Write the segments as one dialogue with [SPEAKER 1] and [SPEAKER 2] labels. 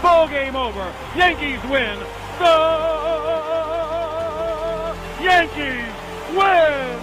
[SPEAKER 1] Ball game over. Yankees win. The Yankees win.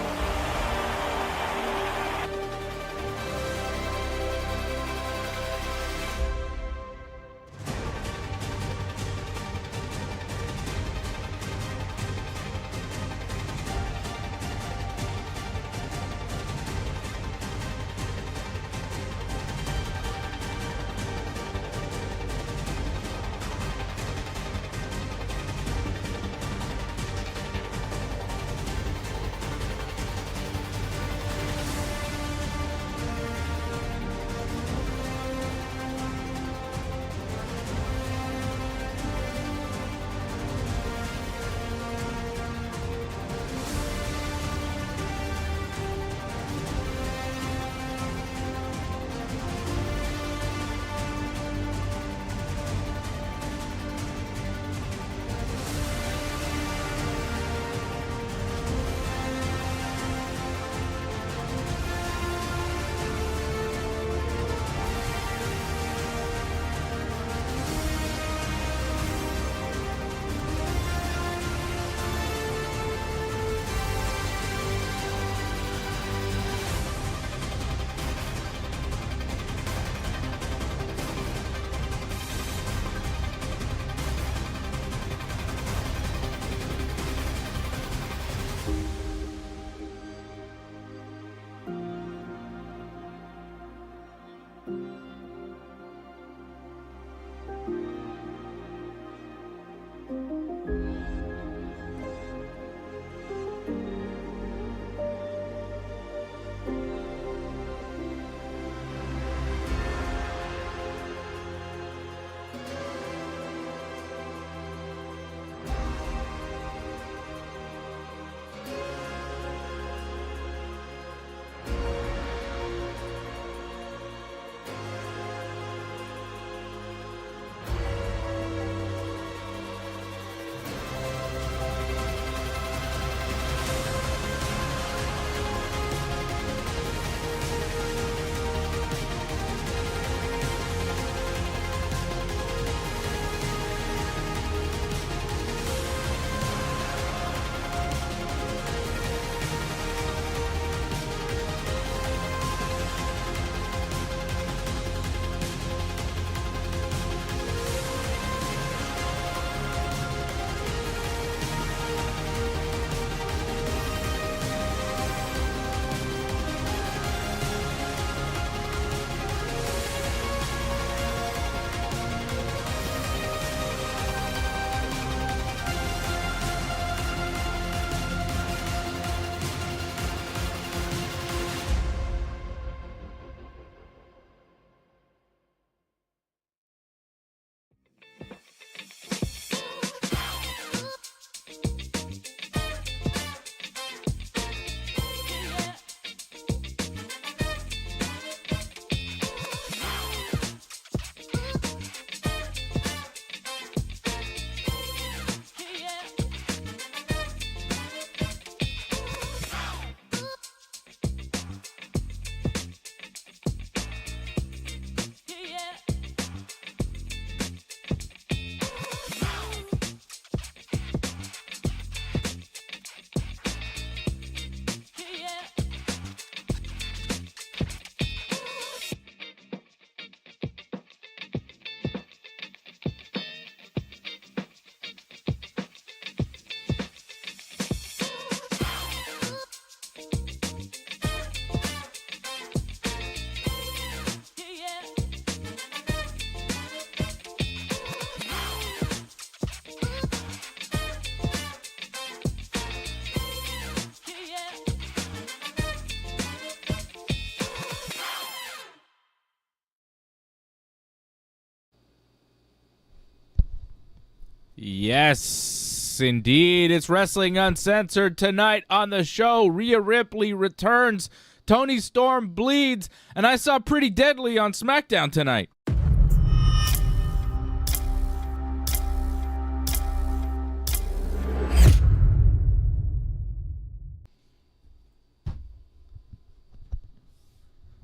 [SPEAKER 2] Yes, indeed. It's Wrestling Uncensored tonight on the show. Rhea Ripley returns. Toni Storm bleeds. And I saw Pretty Deadly on SmackDown tonight.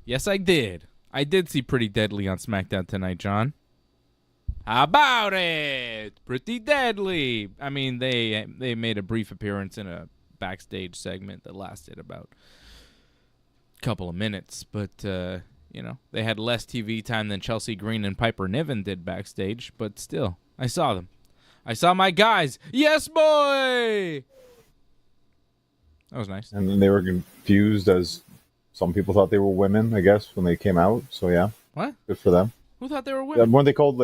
[SPEAKER 2] Yes, I did. I did see Pretty Deadly on SmackDown tonight, John. How about it? Pretty deadly. I mean, they made a brief appearance in a backstage segment that lasted about a couple of minutes, but they had less TV time than Chelsea Green and Piper Niven did backstage, but still, I saw them. I saw my guys. Yes, boy! That was nice.
[SPEAKER 3] And then they were confused as some people thought they were women, I guess, when they came out. So, yeah.
[SPEAKER 2] What?
[SPEAKER 3] Good for them.
[SPEAKER 2] Who thought they were women?
[SPEAKER 3] Weren't they called,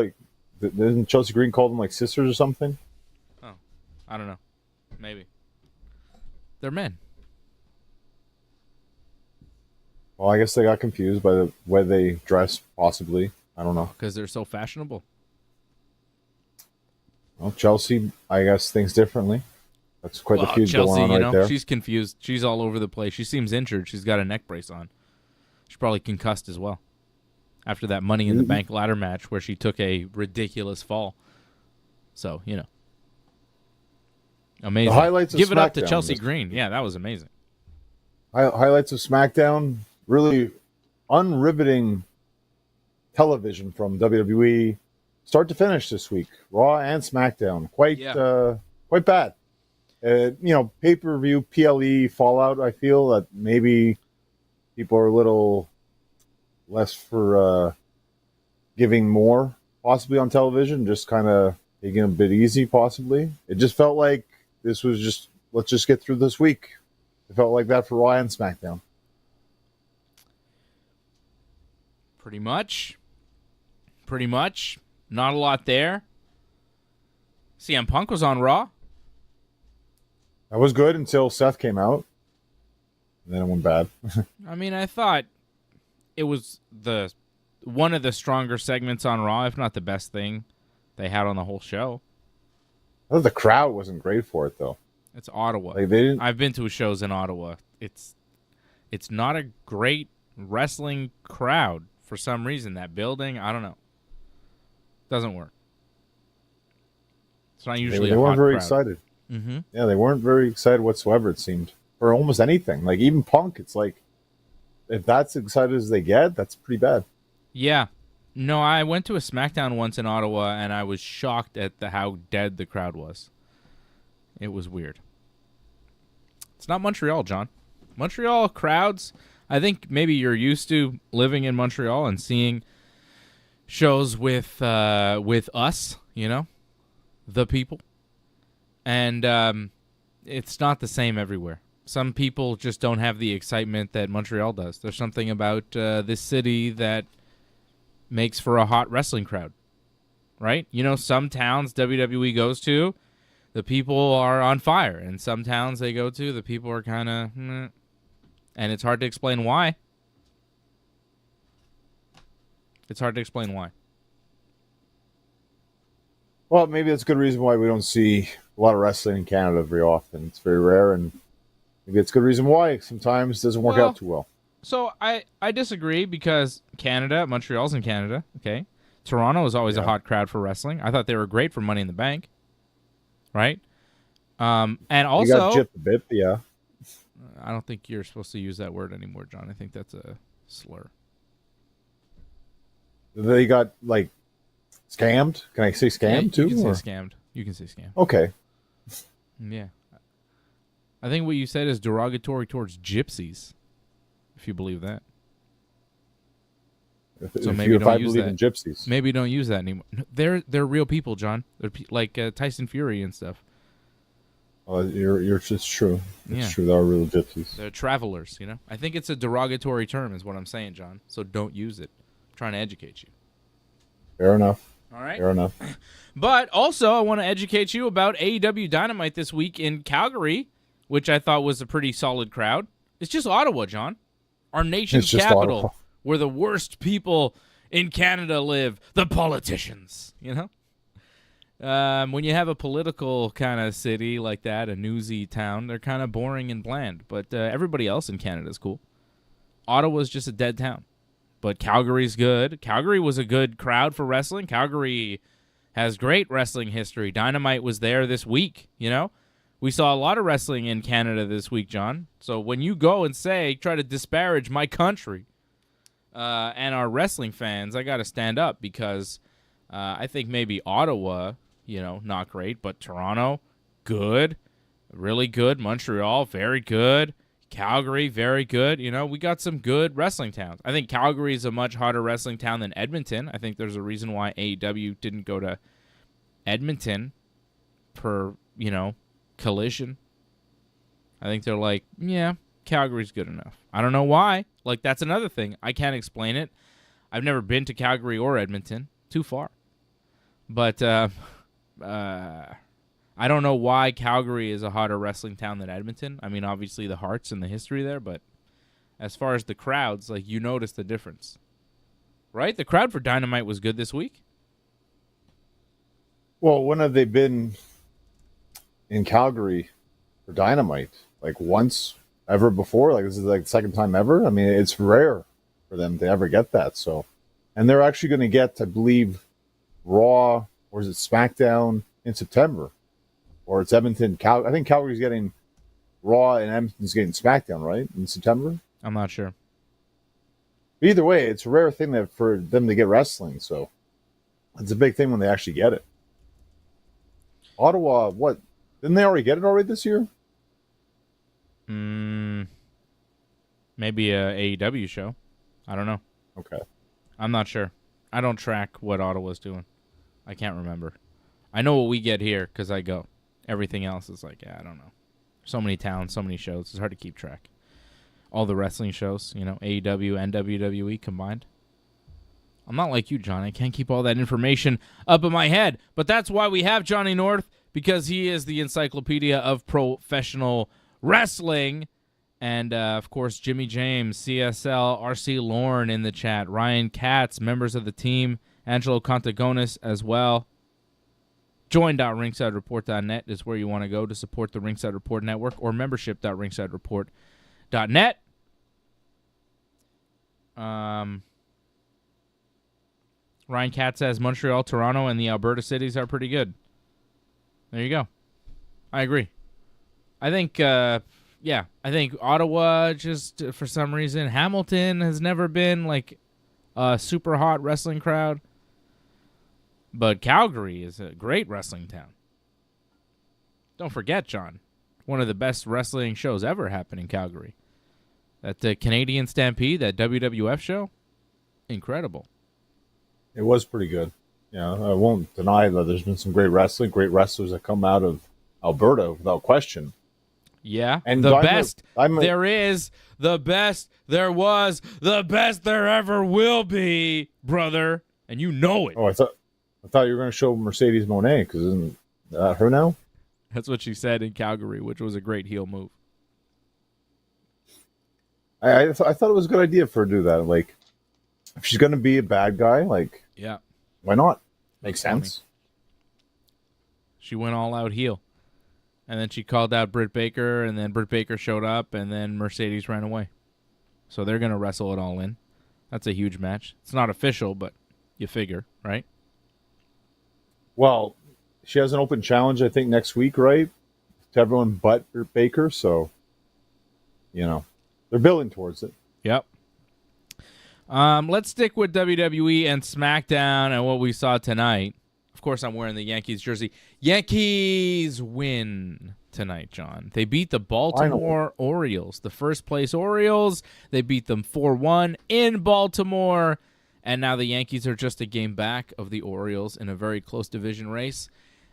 [SPEAKER 3] didn't Chelsea Green call them, sisters or something?
[SPEAKER 2] Oh, I don't know. Maybe. They're men.
[SPEAKER 3] Well, I guess they got confused by the way they dress, possibly. I don't know.
[SPEAKER 2] Because they're so fashionable.
[SPEAKER 3] Well, Chelsea, I guess, thinks differently. That's quite the feud
[SPEAKER 2] Chelsea,
[SPEAKER 3] going on right there.
[SPEAKER 2] She's confused. She's all over the place. She seems injured. She's got a neck brace on. She's probably concussed as well. After that Money in the Bank ladder match where she took a ridiculous fall. So, amazing.
[SPEAKER 3] The highlights of
[SPEAKER 2] Give it up to
[SPEAKER 3] SmackDown
[SPEAKER 2] Chelsea Green. Yeah, that was amazing.
[SPEAKER 3] Highlights of SmackDown, really unriveting television from WWE, start to finish this week. Raw and SmackDown, quite bad. Pay-per-view PLE fallout. I feel that maybe people are a little less for giving more, possibly on television, just kind of taking a bit easy, possibly. It just felt like this was just, let's just get through this week. It felt like that for Raw and SmackDown.
[SPEAKER 2] Pretty much. Not a lot there. CM Punk was on Raw.
[SPEAKER 3] That was good until Seth came out. And then it went bad.
[SPEAKER 2] I mean, I thought it was one of the stronger segments on Raw, if not the best thing they had on the whole show.
[SPEAKER 3] I thought the crowd wasn't great for it, though.
[SPEAKER 2] It's Ottawa.
[SPEAKER 3] I've
[SPEAKER 2] been to shows in Ottawa. It's not a great wrestling crowd for some reason. That building, I don't know. Doesn't work. It's not usually
[SPEAKER 3] they weren't very
[SPEAKER 2] crowd.
[SPEAKER 3] Excited.
[SPEAKER 2] Mm-hmm.
[SPEAKER 3] Yeah, they weren't very excited whatsoever, it seemed. For almost anything. Even Punk, it's if that's excited as they get, that's pretty bad.
[SPEAKER 2] Yeah. No, I went to a SmackDown once in Ottawa, and I was shocked at how dead the crowd was. It was weird. It's not Montreal, John. Montreal crowds, I think maybe you're used to living in Montreal and seeing shows with us, the people. And it's not the same everywhere. Some people just don't have the excitement that Montreal does. There's something about this city that makes for a hot wrestling crowd, right? Some towns WWE goes to, the people are on fire. And some towns they go to, the people are kind of, and it's hard to explain why.
[SPEAKER 3] Well, maybe that's a good reason why we don't see a lot of wrestling in Canada very often. It's very rare, and maybe it's a good reason why sometimes it doesn't work out too well.
[SPEAKER 2] So I disagree because Montreal's in Canada, okay? Toronto is always a hot crowd for wrestling. I thought they were great for Money in the Bank, right? And also...
[SPEAKER 3] You got gypped a bit, yeah.
[SPEAKER 2] I don't think you're supposed to use that word anymore, John. I think that's a slur.
[SPEAKER 3] They got, scammed? Can I say scammed, too?
[SPEAKER 2] You can say scammed. You can say scammed.
[SPEAKER 3] Okay.
[SPEAKER 2] Yeah. I think what you said is derogatory towards gypsies, if you believe that.
[SPEAKER 3] If I believe in gypsies.
[SPEAKER 2] Maybe don't use that anymore. They're real people, John. They're like Tyson Fury and stuff.
[SPEAKER 3] It's true. It's true. They are real gypsies.
[SPEAKER 2] They're travelers, I think it's a derogatory term is what I'm saying, John. So don't use it. I'm trying to educate you.
[SPEAKER 3] Fair enough.
[SPEAKER 2] All right.
[SPEAKER 3] Fair enough.
[SPEAKER 2] But also, I want to educate you about AEW Dynamite this week in Calgary, which I thought was a pretty solid crowd. It's just Ottawa, John. Our nation's capital,
[SPEAKER 3] Ottawa.
[SPEAKER 2] Where the worst people in Canada live, the politicians, When you have a political kind of city like that, a newsy town, they're kind of boring and bland. But everybody else in Canada is cool. Ottawa's just a dead town. But Calgary's good. Calgary was a good crowd for wrestling. Calgary has great wrestling history. Dynamite was there this week, We saw a lot of wrestling in Canada this week, John. So when you go and try to disparage my country and our wrestling fans, I got to stand up because I think maybe Ottawa, not great, but Toronto, good, really good. Montreal, very good. Calgary, very good. We got some good wrestling towns. I think Calgary is a much harder wrestling town than Edmonton. I think there's a reason why AEW didn't go to Edmonton per, Collision. I think they're like, yeah, Calgary's good enough. I don't know why. Like, that's another thing. I can't explain it. I've never been to Calgary or Edmonton. Too far. But I don't know why Calgary is a hotter wrestling town than Edmonton. I mean, obviously the Harts and the history there, but as far as the crowds, like, you notice the difference. Right? The crowd for Dynamite was good this week.
[SPEAKER 3] Well, when have they been in Calgary for Dynamite? Like, once ever before? Like, this is like the second time ever? I mean, it's rare for them to ever get that. So, and they're actually going to get, I believe, Raw, or is it SmackDown in September? Or it's Edmonton. I think Calgary's getting Raw and Edmonton's getting SmackDown, right? In September?
[SPEAKER 2] I'm not sure.
[SPEAKER 3] Either way, it's a rare thing for them to get wrestling. So, it's a big thing when they actually get it. Ottawa, what? Didn't they already get it this year?
[SPEAKER 2] Maybe a AEW show. I don't know.
[SPEAKER 3] Okay.
[SPEAKER 2] I'm not sure. I don't track what Ottawa's doing. I can't remember. I know what we get here because I go. Everything else is like, I don't know. So many towns, so many shows. It's hard to keep track. All the wrestling shows, AEW and WWE combined. I'm not like you, John. I can't keep all that information up in my head. But that's why we have Johnny North, because he is the encyclopedia of professional wrestling. And, of course, Jimmy James, CSL, RC Lorne in the chat, Ryan Katz, members of the team, Angelo Contagonis as well. Join.ringsidereport.net is where you want to go to support the Ringside Report Network, or membership.ringsidereport.net. Ryan Katz says Montreal, Toronto, and the Alberta cities are pretty good. There you go. I agree. I think, I think Ottawa, just for some reason, Hamilton has never been like a super hot wrestling crowd. But Calgary is a great wrestling town. Don't forget, John, one of the best wrestling shows ever happened in Calgary. That Canadian Stampede, that WWF show, incredible.
[SPEAKER 3] It was pretty good. Yeah, I won't deny that there's been some great wrestlers that come out of Alberta without question.
[SPEAKER 2] Yeah,
[SPEAKER 3] and
[SPEAKER 2] the best there is, the best there was, the best there ever will be, brother, and you know it.
[SPEAKER 3] Oh, I thought you were going to show Mercedes Moné, because isn't that her now?
[SPEAKER 2] That's what she said in Calgary, which was a great heel move.
[SPEAKER 3] I thought it was a good idea for her to do that. Like, if she's going to be a bad guy, like,
[SPEAKER 2] yeah,
[SPEAKER 3] why not? Makes sense.
[SPEAKER 2] Funny. She went all out heel. And then she called out Britt Baker, and then Britt Baker showed up, and then Mercedes ran away. So they're going to wrestle it all in. That's a huge match. It's not official, but you figure, right?
[SPEAKER 3] Well, she has an open challenge, I think, next week, right? To everyone but Britt Baker, so, they're building towards it.
[SPEAKER 2] Yep. Let's stick with WWE and SmackDown and what we saw tonight. Of course, I'm wearing the Yankees jersey. Yankees win tonight, John. They beat the Baltimore Orioles, the first-place Orioles. They beat them 4-1 in Baltimore. And now the Yankees are just a game back of the Orioles in a very close division race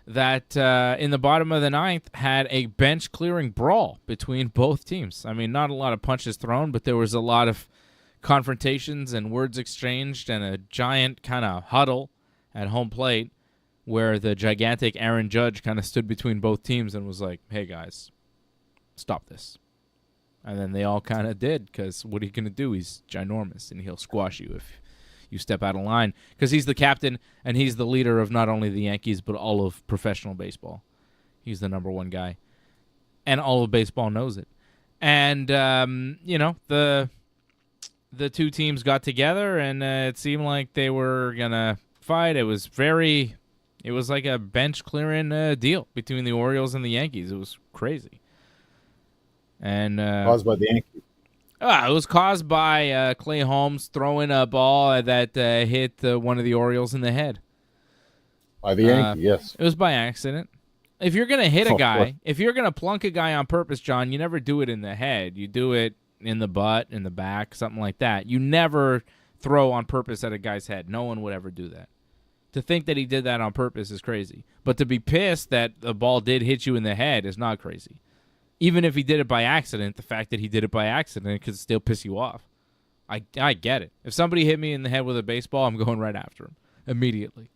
[SPEAKER 2] that, in the bottom of the ninth, had a bench-clearing brawl between both teams. I mean, not a lot of punches thrown, but there was a lot of confrontations and words exchanged and a giant kind of huddle at home plate, where the gigantic Aaron Judge kind of stood between both teams and was like, hey, guys, stop this. And then they all kind of did, because what are you going to do? He's ginormous, and he'll squash you if you step out of line, because he's the captain, and he's the leader of not only the Yankees, but all of professional baseball. He's the number one guy, and all of baseball knows it. And, the two teams got together, and it seemed like they were going to fight. It was like a bench clearing deal between the Orioles and the Yankees. It was crazy. And
[SPEAKER 3] caused by the Yankees.
[SPEAKER 2] It was caused by Clay Holmes throwing a ball that hit one of the Orioles in the head.
[SPEAKER 3] By the Yankee, yes.
[SPEAKER 2] It was by accident. If you're going to hit a
[SPEAKER 3] Of
[SPEAKER 2] guy,
[SPEAKER 3] course.
[SPEAKER 2] if you're going to plunk a guy on purpose, John, you never do it in the head. You do it in the butt, in the back, something like that. You never throw on purpose at a guy's head. No one would ever do that. To think that he did that on purpose is crazy. But to be pissed that the ball did hit you in the head is not crazy. Even if he did it by accident, the fact that he did it by accident could still piss you off. I get it. If somebody hit me in the head with a baseball, I'm going right after him immediately.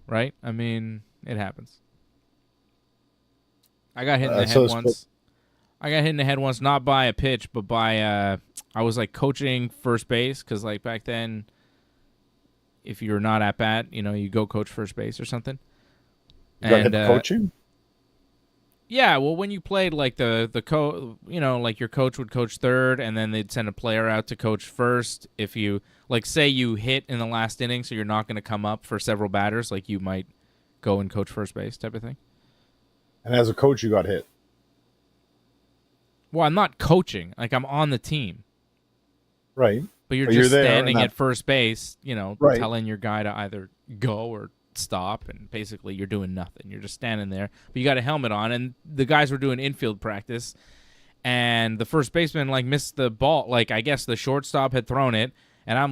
[SPEAKER 2] Right? I mean, it happens. I got hit in the head once. I got hit in the head once, not by a pitch, but by I was like coaching first base because like back then, if you're not at bat, you go coach first base or something.
[SPEAKER 3] You got hit coaching?
[SPEAKER 2] Yeah, well, when you played like like your coach would coach third, and then they'd send a player out to coach first. If you say you hit in the last inning, so you're not going to come up for several batters, like you might go and coach first base type of thing.
[SPEAKER 3] And as a coach, you got hit.
[SPEAKER 2] Well, I'm not coaching. Like, I'm on the team.
[SPEAKER 3] Right.
[SPEAKER 2] But you're just standing at first base,
[SPEAKER 3] right,
[SPEAKER 2] telling your guy to either go or stop, and basically you're doing nothing. You're just standing there. But you got a helmet on, and the guys were doing infield practice, and the first baseman, missed the ball. I guess the shortstop had thrown it, and I'm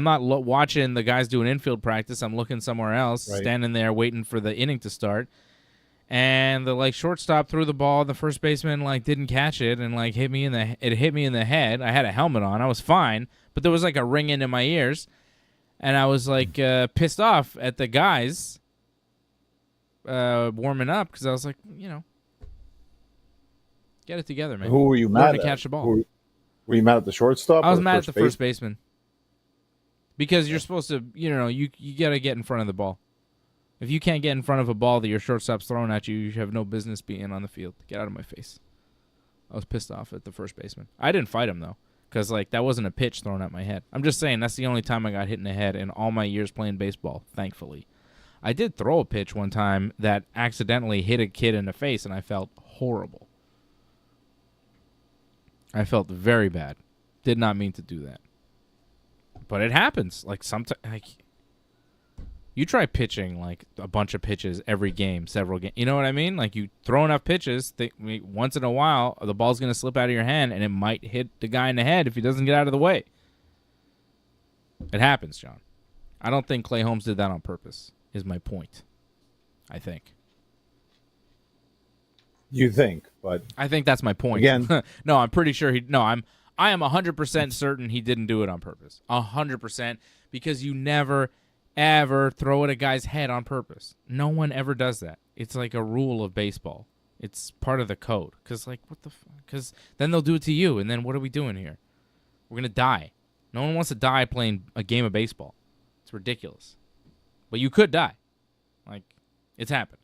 [SPEAKER 2] not watching the guys doing infield practice. I'm looking somewhere else,
[SPEAKER 3] right,
[SPEAKER 2] standing there waiting for the inning to start. And the shortstop threw the ball. The first baseman didn't catch it and hit me in the head. I had a helmet on. I was fine, but there was a ringing in my ears, and I was pissed off at the guys warming up because I was like, get it together, man.
[SPEAKER 3] Who were you mad
[SPEAKER 2] to
[SPEAKER 3] at?
[SPEAKER 2] Catch the ball.
[SPEAKER 3] Were you mad at the shortstop?
[SPEAKER 2] I was mad at the first baseman because you're supposed to, you got to get in front of the ball. If you can't get in front of a ball that your shortstop's throwing at you, you have no business being on the field. Get out of my face. I was pissed off at the first baseman. I didn't fight him, though, because that wasn't a pitch thrown at my head. I'm just saying that's the only time I got hit in the head in all my years playing baseball, thankfully. I did throw a pitch one time that accidentally hit a kid in the face, and I felt horrible. I felt very bad. Did not mean to do that. But it happens. Sometimes... You try pitching a bunch of pitches every game, several games. You know what I mean? You throw enough pitches, once in a while, the ball's going to slip out of your hand, and it might hit the guy in the head if he doesn't get out of the way. It happens, John. I don't think Clay Holmes did that on purpose, is my point. I think.
[SPEAKER 3] You think, but...
[SPEAKER 2] I think that's my point.
[SPEAKER 3] Again...
[SPEAKER 2] No, I'm pretty sure I am 100% certain he didn't do it on purpose. 100%, because you never... ever throw at a guy's head on purpose. No one ever does that. It's a rule of baseball. It's part of the code. Because, what the fuck? Because then they'll do it to you, and then what are we doing here? We're going to die. No one wants to die playing a game of baseball. It's ridiculous. But you could die. It's happened.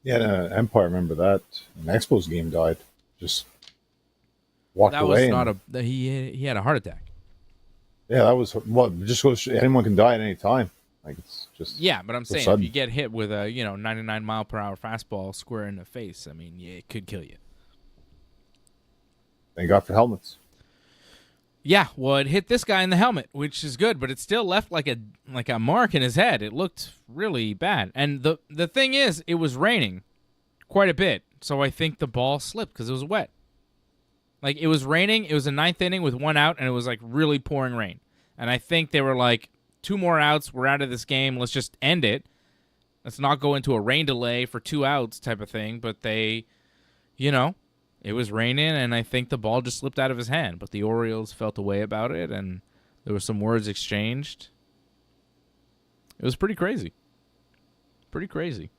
[SPEAKER 3] Yeah, Empire, remember that. An Expos game died. Just walked away.
[SPEAKER 2] That was not he had a heart attack.
[SPEAKER 3] Yeah, that was just goes. Anyone can die at any time. It's just
[SPEAKER 2] but I'm saying if you get hit with a 99 mile per hour fastball square in the face, I mean, it could kill you.
[SPEAKER 3] Thank God for helmets.
[SPEAKER 2] Yeah, well, it hit this guy in the helmet, which is good, but it still left like a mark in his head. It looked really bad, and the thing is, it was raining quite a bit, so I think the ball slipped because it was wet. It was raining. It was a ninth inning with one out, and it was really pouring rain. And I think they were 2 more outs. We're out of this game. Let's just end it. Let's not go into a rain delay for 2 outs type of thing. But they, it was raining, and I think the ball just slipped out of his hand. But the Orioles felt a way about it, and there were some words exchanged. It was pretty crazy. Pretty crazy.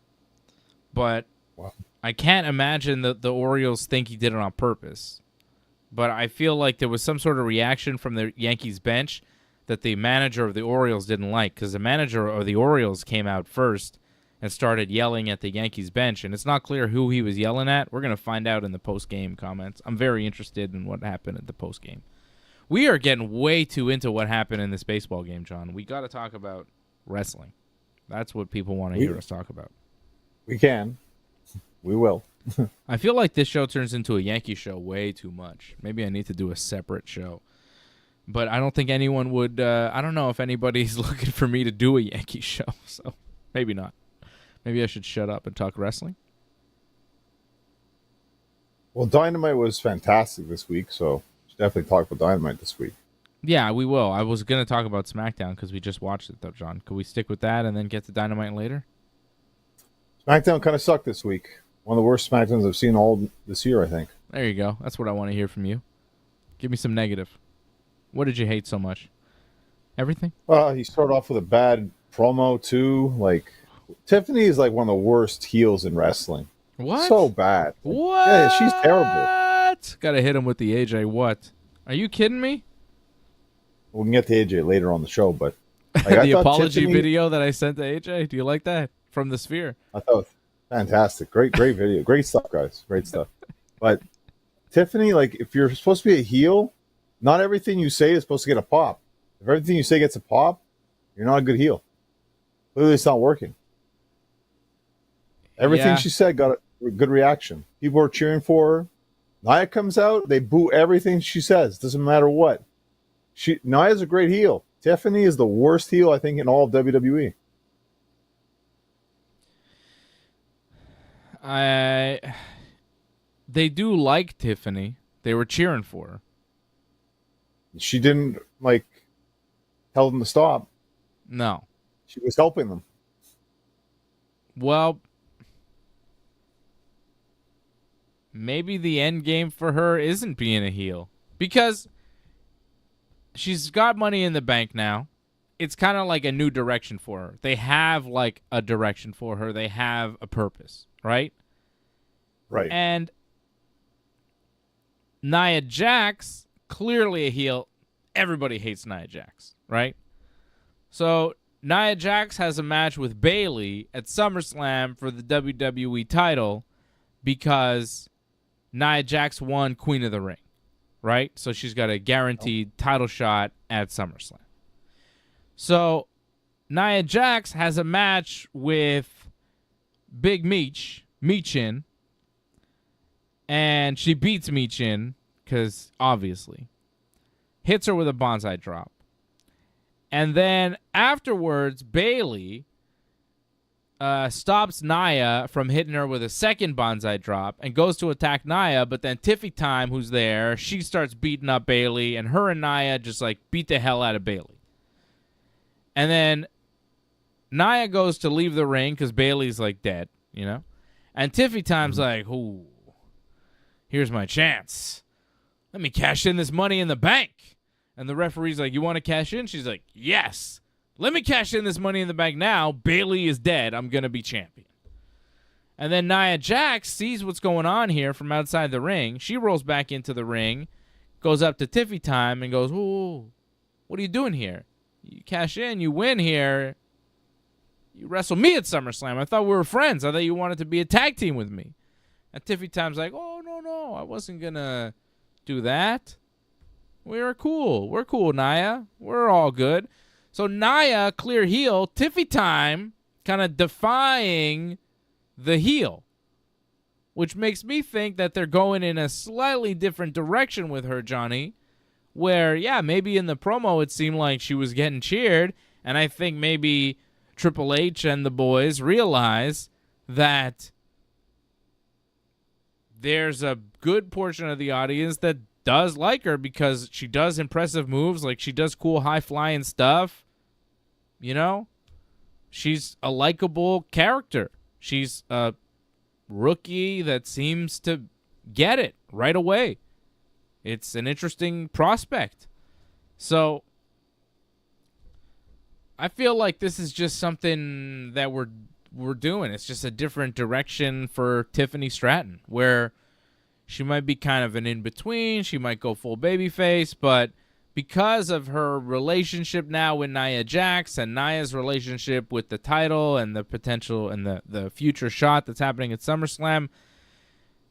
[SPEAKER 2] But
[SPEAKER 3] wow.
[SPEAKER 2] I can't imagine that the Orioles think he did it on purpose. But I feel like there was some sort of reaction from the Yankees bench that the manager of the Orioles didn't like, because the manager of the Orioles came out first and started yelling at the Yankees bench, and it's not clear who he was yelling at. We're going to find out in the post-game comments. I'm very interested in what happened at the post-game. We are getting way too into what happened in this baseball game, John. We got to talk about wrestling. That's what people want to hear us talk about.
[SPEAKER 3] We can. We will.
[SPEAKER 2] I feel like this show turns into a Yankee show way too much. Maybe I need to do a separate show. But I don't think anyone would. I don't know if anybody's looking for me to do a Yankee show, so maybe not. Maybe I should shut up and talk wrestling.
[SPEAKER 3] Well, Dynamite was fantastic this week, so should definitely talk about Dynamite this week.
[SPEAKER 2] Yeah, we will. I was going to talk about SmackDown because we just watched it, though, John. Could we stick with that and then get to Dynamite later?
[SPEAKER 3] SmackDown kind of sucked this week. One of the worst SmackDowns I've seen all this year, I think.
[SPEAKER 2] There you go. That's what I want to hear from you. Give me some negative. What did you hate so much? Everything?
[SPEAKER 3] Well, he started off with a bad promo, too. Like, Tiffany is like one of the worst heels in wrestling.
[SPEAKER 2] What?
[SPEAKER 3] So bad.
[SPEAKER 2] What?
[SPEAKER 3] Yeah, she's terrible.
[SPEAKER 2] What? Gotta hit him with the AJ what? Are you kidding me?
[SPEAKER 3] We can get to AJ later on the show, but like,
[SPEAKER 2] the apology video that I sent to AJ, do you like that? From the Sphere.
[SPEAKER 3] I thought it was fantastic. Great video. Great stuff, guys. Great stuff. But Tiffany, like, if you're supposed to be a heel, not everything you say is supposed to get a pop. If everything you say gets a pop, you're not a good heel. Clearly, it's not working. Everything she said got a good reaction. People are cheering for her. Nia comes out, they boo everything she says. Doesn't matter what. Nia's a great heel. Tiffany is the worst heel, I think, in all of WWE.
[SPEAKER 2] They do like Tiffany. They were cheering for her.
[SPEAKER 3] She didn't, like, tell them to stop.
[SPEAKER 2] No.
[SPEAKER 3] She was helping them.
[SPEAKER 2] Well, maybe the end game for her isn't being a heel. Because she's got money in the bank now. It's kind of like a new direction for her. They have, like, a direction for her. They have a purpose, right?
[SPEAKER 3] Right.
[SPEAKER 2] And Nia Jax, clearly a heel. Everybody hates Nia Jax, right? So Nia Jax has a match with Bayley at SummerSlam for the WWE title because Nia Jax won Queen of the Ring, right? So she's got a guaranteed title shot at SummerSlam. So Nia Jax has a match with Big Meechin, and she beats Meechin because obviously hits her with a bonsai drop. And then afterwards, Bayley stops Nia from hitting her with a second bonsai drop and goes to attack Nia, but then Tiffy Time, who's there, she starts beating up Bayley, and her and Nia just, like, beat the hell out of Bayley. And then Nia goes to leave the ring because Bayley's, like, dead, you know? And Tiffy Time's like, ooh, here's my chance. Let me cash in this money in the bank. And the referee's like, you want to cash in? She's like, yes. Let me cash in this money in the bank now. Bayley is dead. I'm going to be champion. And then Nia Jax sees what's going on here from outside the ring. She rolls back into the ring, goes up to Tiffy Time and goes, ooh, what are you doing here? You cash in, you win here. You wrestle me at SummerSlam. I thought we were friends. I thought you wanted to be a tag team with me. And Tiffy Time's like, oh, no, I wasn't going to do that. We're cool, Nia. We're all good. So Nia, clear heel. Tiffy Time kind of defying the heel, which makes me think that they're going in a slightly different direction with her, Johnny, where, yeah, maybe in the promo it seemed like she was getting cheered, and I think maybe Triple H and the boys realize that there's a good portion of the audience that does like her because she does impressive moves, like she does cool high-flying stuff, you know? She's a likable character. She's a rookie that seems to get it right away. It's an interesting prospect. So I feel like this is just something that we're doing. It's just a different direction for Tiffany Stratton, where she might be kind of an in-between. She might go full babyface, but because of her relationship now with Nia Jax and Nia's relationship with the title and the potential and the future shot that's happening at SummerSlam,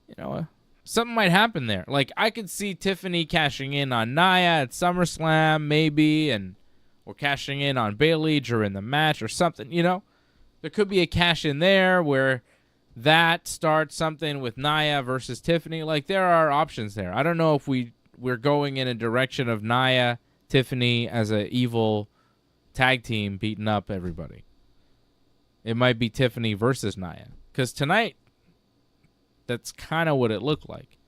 [SPEAKER 2] you know, something might happen there. Like, I could see Tiffany cashing in on Nia at SummerSlam, maybe, or cashing in on Bayley during the match or something, you know? There could be a cash in there where that starts something with Nia versus Tiffany. Like, there are options there. I don't know if we're going in a direction of Nia Tiffany as a evil tag team beating up everybody. It might be Tiffany versus Nia. Because tonight, that's kind of what it looked like.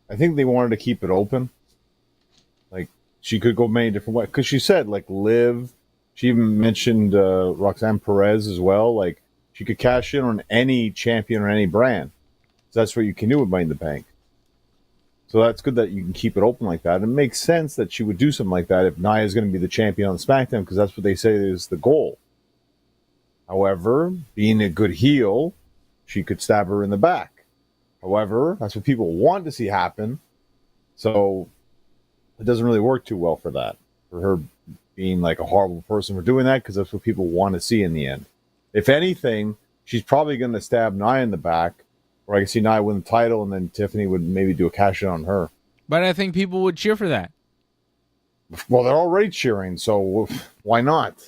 [SPEAKER 3] I think they wanted to keep it open. Like, she could go many different ways. Because she said, like, Liv. She even mentioned Roxanne Perez as well. Like, she could cash in on any champion or any brand. So that's what you can do with Money in the Bank. So that's good that you can keep it open like that. It makes sense that she would do something like that if Nia is going to be the champion on SmackDown, because that's what they say is the goal. However, being a good heel, she could stab her in the back. However, that's what people want to see happen. So it doesn't really work too well for that. For her being like a horrible person for doing that, because that's what people want to see in the end. If anything, she's probably going to stab Nia in the back, or I can see Nia win the title, and then Tiffany would maybe do a cash in on her.
[SPEAKER 2] But I think people would cheer for that.
[SPEAKER 3] Well, they're already cheering, so why not?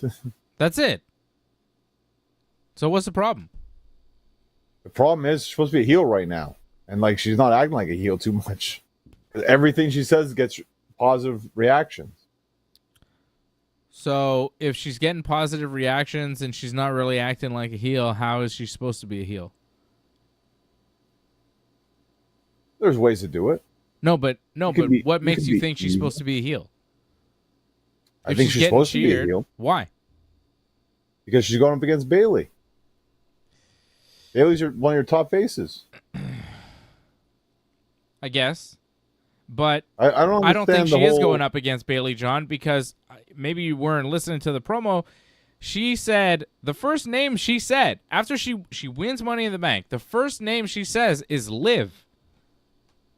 [SPEAKER 2] That's it. So what's the problem?
[SPEAKER 3] The problem is she's supposed to be a heel right now, and like she's not acting like a heel too much. Everything she says gets positive reactions.
[SPEAKER 2] So if she's getting positive reactions and she's not really acting like a heel, how is she supposed to be a heel?
[SPEAKER 3] There's ways to do it.
[SPEAKER 2] But what makes you think she's supposed to be a heel?
[SPEAKER 3] I think she's supposed to be a heel.
[SPEAKER 2] Why?
[SPEAKER 3] Because she's going up against Bayley. Bayley's one of your top faces.
[SPEAKER 2] I guess. But
[SPEAKER 3] I
[SPEAKER 2] don't think she is going up against Bayley, John, because maybe you weren't listening to the promo. She said, the first name she said, after she wins Money in the Bank, the first name she says is Liv.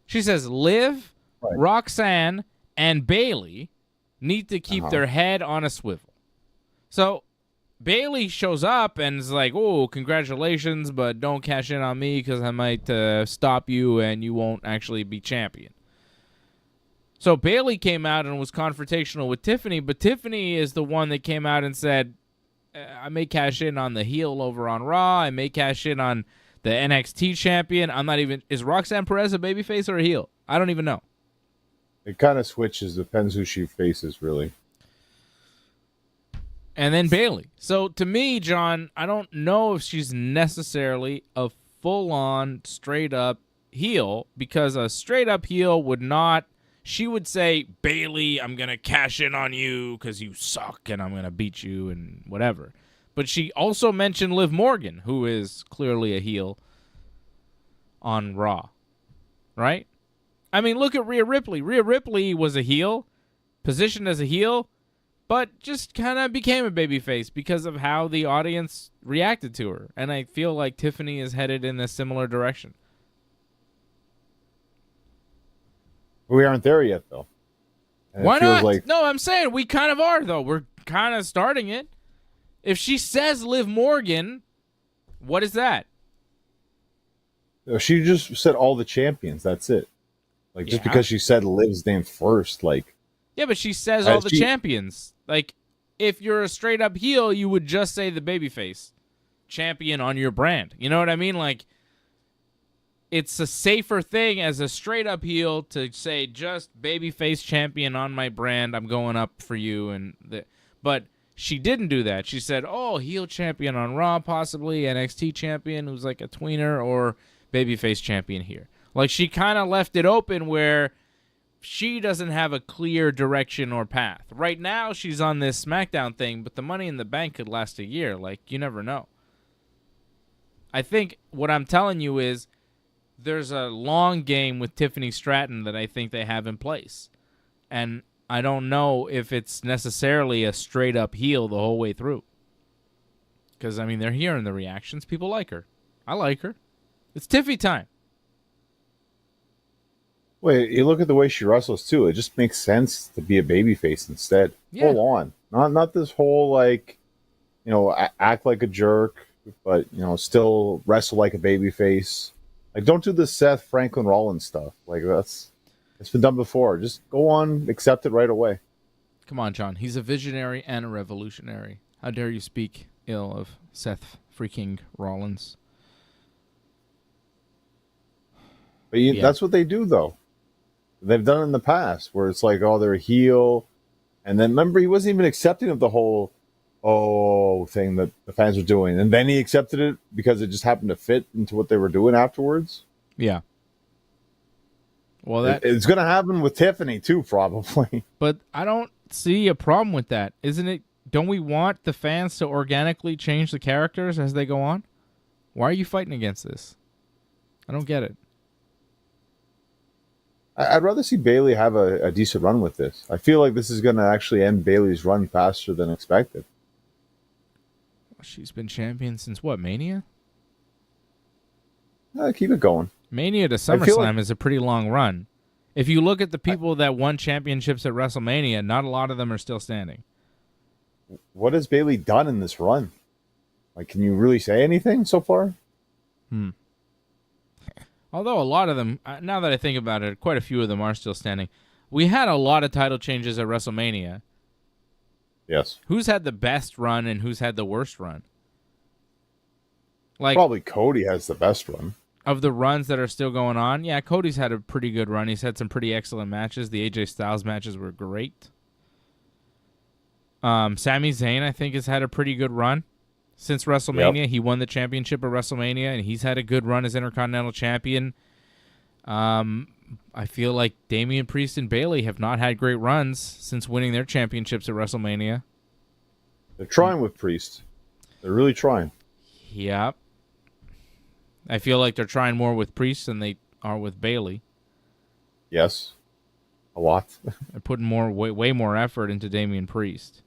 [SPEAKER 2] She says Liv, right. Roxanne, and Bayley need to keep their head on a swivel. So Bayley shows up and is like, oh, congratulations, but don't cash in on me because I might stop you and you won't actually be champion. So Bayley came out and was confrontational with Tiffany, but Tiffany is the one that came out and said, I may cash in on the heel over on Raw. I may cash in on the NXT champion. Is Roxanne Perez a babyface or a heel? I don't even know.
[SPEAKER 3] It kind of switches. Depends who she faces, really.
[SPEAKER 2] And then Bayley. So to me, John, I don't know if she's necessarily a full-on, straight-up heel, because a straight-up heel would not... She would say, Bayley, I'm going to cash in on you because you suck and I'm going to beat you and whatever. But she also mentioned Liv Morgan, who is clearly a heel on Raw. Right? I mean, look at Rhea Ripley. Rhea Ripley was a heel, positioned as a heel, but just kind of became a babyface because of how the audience reacted to her. And I feel like Tiffany is headed in a similar direction.
[SPEAKER 3] We aren't there yet, though. And
[SPEAKER 2] why not? No, I'm saying we kind of are, though. We're kind of starting it. If she says Liv Morgan, what is that?
[SPEAKER 3] She just said all the champions. That's it. Like, just because she said Liv's name first, like...
[SPEAKER 2] Yeah, but she says all the champions. Like, if you're a straight-up heel, you would just say the babyface champion on your brand. You know what I mean? Like, it's a safer thing as a straight-up heel to say just babyface champion on my brand. I'm going up for you. But she didn't do that. She said, oh, heel champion on Raw, possibly NXT champion who's like a tweener, or babyface champion here. Like, she kind of left it open where she doesn't have a clear direction or path. Right now, she's on this SmackDown thing, but the Money in the Bank could last a year. Like, you never know. I think what I'm telling you is there's a long game with Tiffany Stratton that I think they have in place. And I don't know if it's necessarily a straight-up heel the whole way through. Because, I mean, they're hearing the reactions. People like her. I like her. It's Tiffy time.
[SPEAKER 3] Wait, you look at the way she wrestles, too. It just makes sense to be a babyface instead. Yeah. Hold on. Not this whole, like, you know, act like a jerk, but, you know, still wrestle like a babyface. Like, don't do the Seth Franklin Rollins stuff. Like, it's been done before. Just go on, accept it right away.
[SPEAKER 2] Come on, John. He's a visionary and a revolutionary. How dare you speak ill of Seth freaking Rollins?
[SPEAKER 3] But that's what they do, though. They've done it in the past where it's like, oh, they're a heel. And then remember, he wasn't even accepting of the whole thing that the fans were doing. And then he accepted it because it just happened to fit into what they were doing afterwards.
[SPEAKER 2] Yeah. Well,
[SPEAKER 3] it's going to happen with Tiffany too, probably.
[SPEAKER 2] But I don't see a problem with that. Isn't it? Don't we want the fans to organically change the characters as they go on? Why are you fighting against this? I don't get it.
[SPEAKER 3] I'd rather see Bayley have a decent run with this. I feel like this is going to actually end Bayley's run faster than expected.
[SPEAKER 2] She's been champion since what, Mania?
[SPEAKER 3] Keep it going.
[SPEAKER 2] Mania to SummerSlam is a pretty long run. If you look at the people that won championships at WrestleMania, not a lot of them are still standing.
[SPEAKER 3] What has Bayley done in this run? Like, can you really say anything so far?
[SPEAKER 2] Although a lot of them, now that I think about it, quite a few of them are still standing. We had a lot of title changes at WrestleMania.
[SPEAKER 3] Yes.
[SPEAKER 2] Who's had the best run and who's had the worst run? Like,
[SPEAKER 3] probably Cody has the best run.
[SPEAKER 2] Of the runs that are still going on, yeah, Cody's had a pretty good run. He's had some pretty excellent matches. The AJ Styles matches were great. Sami Zayn, I think, has had a pretty good run. Since WrestleMania, He won the championship at WrestleMania, and he's had a good run as Intercontinental Champion. I feel like Damian Priest and Bayley have not had great runs since winning their championships at WrestleMania.
[SPEAKER 3] They're trying with Priest. They're really trying.
[SPEAKER 2] Yep. I feel like they're trying more with Priest than they are with Bayley.
[SPEAKER 3] Yes. A lot.
[SPEAKER 2] They're putting way more effort into Damian Priest.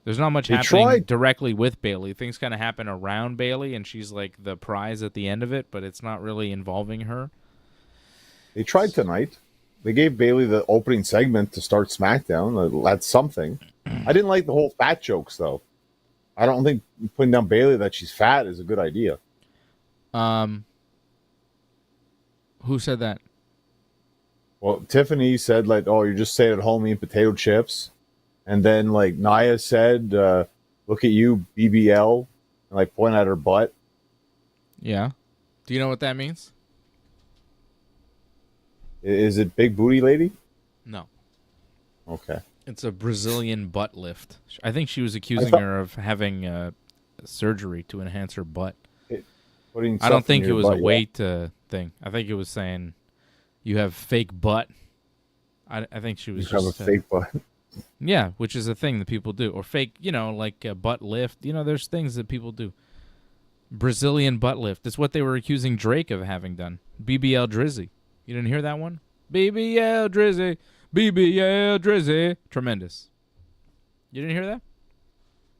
[SPEAKER 2] There's not much happening directly with Bayley. Things kind of happen around Bayley, and she's like the prize at the end of it, but it's not really involving her.
[SPEAKER 3] They tried tonight. They gave Bayley the opening segment to start SmackDown. That's something. I didn't like the whole fat jokes, though. I don't think putting down Bayley that she's fat is a good idea.
[SPEAKER 2] Who said that?
[SPEAKER 3] Well, Tiffany said, like, oh, you're just staying at home eating potato chips. And then, like, Nia said, look at you, BBL, and, like, point at her butt.
[SPEAKER 2] Yeah. Do you know what that means?
[SPEAKER 3] Is it big booty lady?
[SPEAKER 2] No.
[SPEAKER 3] Okay.
[SPEAKER 2] It's a Brazilian butt lift. I think she was accusing her of having surgery to enhance her butt. I don't think it was a weight thing. I think it was saying you have fake butt. I think she was
[SPEAKER 3] just have a fake butt.
[SPEAKER 2] Yeah, which is a thing that people do. Or fake, like a butt lift. There's things that people do. Brazilian butt lift. That's what they were accusing Drake of having done. BBL Drizzy. You didn't hear that one? BBL Drizzy. BBL Drizzy. Tremendous. You didn't hear that?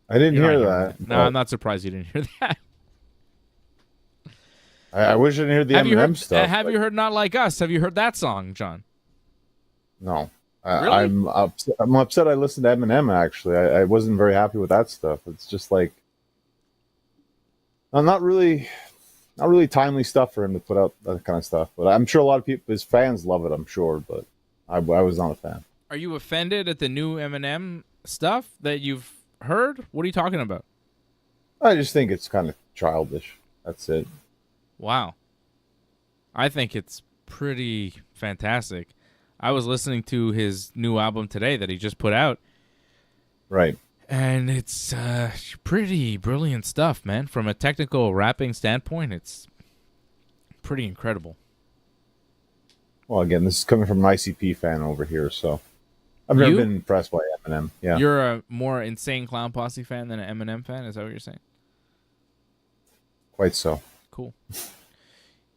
[SPEAKER 3] I didn't hear that.
[SPEAKER 2] No, I'm not surprised you didn't hear that.
[SPEAKER 3] I wish I didn't hear the Eminem stuff.
[SPEAKER 2] Have you heard Not Like Us? Have you heard that song, John?
[SPEAKER 3] No.
[SPEAKER 2] Really?
[SPEAKER 3] I'm upset I listened to Eminem, actually. I wasn't very happy with that stuff. It's just like... not really timely stuff for him to put out that kind of stuff. But I'm sure a lot of people, his fans love it, I'm sure. But I was not a fan.
[SPEAKER 2] Are you offended at the new Eminem stuff that you've heard? What are you talking about?
[SPEAKER 3] I just think it's kind of childish. That's it.
[SPEAKER 2] Wow. I think it's pretty fantastic. I was listening to his new album today that he just put out.
[SPEAKER 3] Right.
[SPEAKER 2] And it's pretty brilliant stuff, man. From a technical rapping standpoint, it's pretty incredible.
[SPEAKER 3] Well, again, this is coming from an ICP fan over here, so I've never been impressed by Eminem. Yeah.
[SPEAKER 2] You're a more Insane Clown Posse fan than an Eminem fan? Is that what you're saying?
[SPEAKER 3] Quite so.
[SPEAKER 2] Cool.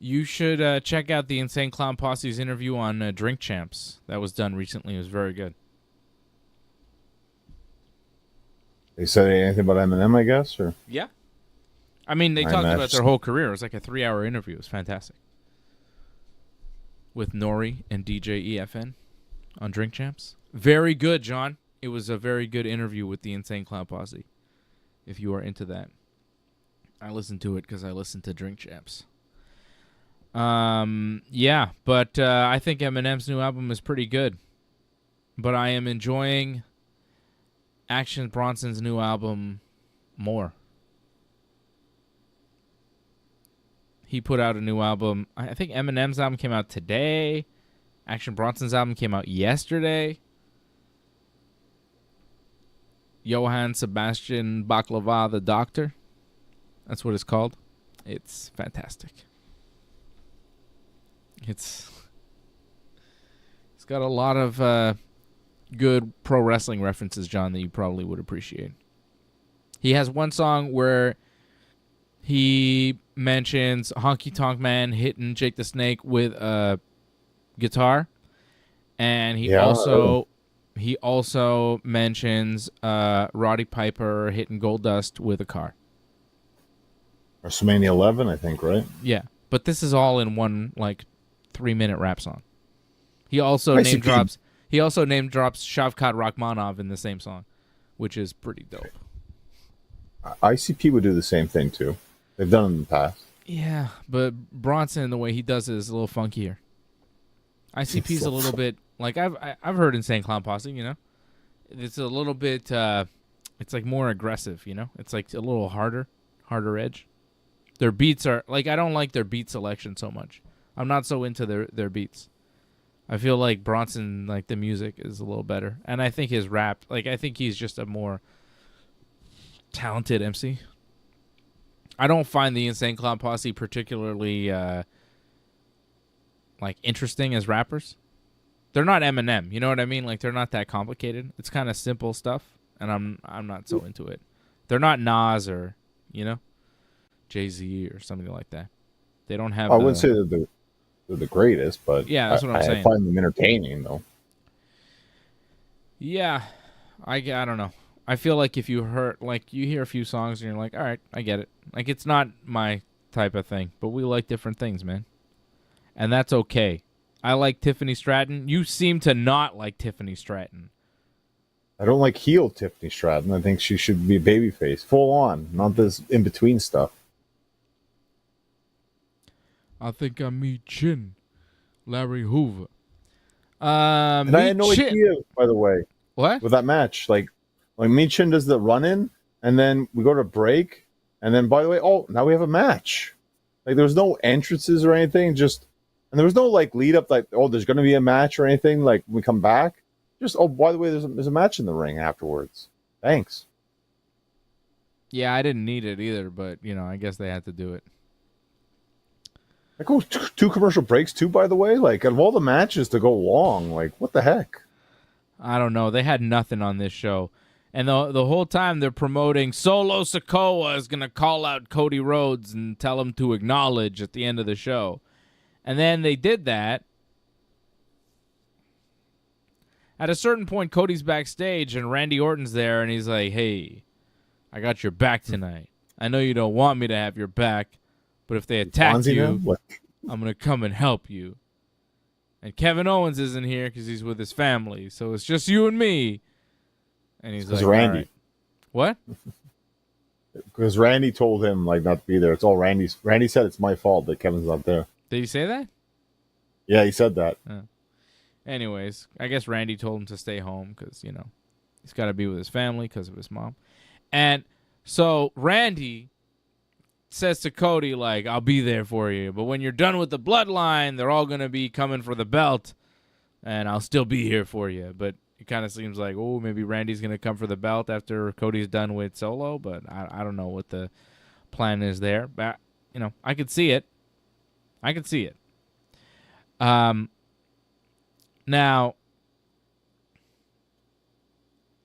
[SPEAKER 2] You should check out the Insane Clown Posse's interview on Drink Champs. That was done recently. It was very good.
[SPEAKER 3] They said anything about Eminem, I guess? Or
[SPEAKER 2] yeah. I mean, they talked about their whole career. It was like a 3-hour interview. It was fantastic. With Nori and DJ EFN on Drink Champs. Very good, John. It was a very good interview with the Insane Clown Posse, if you are into that. I listened to it because I listened to Drink Champs. Yeah, but I think Eminem's new album is pretty good. But I am enjoying Action Bronson's new album more. He put out a new album. I think Eminem's album came out today. Action Bronson's album came out yesterday. Johann Sebastian Baklava, the Doctor. That's what it's called. It's fantastic. It's got a lot of good pro wrestling references, John, that you probably would appreciate. He has one song where he mentions Honky Tonk Man hitting Jake the Snake with a guitar, and he also mentions Roddy Piper hitting Goldust with a car.
[SPEAKER 3] WrestleMania 11, I think, right?
[SPEAKER 2] Yeah, but this is all in one 3-minute rap song. He also name drops Shavkat Rachmanov in the same song, which is pretty dope.
[SPEAKER 3] ICP would do the same thing too. They've done it in the past.
[SPEAKER 2] Yeah, but Bronson, the way he does it is a little funkier. ICP's a little bit I've heard Insane Clown Posse, you know. It's a little bit it's more aggressive, you know. It's a little harder edge. Their beats are I don't like their beat selection so much. I'm not so into their beats. I feel like Bronson, the music is a little better. And I think his rap, I think he's just a more talented MC. I don't find the Insane Clown Posse particularly, interesting as rappers. They're not Eminem, you know what I mean? They're not that complicated. It's kind of simple stuff, and I'm not so into it. They're not Nas or, Jay-Z or something like that. They don't have...
[SPEAKER 3] I wouldn't say that they're the greatest, but
[SPEAKER 2] yeah, that's what I'm saying.
[SPEAKER 3] I find them entertaining, though.
[SPEAKER 2] Yeah, I don't know. I feel like if you you hear a few songs and you're like, all right, I get it. It's not my type of thing, but we like different things, man. And that's okay. I like Tiffany Stratton. You seem to not like Tiffany Stratton.
[SPEAKER 3] I don't like heel Tiffany Stratton. I think she should be a babyface. Full on. Not this in-between stuff.
[SPEAKER 2] I think I meet Chin. Larry Hoover.
[SPEAKER 3] And I had no idea, by the way.
[SPEAKER 2] What?
[SPEAKER 3] With that match. When Michin does the run-in, and then we go to break, and then, by the way, now we have a match. There was no entrances or anything, and there was no, lead-up, there's going to be a match or anything, when we come back. Just, by the way, there's a match in the ring afterwards. Thanks.
[SPEAKER 2] Yeah, I didn't need it either, but, I guess they had to do it.
[SPEAKER 3] Two commercial breaks, too, by the way? Out of all the matches to go long, what the heck?
[SPEAKER 2] I don't know. They had nothing on this show. And the whole time they're promoting Solo Sikoa is going to call out Cody Rhodes and tell him to acknowledge at the end of the show. And then they did that. At a certain point, Cody's backstage and Randy Orton's there, and he's like, hey, I got your back tonight. I know you don't want me to have your back, but if they attack you, I'm going to come and help you. And Kevin Owens isn't here because he's with his family, so it's just you and me. And he's like,
[SPEAKER 3] Randy.
[SPEAKER 2] all right. What?
[SPEAKER 3] Because Randy told him not to be there. It's all Randy's. Randy said it's my fault that Kevin's not there.
[SPEAKER 2] Did he say that?
[SPEAKER 3] Yeah, he said that.
[SPEAKER 2] Anyways, I guess Randy told him to stay home because, he's got to be with his family because of his mom. And so Randy says to Cody, I'll be there for you. But when you're done with the bloodline, they're all going to be coming for the belt. And I'll still be here for you. But it kind of seems like, maybe Randy's going to come for the belt after Cody's done with Solo. But I don't know what the plan is there. But, I could see it. Now,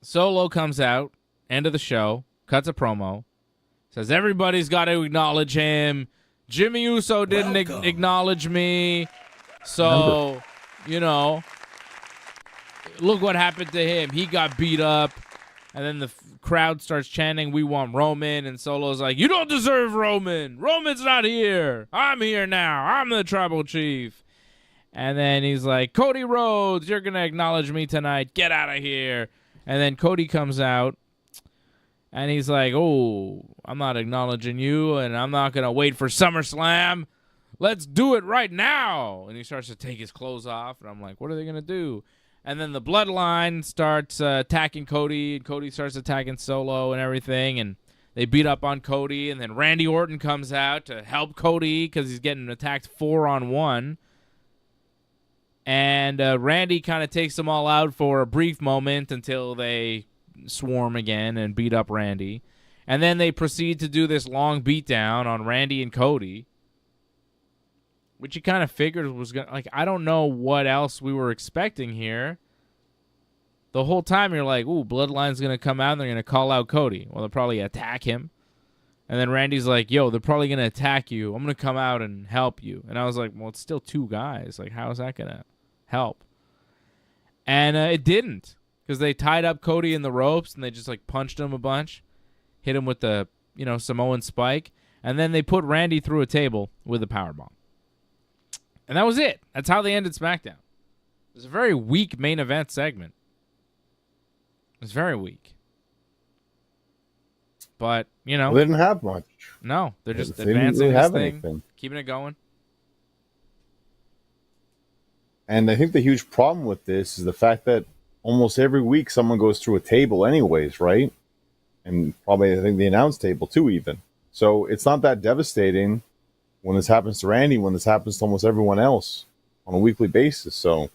[SPEAKER 2] Solo comes out, end of the show, cuts a promo, says everybody's got to acknowledge him. Jimmy Uso didn't acknowledge me. So, look what happened to him. He got beat up. And then the crowd starts chanting, we want Roman. And Solo's like, you don't deserve Roman. Roman's not here. I'm here now. I'm the tribal chief. And then he's like, Cody Rhodes, you're going to acknowledge me tonight. Get out of here. And then Cody comes out. And he's like, I'm not acknowledging you. And I'm not going to wait for SummerSlam. Let's do it right now. And he starts to take his clothes off. And I'm like, what are they going to do? And then the Bloodline starts attacking Cody, and Cody starts attacking Solo and everything, and they beat up on Cody, and then Randy Orton comes out to help Cody because he's getting attacked 4-on-1. And Randy kind of takes them all out for a brief moment until they swarm again and beat up Randy. And then they proceed to do this long beatdown on Randy and Cody, which you kind of figured was going to, like, I don't know what else we were expecting here. The whole time you're like, ooh, Bloodline's going to come out and they're going to call out Cody. Well, they'll probably attack him. And then Randy's like, yo, they're probably going to attack you. I'm going to come out and help you. And I was like, well, it's still two guys. Like, how is that going to help? And it didn't, because they tied up Cody in the ropes and they just, like, punched him a bunch. Hit him with the, Samoan spike. And then they put Randy through a table with a powerbomb. And that was it. That's how they ended SmackDown. It was a very weak main event segment. It was very weak. But,
[SPEAKER 3] they didn't have much.
[SPEAKER 2] No, they're just
[SPEAKER 3] they didn't
[SPEAKER 2] advancing
[SPEAKER 3] really
[SPEAKER 2] this
[SPEAKER 3] have
[SPEAKER 2] thing,
[SPEAKER 3] anything.
[SPEAKER 2] keeping it going.
[SPEAKER 3] And I think the huge problem with this is the fact that almost every week someone goes through a table anyways, right? And probably I think the announce table too even. So it's not that devastating when this happens to Randy, when this happens to almost everyone else on a weekly basis. So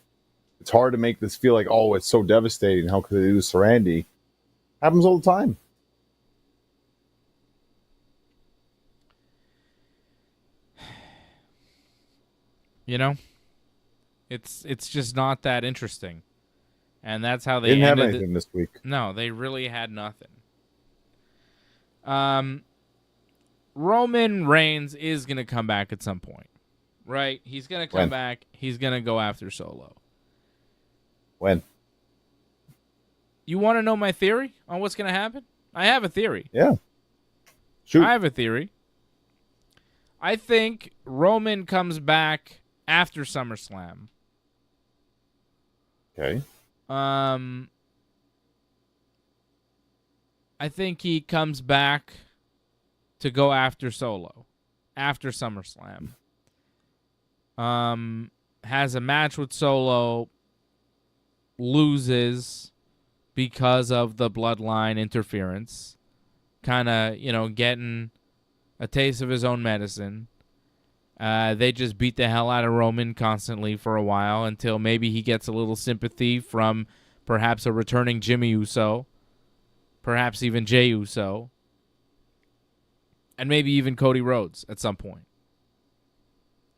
[SPEAKER 3] it's hard to make this feel like, oh, it's so devastating. How could they do this to Randy? Happens all the time.
[SPEAKER 2] It's just not that interesting. And that's how they
[SPEAKER 3] didn't have
[SPEAKER 2] ended
[SPEAKER 3] anything this week.
[SPEAKER 2] No, they really had nothing. Roman Reigns is going to come back at some point, right? He's going to come back. He's going to go after Solo.
[SPEAKER 3] When?
[SPEAKER 2] You want to know my theory on what's going to happen? I have a theory.
[SPEAKER 3] Yeah. Shoot.
[SPEAKER 2] I have a theory. I think Roman comes back after SummerSlam.
[SPEAKER 3] Okay.
[SPEAKER 2] I think he comes back to go after Solo after SummerSlam. Has a match with Solo, loses because of the bloodline interference. Kind of, getting a taste of his own medicine. They just beat the hell out of Roman constantly for a while until maybe he gets a little sympathy from perhaps a returning Jimmy Uso. Perhaps even Jey Uso. And maybe even Cody Rhodes at some point.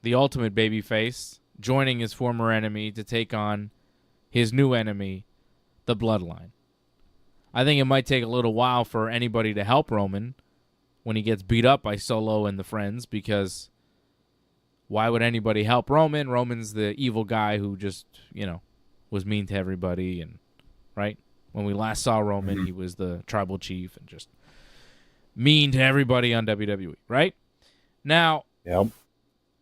[SPEAKER 2] The ultimate babyface joining his former enemy to take on his new enemy, the Bloodline. I think it might take a little while for anybody to help Roman when he gets beat up by Solo and the friends, because why would anybody help Roman? Roman's the evil guy who just, was mean to everybody. And right? When we last saw Roman, he was the tribal chief and just mean to everybody on WWE, right? Now,
[SPEAKER 3] yep.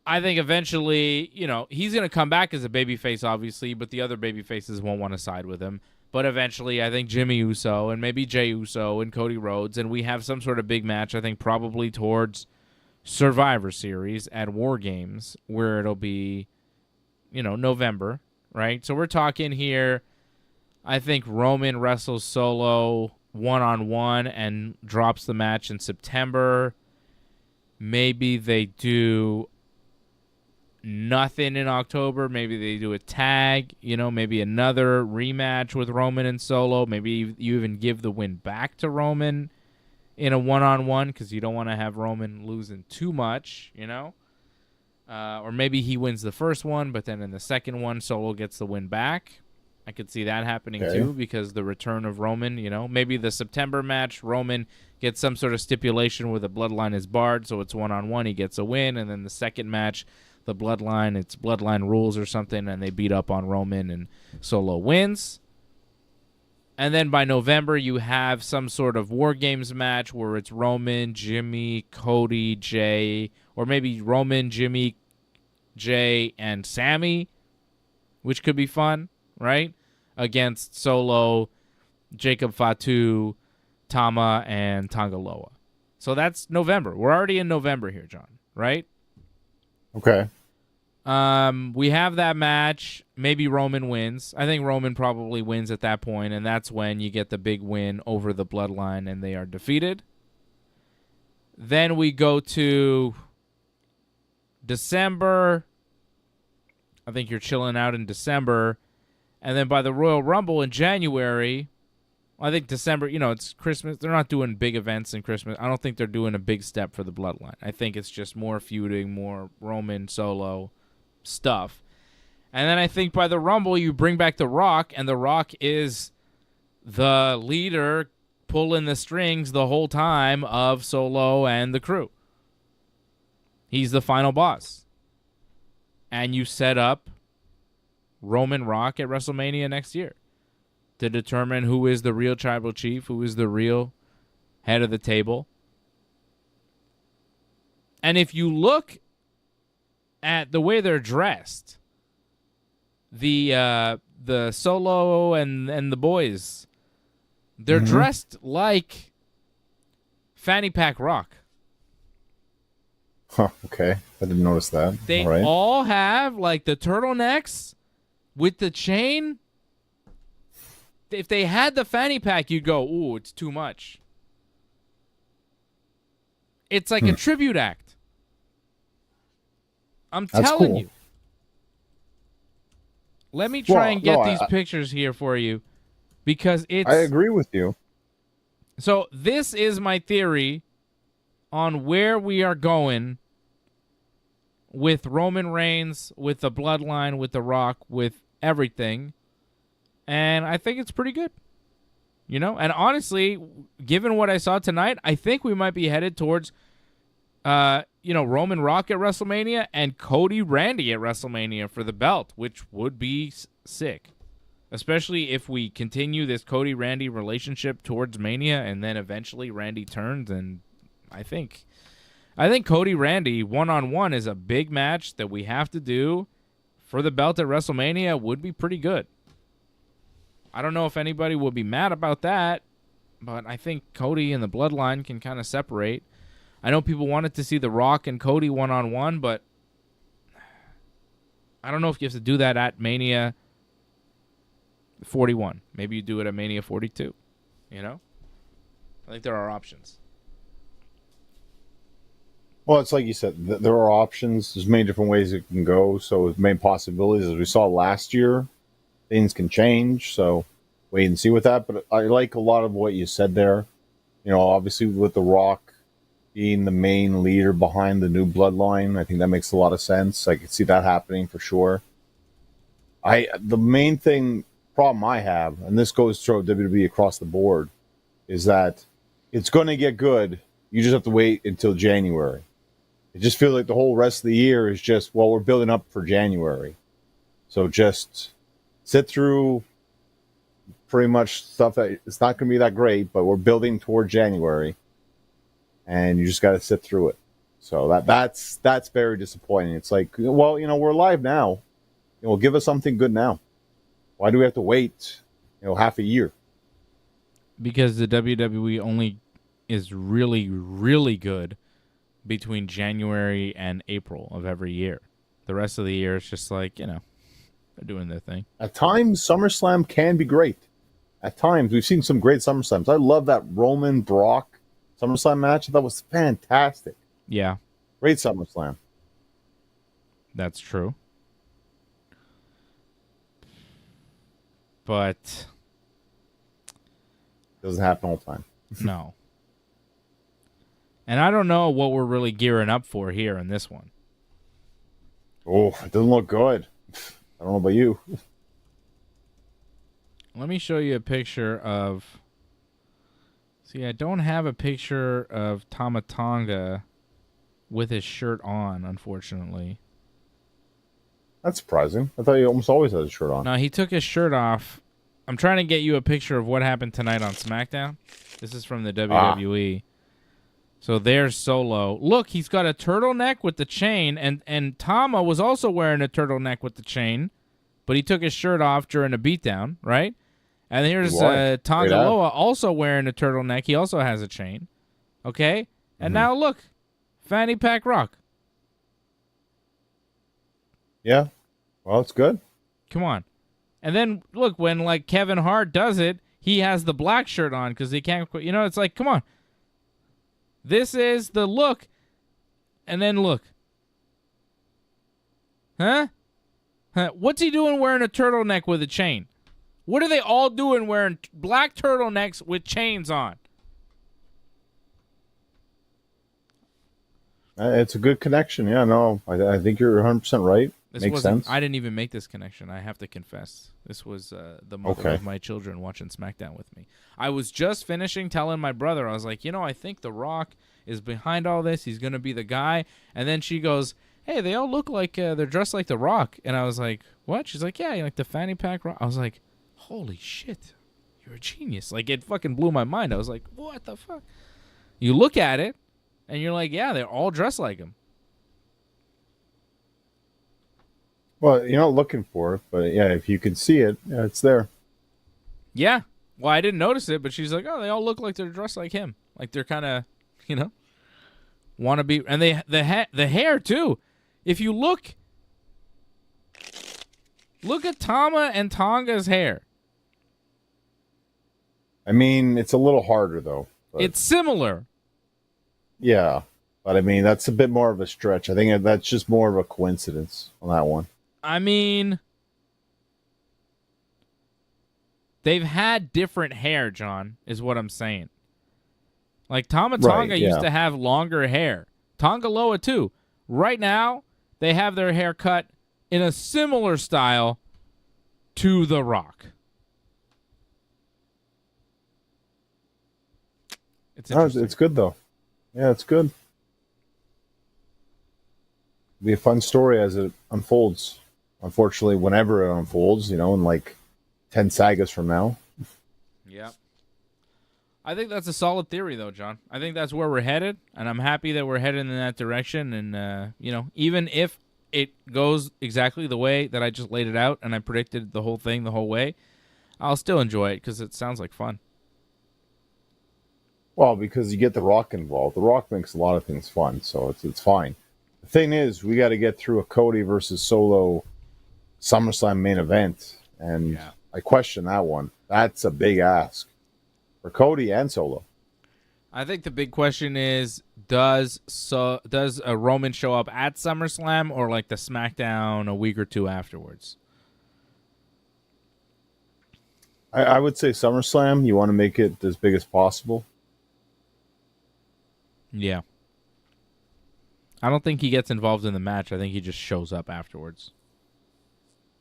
[SPEAKER 2] I think eventually, he's going to come back as a babyface, obviously, but the other babyfaces won't want to side with him. But eventually, I think Jimmy Uso and maybe Jey Uso and Cody Rhodes, and we have some sort of big match, I think probably towards Survivor Series at War Games, where it'll be, November, right? So we're talking here, I think Roman wrestles Solo one-on-one and drops the match in September. Maybe they do nothing in October. Maybe they do a tag, maybe another rematch with Roman and Solo. Maybe you even give the win back to Roman in a one-on-one because you don't want to have Roman losing too much, or maybe he wins the first one, but then in the second one, Solo gets the win back. I could see that happening too, because the return of Roman, maybe the September match, Roman gets some sort of stipulation where the bloodline is barred, so it's one-on-one, he gets a win, and then the second match, the bloodline, it's bloodline rules or something, and they beat up on Roman and Solo wins. And then by November, you have some sort of War Games match where it's Roman, Jimmy, Cody, Jey, or maybe Roman, Jimmy, Jey, and Sammy, which could be fun, right? Against Solo, Jacob Fatu, Tama, and Tangaloa. So that's November. We're already in November here, John, right?
[SPEAKER 3] Okay.
[SPEAKER 2] We have that match. Maybe Roman wins. I think Roman probably wins at that point, and that's when you get the big win over the Bloodline and they are defeated. Then we go to December. I think you're chilling out in December. And then by the Royal Rumble in January, I think December, it's Christmas. They're not doing big events in Christmas. I don't think they're doing a big step for the Bloodline. I think it's just more feuding, more Roman solo stuff. And then I think by the Rumble, you bring back The Rock, and The Rock is the leader pulling the strings the whole time of Solo and the crew. He's the final boss. And you set up Roman Rock at WrestleMania next year to determine who is the real tribal chief, who is the real head of the table. And if you look at the way they're dressed, the Solo and the boys, they're dressed like Fanny Pack Rock.
[SPEAKER 3] Huh, okay. I didn't notice that.
[SPEAKER 2] They
[SPEAKER 3] all, right.
[SPEAKER 2] all have like the turtlenecks with the chain. If they had the fanny pack, you'd go, ooh, it's too much. It's like a tribute act. That's telling you. Let me try and get these pictures here for you, because it's...
[SPEAKER 3] I agree with you.
[SPEAKER 2] So this is my theory on where we are going with Roman Reigns, with the Bloodline, with The Rock, with everything. And I think it's pretty good. And honestly, given what I saw tonight, I think we might be headed towards, Roman Rock at WrestleMania and Cody Randy at WrestleMania for the belt, which would be sick. Especially if we continue this Cody Randy relationship towards Mania, and then eventually Randy turns. And I think Cody Randy one-on-one is a big match that we have to do for the belt at WrestleMania. Would be pretty good. I don't know if anybody will be mad about that, but I think Cody and the Bloodline can kind of separate. I know people wanted to see The Rock and Cody one-on-one, but I don't know if you have to do that at Mania 41. Maybe you do it at Mania 42. I think there are options.
[SPEAKER 3] Well, it's like you said, there are options. There's many different ways it can go. So the main possibilities, as we saw last year, things can change. So wait and see with that. But I like a lot of what you said there. Obviously with The Rock being the main leader behind the new Bloodline, I think that makes a lot of sense. I could see that happening for sure. The main problem I have, and this goes through WWE across the board, is that it's going to get good. You just have to wait until January. It just feels like the whole rest of the year is just, we're building up for January. So just sit through pretty much stuff that it's not going to be that great, but we're building toward January, and you just got to sit through it. So that's very disappointing. It's like, we're live now. Give us something good now. Why do we have to wait, half a year?
[SPEAKER 2] Because the WWE only is really, really good between January and April of every year. The rest of the year is just like, they're doing their thing. At
[SPEAKER 3] times, SummerSlam can be great. At times, we've seen some great SummerSlams. I love that Roman Brock SummerSlam match. That was fantastic.
[SPEAKER 2] Yeah.
[SPEAKER 3] Great SummerSlam.
[SPEAKER 2] That's true. But
[SPEAKER 3] doesn't happen all the time.
[SPEAKER 2] No. And I don't know what we're really gearing up for here in this one.
[SPEAKER 3] Oh, it doesn't look good. I don't know about you.
[SPEAKER 2] Let me show you a picture of... See, I don't have a picture of Tama Tonga with his shirt on, unfortunately.
[SPEAKER 3] That's surprising. I thought he almost always had his shirt on.
[SPEAKER 2] No, he took his shirt off. I'm trying to get you a picture of what happened tonight on SmackDown. This is from the WWE. So there's Solo. Look, he's got a turtleneck with the chain, and Tama was also wearing a turtleneck with the chain, but he took his shirt off during a beatdown, right? And here's Tonga Loa also wearing a turtleneck. He also has a chain. Okay? And now look, Fanny Pack Rock.
[SPEAKER 3] Yeah. Well, it's good.
[SPEAKER 2] Come on. And then, look, when, like, Kevin Hart does it, he has the black shirt on because he can't quit. It's like, come on. This is the look. And then look. Huh? What's he doing wearing a turtleneck with a chain? What are they all doing wearing black turtlenecks with chains on?
[SPEAKER 3] It's a good connection. Yeah, no, I think you're 100% right. Makes sense.
[SPEAKER 2] I didn't even make this connection. I have to confess. This was the mother of my children watching SmackDown with me. I was just finishing telling my brother, I was like, I think The Rock is behind all this. He's going to be the guy. And then she goes, hey, they all look like they're dressed like The Rock. And I was like, what? She's like, yeah, like the fanny pack Rock. I was like, holy shit, you're a genius. Like, it fucking blew my mind. I was like, what the fuck? You look at it, and you're like, yeah, they're all dressed like him.
[SPEAKER 3] Well, you're not looking for it, but yeah, if you can see it, yeah, it's there.
[SPEAKER 2] Yeah. Well, I didn't notice it, but she's like, oh, they all look like they're dressed like him. Like they're kind of, want to be. And the hair, too. If you look at Tama and Tonga's hair.
[SPEAKER 3] I mean, it's a little harder, though.
[SPEAKER 2] It's similar.
[SPEAKER 3] Yeah. But, I mean, that's a bit more of a stretch. I think that's just more of a coincidence on that one.
[SPEAKER 2] I mean, they've had different hair, John, is what I'm saying. Like, Tama Tonga used to have longer hair. Tonga Loa, too. Right now, they have their hair cut in a similar style to The Rock.
[SPEAKER 3] It's good, though. Yeah, it's good. It'll be a fun story as it unfolds. Unfortunately, whenever it unfolds, in like 10 sagas from now.
[SPEAKER 2] Yeah. I think that's a solid theory, though, John. I think that's where we're headed, and I'm happy that we're headed in that direction. And, even if it goes exactly the way that I just laid it out and I predicted the whole thing the whole way, I'll still enjoy it because it sounds like fun.
[SPEAKER 3] Well, because you get The Rock involved. The Rock makes a lot of things fun, so it's fine. The thing is, we got to get through a Cody versus Solo SummerSlam main event, and I question that one. That's a big ask for Cody and Solo.
[SPEAKER 2] I think the big question is, does a Roman show up at SummerSlam or like the SmackDown a week or two afterwards?
[SPEAKER 3] I would say SummerSlam. You want to make it as big as possible.
[SPEAKER 2] Yeah. I don't think he gets involved in the match. I think he just shows up afterwards.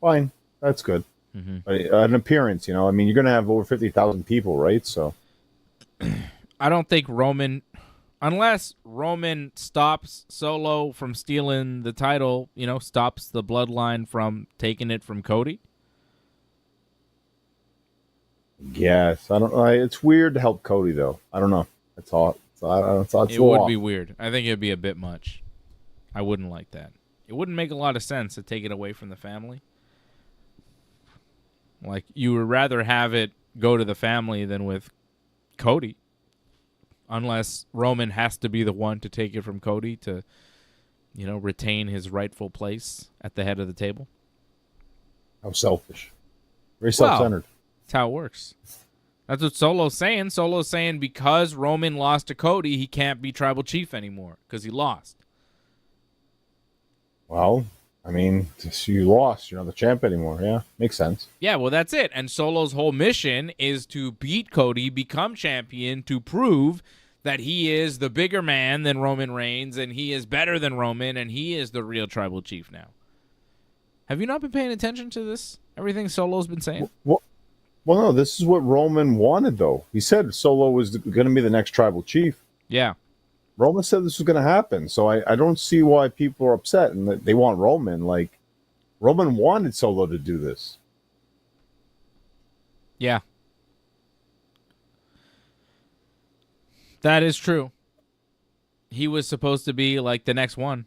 [SPEAKER 3] Fine. That's good. Mm-hmm. But an appearance, I mean, you're going to have over 50,000 people, right? So
[SPEAKER 2] I don't think Roman, unless Roman stops Solo from stealing the title, stops the bloodline from taking it from Cody.
[SPEAKER 3] Yes. I don't know. It's weird to help Cody, though. I don't know. It's hot.
[SPEAKER 2] It would be weird. I think it would be a bit much. I wouldn't like that. It wouldn't make a lot of sense to take it away from the family. Like, you would rather have it go to the family than with Cody. Unless Roman has to be the one to take it from Cody to, retain his rightful place at the head of the table.
[SPEAKER 3] How selfish. Very self-centered.
[SPEAKER 2] That's how it works. That's what Solo's saying. Solo's saying because Roman lost to Cody, he can't be tribal chief anymore because he lost.
[SPEAKER 3] Well, I mean, you lost. You're not the champ anymore. Yeah, makes sense.
[SPEAKER 2] Yeah, well, that's it. And Solo's whole mission is to beat Cody, become champion, to prove that he is the bigger man than Roman Reigns, and he is better than Roman, and he is the real tribal chief now. Have you not been paying attention to this? Everything Solo's been saying?
[SPEAKER 3] Well, no, this is what Roman wanted, though. He said Solo was going to be the next tribal chief.
[SPEAKER 2] Yeah.
[SPEAKER 3] Roman said this was going to happen, so I don't see why people are upset and they want Roman. Like, Roman wanted Solo to do this.
[SPEAKER 2] Yeah. That is true. He was supposed to be, like, the next one.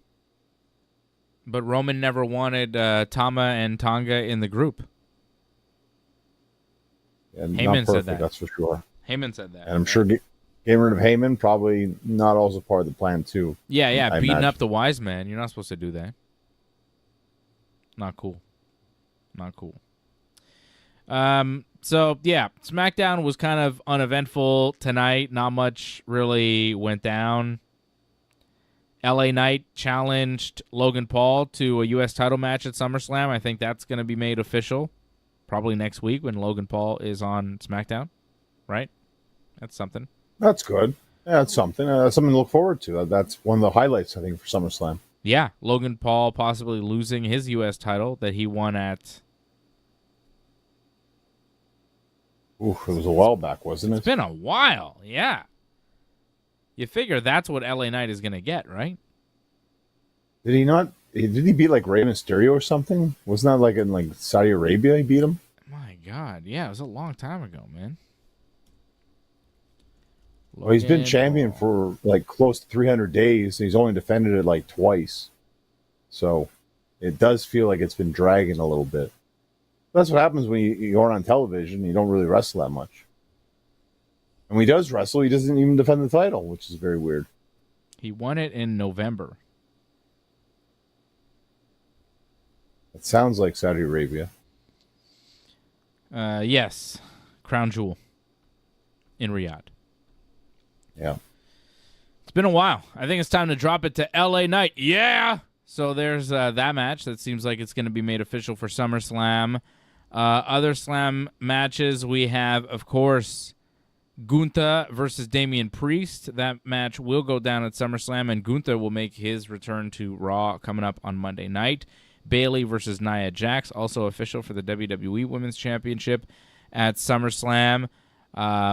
[SPEAKER 2] But Roman never wanted Tama and Tonga in the group.
[SPEAKER 3] And
[SPEAKER 2] Heyman
[SPEAKER 3] not perfect,
[SPEAKER 2] said that.
[SPEAKER 3] That's for sure.
[SPEAKER 2] Heyman said that.
[SPEAKER 3] And I'm sure getting rid of Heyman probably not also part of the plan, too.
[SPEAKER 2] Yeah, beating up the wise man. You're not supposed to do that. Not cool. So, yeah, SmackDown was kind of uneventful tonight. Not much really went down. LA Knight challenged Logan Paul to a U.S. title match at SummerSlam. I think that's going to be made official probably next week when Logan Paul is on SmackDown, right? That's something.
[SPEAKER 3] That's good. Yeah, that's something. Something to look forward to. That's one of the highlights, I think, for SummerSlam.
[SPEAKER 2] Yeah, Logan Paul possibly losing his U.S. title that he won at...
[SPEAKER 3] Oof, it was a while back, wasn't it?
[SPEAKER 2] It's been a while, yeah. You figure that's what LA Knight is going to get, right?
[SPEAKER 3] Did he not? Did he beat like Rey Mysterio or something? Wasn't that like in like Saudi Arabia he beat him?
[SPEAKER 2] My God, yeah, it was a long time ago, man.
[SPEAKER 3] Well, he's been champion for like close to 300 days. And he's only defended it like twice. So it does feel like it's been dragging a little bit. That's what happens when you aren't on television. You don't really wrestle that much. And when he does wrestle, he doesn't even defend the title, which is very weird.
[SPEAKER 2] He won it in November.
[SPEAKER 3] It sounds like Saudi Arabia.
[SPEAKER 2] Yes. Crown Jewel in Riyadh.
[SPEAKER 3] Yeah.
[SPEAKER 2] It's been a while. I think it's time to drop it to LA Knight. Yeah! So there's that match that seems like it's going to be made official for SummerSlam. Other Slam matches, we have, of course, Gunther versus Damian Priest. That match will go down at SummerSlam, and Gunther will make his return to Raw coming up on Monday night. Bayley versus Nia Jax, also official for the WWE Women's Championship at SummerSlam.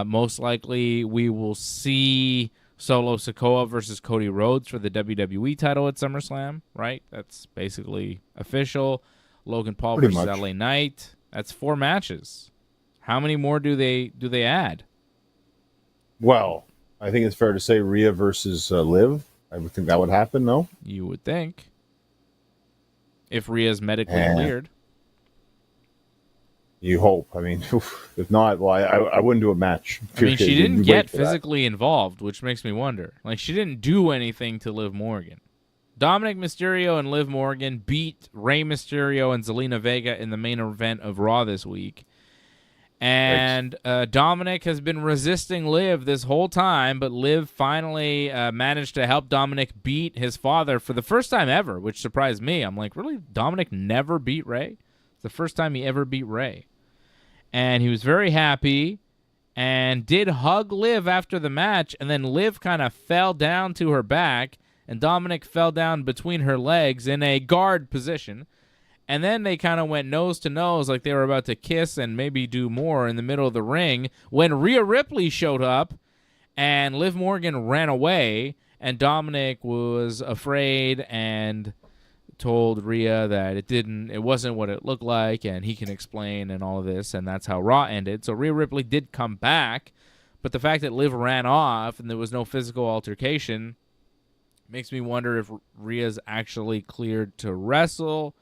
[SPEAKER 2] Most likely, we will see Solo Sikoa versus Cody Rhodes for the WWE title at SummerSlam, right? That's basically official. Logan Paul
[SPEAKER 3] Pretty
[SPEAKER 2] versus
[SPEAKER 3] much.
[SPEAKER 2] LA Knight. That's 4 matches. How many more do they add?
[SPEAKER 3] Well, I think it's fair to say Rhea versus Liv. I would think that would happen, no?
[SPEAKER 2] You would think. If Rhea's medically
[SPEAKER 3] Yeah.
[SPEAKER 2] cleared.
[SPEAKER 3] You hope. I mean, if not, well, I wouldn't do a match.
[SPEAKER 2] I mean, she
[SPEAKER 3] You'd
[SPEAKER 2] didn't
[SPEAKER 3] wait
[SPEAKER 2] get
[SPEAKER 3] for that.
[SPEAKER 2] physically involved, which makes me wonder. Like, she didn't do anything to Liv Morgan. Dominic Mysterio and Liv Morgan beat Rey Mysterio and Zelina Vega in the main event of Raw this week. And Dominic has been resisting Liv this whole time, but Liv finally managed to help Dominic beat his father for the first time ever, which surprised me. I'm like, really? Dominic never beat Rey? It's the first time he ever beat Rey. And he was very happy and did hug Liv after the match, and then Liv kind of fell down to her back, and Dominic fell down between her legs in a guard position. And then they kind of went nose to nose like they were about to kiss and maybe do more in the middle of the ring when Rhea Ripley showed up and Liv Morgan ran away, and Dominic was afraid and told Rhea that it wasn't what it looked like, and he can explain and all of this, and that's how Raw ended. So Rhea Ripley did come back, but the fact that Liv ran off and there was no physical altercation makes me wonder if Rhea's actually cleared to wrestle.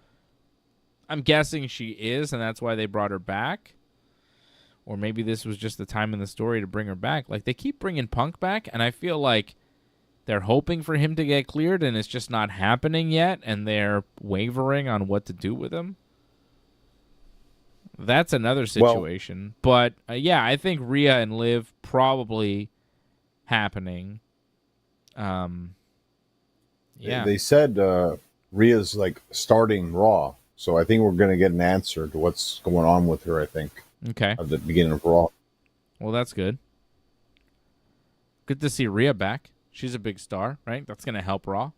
[SPEAKER 2] I'm guessing she is, and that's why they brought her back. Or maybe this was just the time in the story to bring her back. Like, they keep bringing Punk back, and I feel like they're hoping for him to get cleared, and it's just not happening yet, and they're wavering on what to do with him. That's another situation. But, yeah, I think Rhea and Liv probably happening. Yeah.
[SPEAKER 3] They said Rhea's like starting Raw. So I think we're going to get an answer to what's going on with her, I think,
[SPEAKER 2] Okay.
[SPEAKER 3] at the beginning of Raw.
[SPEAKER 2] Well, that's good. Good to see Rhea back. She's a big star, right? That's going to help Raw,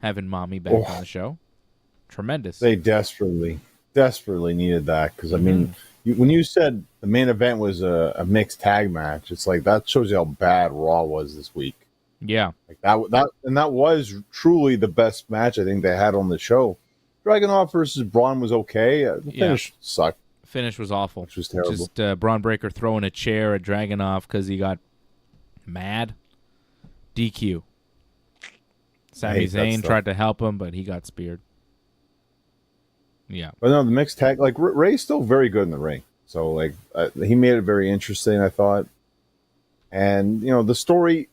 [SPEAKER 2] having Mommy back on the show. Tremendous.
[SPEAKER 3] They desperately needed that because, I mean, when you said the main event was a mixed tag match, it's like that shows you how bad Raw was this week.
[SPEAKER 2] Yeah.
[SPEAKER 3] Like that was truly the best match I think they had on the show. Dragunov versus Braun was okay. The finish sucked.
[SPEAKER 2] Finish was awful.
[SPEAKER 3] Which was terrible.
[SPEAKER 2] Just Braun Breaker throwing a chair at Dragunov because he got mad. DQ. Sami Zayn tried to help him, but he got speared. Yeah.
[SPEAKER 3] But no, the mixed tag, like Ray's still very good in the ring. So like he made it very interesting, I thought. And you know the story,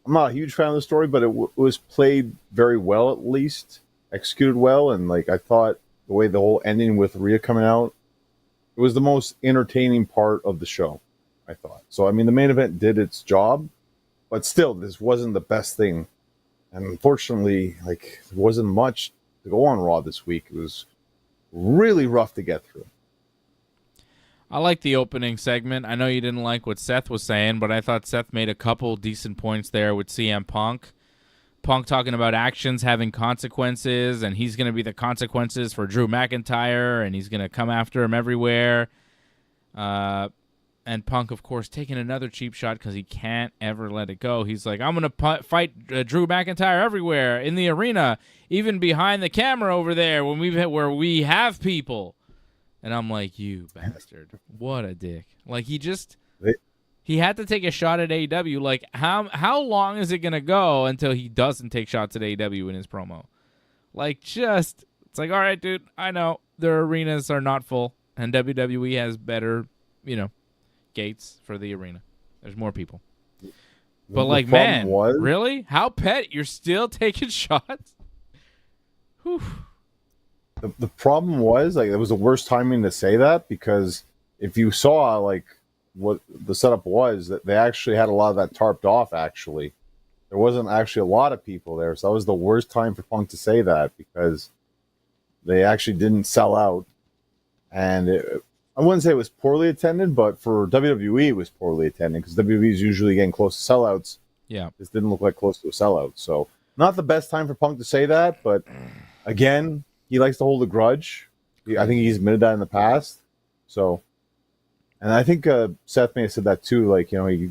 [SPEAKER 3] I'm not a huge fan of the story, but it was played very well, at least executed well. And like I thought the way the whole ending with Rhea coming out, it was the most entertaining part of the show, I thought. So I mean the main event did its job, but still this wasn't the best thing And unfortunately, like, there wasn't much to go on Raw this week. It was really rough to get through.
[SPEAKER 2] I like the opening segment. I know you didn't like what Seth was saying, but I thought Seth made a couple decent points there with CM Punk. Punk talking about actions having consequences, and he's going to be the consequences for Drew McIntyre, and he's going to come after him everywhere. And Punk, of course, taking another cheap shot because he can't ever let it go. He's like, I'm going to fight Drew McIntyre everywhere, in the arena, even behind the camera over there where we have people. And I'm like, you bastard. What a dick. Like, he had to take a shot at AEW. Like, how long is it going to go until he doesn't take shots at AEW in his promo? Like, it's like, all right, dude, I know their arenas are not full, and WWE has better, gates for the arena. There's more people. But, like, man, really? How petty? You're still taking shots? Whew.
[SPEAKER 3] The problem was, like, it was the worst timing to say that, because if you saw, like, what the setup was, that they actually had a lot of that tarped off, actually. There wasn't actually a lot of people there, so that was the worst time for Punk to say that, because they actually didn't sell out. And I wouldn't say it was poorly attended, but for WWE, it was poorly attended, because WWE is usually getting close to sellouts.
[SPEAKER 2] Yeah.
[SPEAKER 3] This didn't look like close to a sellout. So, not the best time for Punk to say that, but again, he likes to hold a grudge. I think he's admitted that in the past. So, and I think Seth may have said that too. Like, he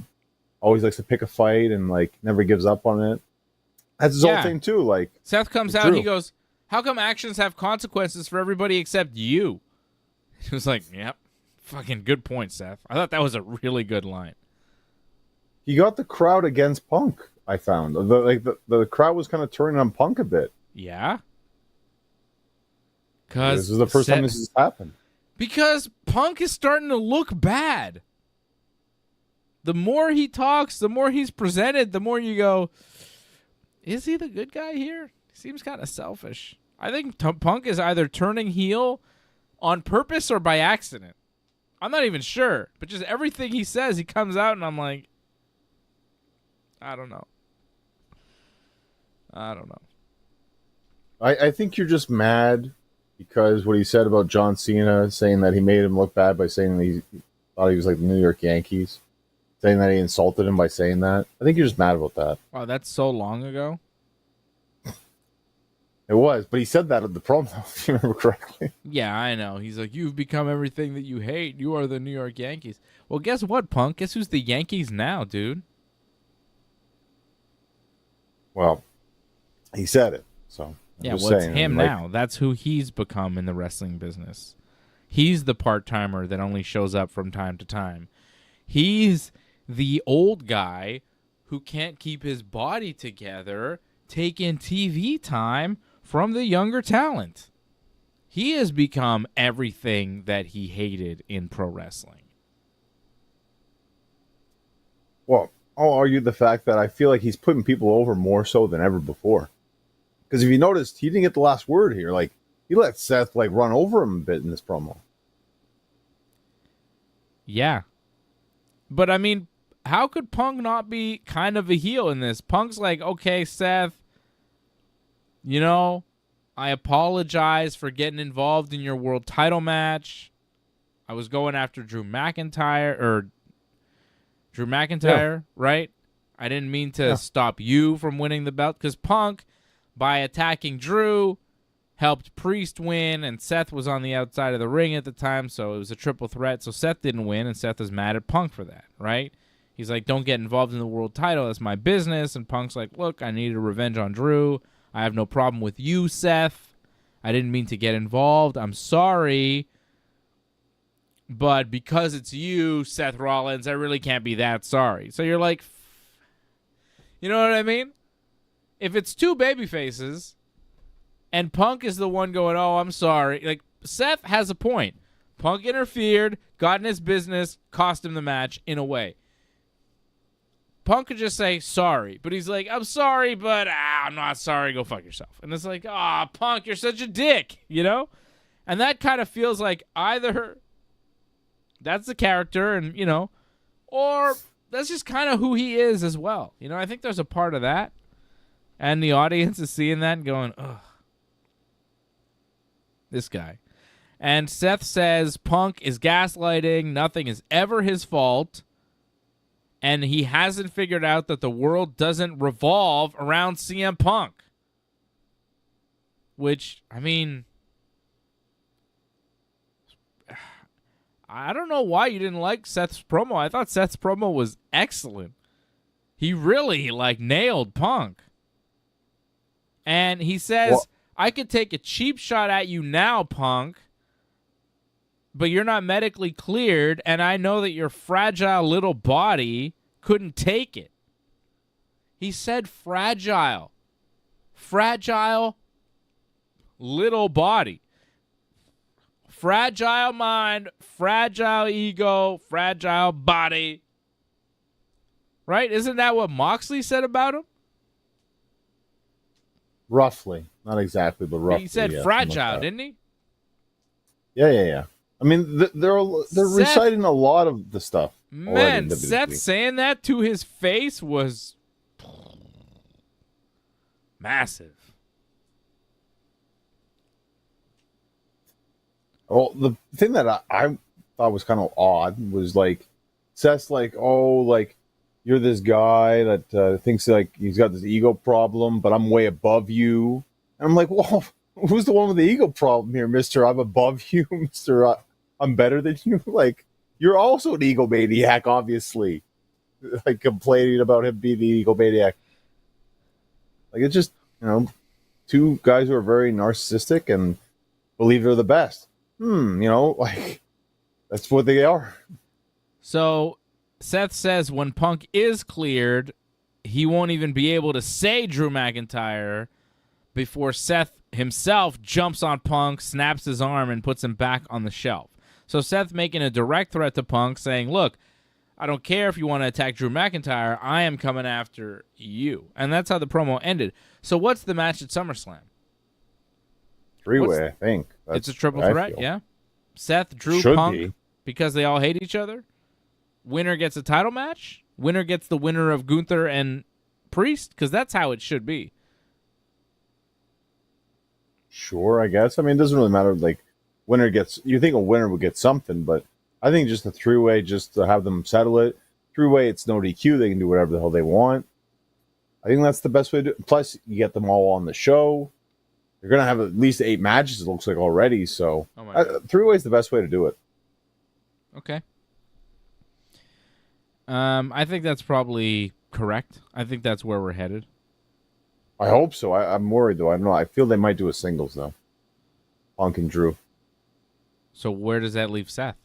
[SPEAKER 3] always likes to pick a fight and, like, never gives up on it. That's his whole thing too. Like,
[SPEAKER 2] Seth comes out, he goes, how come actions have consequences for everybody except you? He was like, yep, fucking good point, Seth. I thought that was a really good line.
[SPEAKER 3] He got the crowd against Punk, I found. The crowd was kind of turning on Punk a bit.
[SPEAKER 2] Yeah?
[SPEAKER 3] This is the first time this has happened.
[SPEAKER 2] Because Punk is starting to look bad. The more he talks, the more he's presented, the more you go, is he the good guy here? He seems kind of selfish. I think Punk is either turning heel on purpose or by accident. I'm not even sure. But just everything he says, he comes out and I'm like, I don't know.
[SPEAKER 3] I think you're just mad because what he said about John Cena, saying that he made him look bad by saying that he thought he was like the New York Yankees, saying that he insulted him by saying that. I think you're just mad about that.
[SPEAKER 2] Wow, that's so long ago.
[SPEAKER 3] It was, but he said that at the promo, if you remember correctly.
[SPEAKER 2] Yeah, I know. He's like, you've become everything that you hate. You are the New York Yankees. Well, guess what, Punk? Guess who's the Yankees now, dude?
[SPEAKER 3] Well, he said it, so
[SPEAKER 2] it's him now. That's who he's become in the wrestling business. He's the part-timer that only shows up from time to time. He's the old guy who can't keep his body together, taking TV time from the younger talent. He has become everything that he hated in pro wrestling.
[SPEAKER 3] Well, I'll argue the fact that I feel like he's putting people over more so than ever before. Because if you noticed, he didn't get the last word here. Like, he let Seth run over him a bit in this promo.
[SPEAKER 2] Yeah. But I mean, how could Punk not be kind of a heel in this? Punk's like, okay, Seth, I apologize for getting involved in your world title match. I was going after Drew McIntyre, right? I didn't mean to stop you from winning the belt, because Punk, by attacking Drew, helped Priest win, and Seth was on the outside of the ring at the time, so it was a triple threat, so Seth didn't win, and Seth is mad at Punk for that, right? He's like, don't get involved in the world title, that's my business, and Punk's like, look, I needed revenge on Drew. I have no problem with you, Seth. I didn't mean to get involved. I'm sorry. But because it's you, Seth Rollins, I really can't be that sorry. So you're like, you know what I mean? If it's two baby faces and Punk is the one going, oh, I'm sorry. Like, Seth has a point. Punk interfered, got in his business, cost him the match in a way. Punk could just say sorry, but he's like, I'm sorry, but I'm not sorry. Go fuck yourself. And it's like, Punk, you're such a dick, And that kind of feels like either that's the character and, or that's just kind of who he is as well. I think there's a part of that. And the audience is seeing that and going, ugh. This guy. And Seth says Punk is gaslighting. Nothing is ever his fault. And he hasn't figured out that the world doesn't revolve around CM Punk. Which, I mean, I don't know why you didn't like Seth's promo. I thought Seth's promo was excellent. He really, nailed Punk. And he says, I could take a cheap shot at you now, Punk, but you're not medically cleared, and I know that your fragile little body couldn't take it. He said fragile. Fragile little body. Fragile mind, fragile ego, fragile body. Right? Isn't that what Moxley said about him?
[SPEAKER 3] Roughly. Not exactly, but roughly.
[SPEAKER 2] He said fragile, didn't he?
[SPEAKER 3] Yeah. I mean, they're reciting a lot of the stuff.
[SPEAKER 2] Man, Seth saying that to his face was massive.
[SPEAKER 3] Well, the thing that I thought was kind of odd was Seth's you're this guy that thinks he's got this ego problem, but I'm way above you. And I'm like, well, who's the one with the ego problem here, Mister? I'm above you, Mister. I'm better than you. You're also an egomaniac, obviously. Complaining about him being the egomaniac. It's just two guys who are very narcissistic and believe they're the best. That's what they are.
[SPEAKER 2] So Seth says when Punk is cleared, he won't even be able to say Drew McIntyre before Seth himself jumps on Punk, snaps his arm, and puts him back on the shelf. So Seth making a direct threat to Punk, saying, look, I don't care if you want to attack Drew McIntyre. I am coming after you. And that's how the promo ended. So what's the match at SummerSlam?
[SPEAKER 3] Three-way, I think.
[SPEAKER 2] It's a triple threat, yeah? Seth, Drew, Punk, because they all hate each other? Winner gets a title match? Winner gets the winner of Gunther and Priest? Because that's how it should be.
[SPEAKER 3] Sure, I guess. I mean, it doesn't really matter. Winner gets... You think a winner would get something, but I think just a three-way, just to have them settle it. Three-way, it's no DQ. They can do whatever the hell they want. I think that's the best way to do it. Plus, you get them all on the show. You're going to have at least 8 matches, it looks like, already. So, three-way is the best way to do it.
[SPEAKER 2] Okay. I think that's probably correct. I think that's where we're headed.
[SPEAKER 3] I hope so. I'm worried, though. I don't know. I feel they might do a singles, though. Punk and Drew.
[SPEAKER 2] So where does that leave Seth?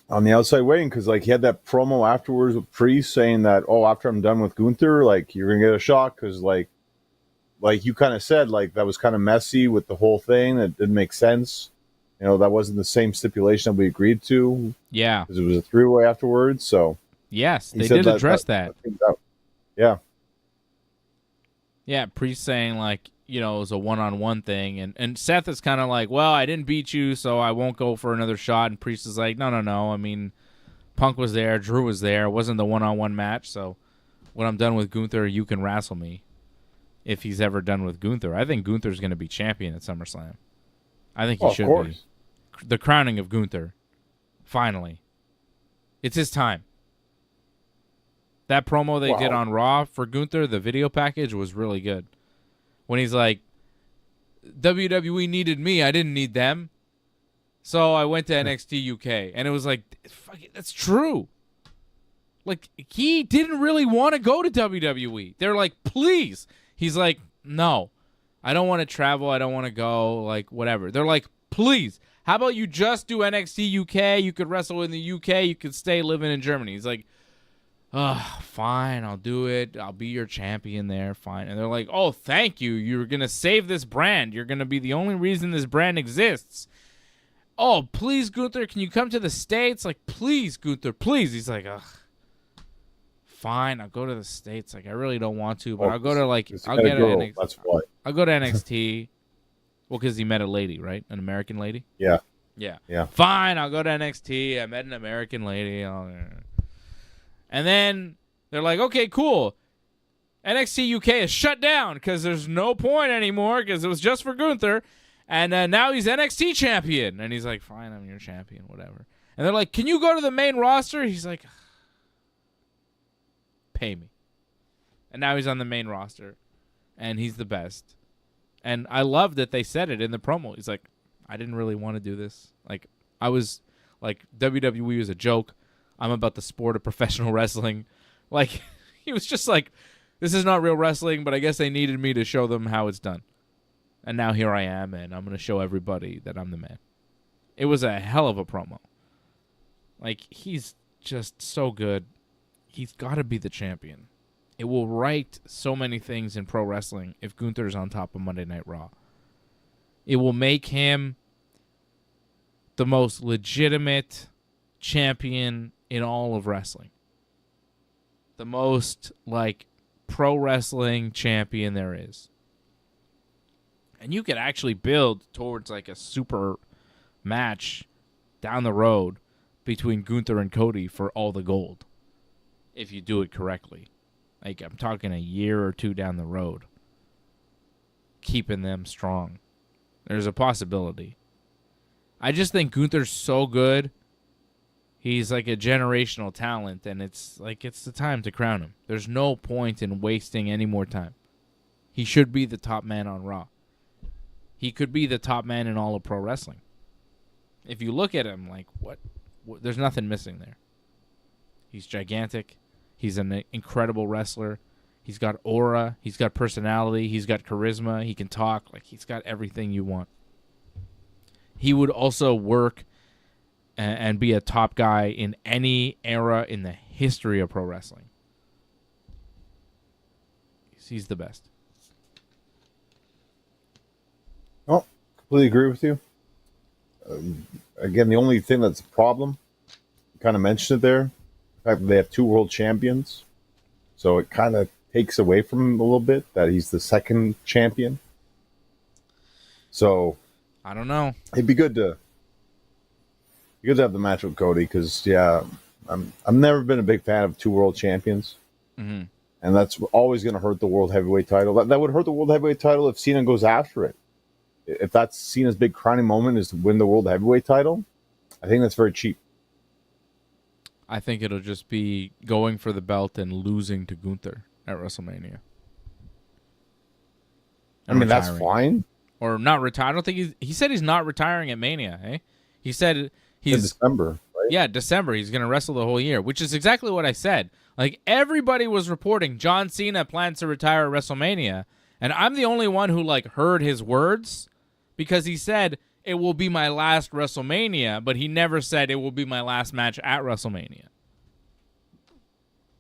[SPEAKER 3] On the outside waiting, because he had that promo afterwards with Priest saying that, after I'm done with Gunther, you're going to get a shot, because, like you kind of said, that was kind of messy with the whole thing. It didn't make sense. That wasn't the same stipulation that we agreed to. Yeah. Because it was a three-way afterwards, so.
[SPEAKER 2] Yes, they did address that.
[SPEAKER 3] Yeah.
[SPEAKER 2] Yeah, Priest saying, it was a one-on-one thing. And Seth is kind of well, I didn't beat you, so I won't go for another shot. And Priest is like, no. I mean, Punk was there, Drew was there. It wasn't the one-on-one match, so when I'm done with Gunther, you can wrestle me. If he's ever done with Gunther. I think Gunther's going to be champion at SummerSlam. I think he should be. The crowning of Gunther. Finally. It's his time. That promo they did on Raw for Gunther, the video package, was really good. When he's like, WWE needed me, I didn't need them. So I went to NXT UK. And it was fuck it, that's true. He didn't really want to go to WWE. They're like, please. He's like, no, I don't want to travel. I don't want to go, whatever. They're like, please, how about you just do NXT UK? You could wrestle in the UK. You could stay living in Germany. He's like, fine, I'll do it. I'll be your champion there, fine. And they're like, oh, thank you. You're going to save this brand. You're going to be the only reason this brand exists. Oh, please, Gunther, can you come to the States? Please, Gunther, please. He's like, ugh. Fine, I'll go to the States. I really don't want to, but I'll go to I'll get NXT. That's why. I'll go to NXT. Well, because he met a lady, right? An American lady.
[SPEAKER 3] Yeah.
[SPEAKER 2] Fine, I'll go to NXT. I met an American lady. And then they're like, okay, cool. NXT UK is shut down because there's no point anymore because it was just for Gunther. And now he's NXT champion. And he's like, fine, I'm your champion, whatever. And they're like, can you go to the main roster? He's like, pay me. And now he's on the main roster. And he's the best. And I love that they said it in the promo. He's like, I didn't really want to do this. Like, I was, like, WWE was a joke. I'm about the sport of professional wrestling. Like, he was just like, this is not real wrestling, but I guess they needed me to show them how it's done. And now here I am, and I'm going to show everybody that I'm the man. It was a hell of a promo. Like, he's just so good. He's got to be the champion. It will right so many things in pro wrestling if Gunther's on top of Monday Night Raw. It will make him the most legitimate champion in all of wrestling. The most, like, pro wrestling champion there is. And you could actually build towards, like, a super match down the road between Gunther and Cody for all the gold. If you do it correctly. Like, I'm talking a year or two down the road. Keeping them strong. There's a possibility. I just think Gunther's so good. He's like a generational talent, and it's like it's the time to crown him. There's no point in wasting any more time. He should be the top man on Raw. He could be the top man in all of pro wrestling. If you look at him, like, what there's nothing missing there. He's gigantic. He's an incredible wrestler. He's got aura. He's got personality. He's got charisma. He can talk. Like, he's got everything you want. He would also work and be a top guy in any era in the history of pro wrestling. He's the best.
[SPEAKER 3] Oh, completely agree with you. Again, the only thing that's a problem, you kind of mentioned it there, the fact that they have two world champions. So it kind of takes away from him a little bit that he's the second champion. So
[SPEAKER 2] I don't know.
[SPEAKER 3] It'd be good to have the match with Cody because, yeah, I've never been a big fan of two world champions.
[SPEAKER 2] Mm-hmm.
[SPEAKER 3] And that's always going to hurt the World Heavyweight title. That would hurt the World Heavyweight title if Cena goes after it. If that's Cena's big crowning moment is to win the World Heavyweight title, I think that's very cheap.
[SPEAKER 2] I think it'll just be going for the belt and losing to Gunther at WrestleMania.
[SPEAKER 3] I mean, that's fine.
[SPEAKER 2] Or not retire. I don't think he said he's not retiring at Mania, eh? He said he's
[SPEAKER 3] in December, right?
[SPEAKER 2] Yeah, December. He's going to wrestle the whole year, which is exactly what I said. Like, everybody was reporting John Cena plans to retire at WrestleMania, and I'm the only one who, like, heard his words because he said it will be my last WrestleMania, but he never said it will be my last match at WrestleMania.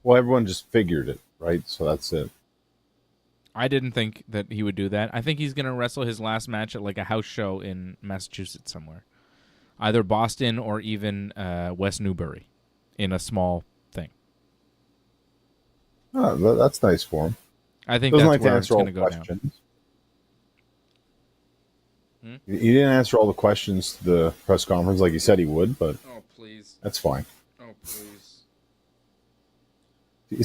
[SPEAKER 3] Well, everyone just figured it, right? So that's it.
[SPEAKER 2] I didn't think that he would do that. I think he's going to wrestle his last match at, like, a house show in Massachusetts somewhere. Either Boston or even West Newbury in a small thing.
[SPEAKER 3] Oh, that's nice for him.
[SPEAKER 2] I think that's where it's going to go down.
[SPEAKER 3] He didn't answer all the questions to the press conference like he said he would, but
[SPEAKER 2] oh, please.
[SPEAKER 3] That's fine.
[SPEAKER 2] Oh, please.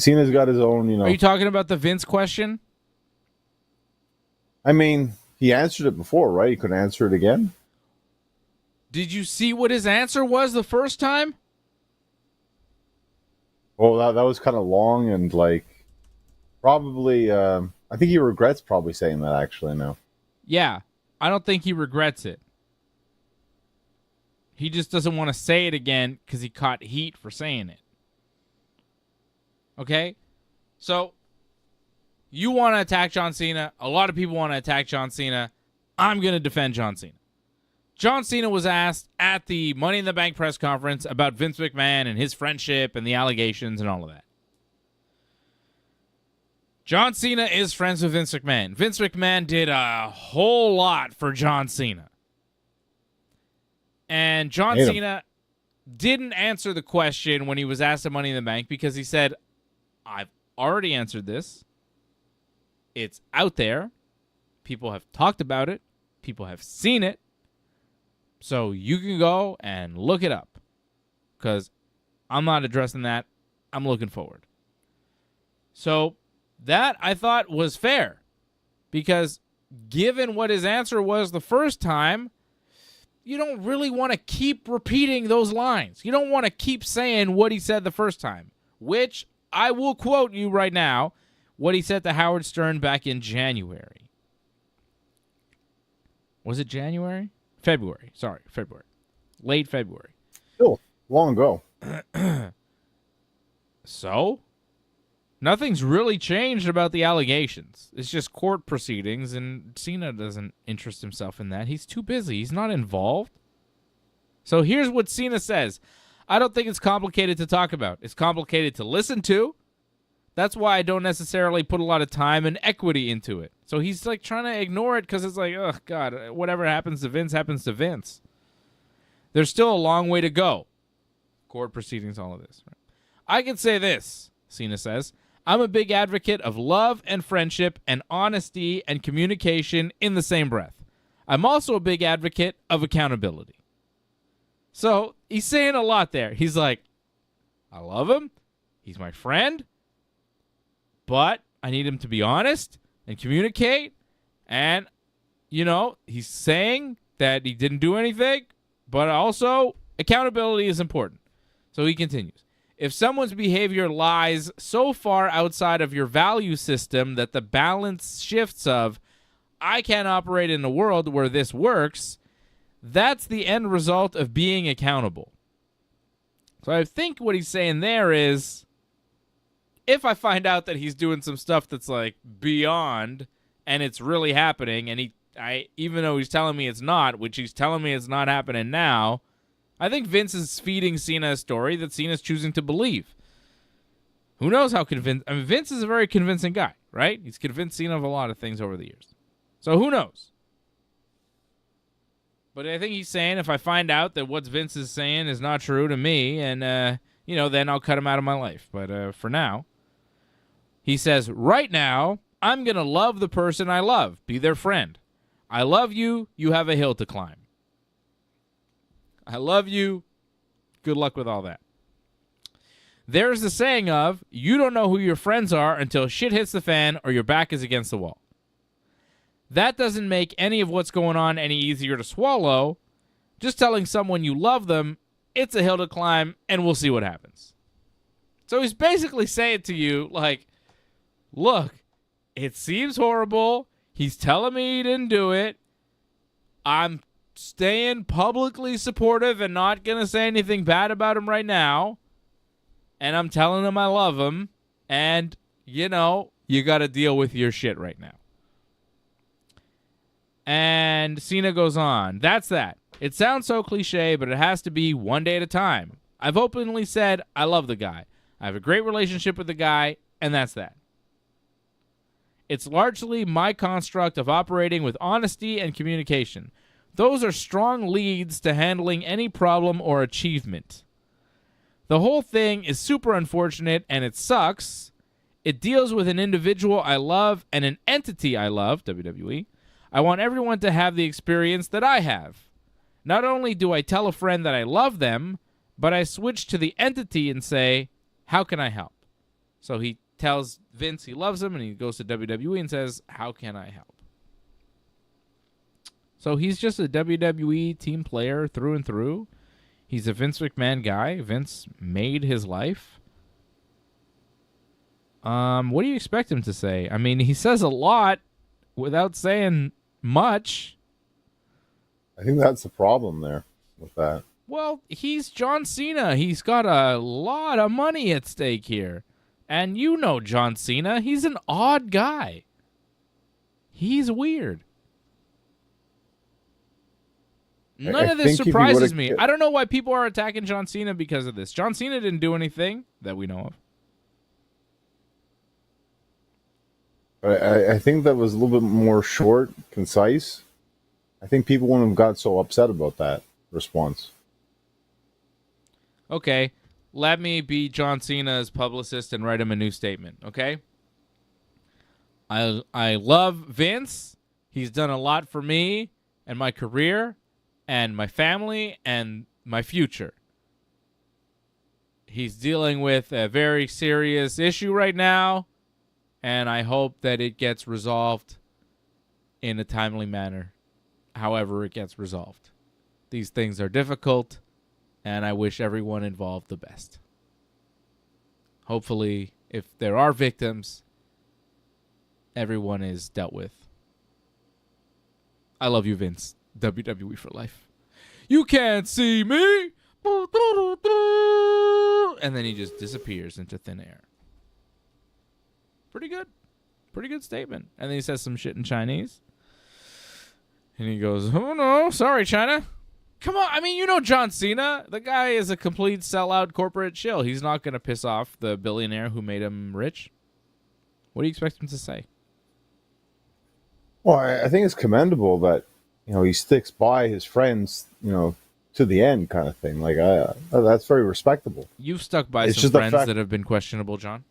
[SPEAKER 3] Cena's got his own, you know.
[SPEAKER 2] Are you talking about the Vince question?
[SPEAKER 3] I mean, he answered it before, right? He could answer it again.
[SPEAKER 2] Did you see what his answer was the first time?
[SPEAKER 3] Well, that was kind of long and, like, probably, I think he regrets probably saying that, actually, now.
[SPEAKER 2] Yeah, I don't think he regrets it. He just doesn't want to say it again because he caught heat for saying it. Okay? So, you want to attack John Cena. A lot of people want to attack John Cena. I'm going to defend John Cena. John Cena was asked at the Money in the Bank press conference about Vince McMahon and his friendship and the allegations and all of that. John Cena is friends with Vince McMahon. Vince McMahon did a whole lot for John Cena. And John Cena didn't answer the question when he was asked at Money in the Bank because he said, I've already answered this. It's out there. People have talked about it. People have seen it. So you can go and look it up because I'm not addressing that. I'm looking forward. So That I thought was fair, because given what his answer was the first time, you don't really want to keep repeating those lines. You don't want to keep saying what he said the first time, which I will quote you right now, what he said to Howard Stern back in January. Was it January? February. Sorry, February. Late February.
[SPEAKER 3] Still long ago.
[SPEAKER 2] So, nothing's really changed about the allegations. It's just court proceedings, and Cena doesn't interest himself in that. He's too busy. He's not involved. So here's what Cena says. I don't think it's complicated to talk about. It's complicated to listen to. That's why I don't necessarily put a lot of time and equity into it. So he's like trying to ignore it because it's like, oh, God, whatever happens to Vince happens to Vince. There's still a long way to go. Court proceedings, all of this. Right? I can say this, Cena says. I'm a big advocate of love and friendship and honesty and communication in the same breath. I'm also a big advocate of accountability. So he's saying a lot there. He's like, I love him. He's my friend. But I need him to be honest and communicate. And, you know, he's saying that he didn't do anything, but also accountability is important. So he continues. If someone's behavior lies so far outside of your value system that the balance shifts of, I can't operate in a world where this works, that's the end result of being accountable. So I think what he's saying there is, if I find out that he's doing some stuff that's like beyond and it's really happening, and even though he's telling me it's not, which he's telling me it's not happening now, I think Vince is feeding Cena a story that Cena's choosing to believe. Who knows how convinced? I mean, Vince is a very convincing guy, right? He's convinced Cena of a lot of things over the years. So who knows? But I think he's saying if I find out that what Vince is saying is not true to me, and, then I'll cut him out of my life. But for now, he says, right now, I'm going to love the person I love, be their friend. I love you. You have a hill to climb. I love you. Good luck with all that. There's the saying of, you don't know who your friends are until shit hits the fan or your back is against the wall. That doesn't make any of what's going on any easier to swallow. Just telling someone you love them, it's a hill to climb, and we'll see what happens. So he's basically saying to you, like, look, it seems horrible. He's telling me he didn't do it. I'm staying publicly supportive and not going to say anything bad about him right now. And I'm telling him I love him. And, you got to deal with your shit right now. And Cena goes on. That's that. It sounds so cliche, but it has to be one day at a time. I've openly said I love the guy. I have a great relationship with the guy, and that's that. It's largely my construct of operating with honesty and communication. Those are strong leads to handling any problem or achievement. The whole thing is super unfortunate, and it sucks. It deals with an individual I love and an entity I love, WWE. I want everyone to have the experience that I have. Not only do I tell a friend that I love them, but I switch to the entity and say, how can I help? So he tells Vince he loves him, and he goes to WWE and says, how can I help? So he's just a WWE team player through and through. He's a Vince McMahon guy. Vince made his life. What do you expect him to say? I mean, he says a lot without saying much.
[SPEAKER 3] I think that's the problem there with that.
[SPEAKER 2] Well, he's John Cena. He's got a lot of money at stake here. And you know John Cena. He's an odd guy. He's weird. None of this surprises me. I don't know why people are attacking John Cena because of this. John Cena didn't do anything that we know of.
[SPEAKER 3] I think that was a little bit more short, concise. I think people wouldn't have got so upset about that response.
[SPEAKER 2] Okay, let me be John Cena's publicist and write him a new statement, okay? I love Vince. He's done a lot for me and my career and my family and my future. He's dealing with a very serious issue right now, And I hope that it gets resolved in a timely manner, however it gets resolved. These things are difficult, and I wish everyone involved the best. Hopefully, if there are victims, everyone is dealt with. I love you, Vince. WWE for life. You can't see me. And then he just disappears into thin air. Pretty good. Pretty good statement. And then he says some shit in Chinese. And he goes, oh no, sorry, China. Come on. I mean, you know John Cena. The guy is a complete sellout corporate shill. He's not going to piss off the billionaire who made him rich. What do you expect him to say?
[SPEAKER 3] Well, I think it's commendable that, he sticks by his friends, to the end kind of thing. Like, that's very respectable.
[SPEAKER 2] You've stuck by some friends that have been questionable, John.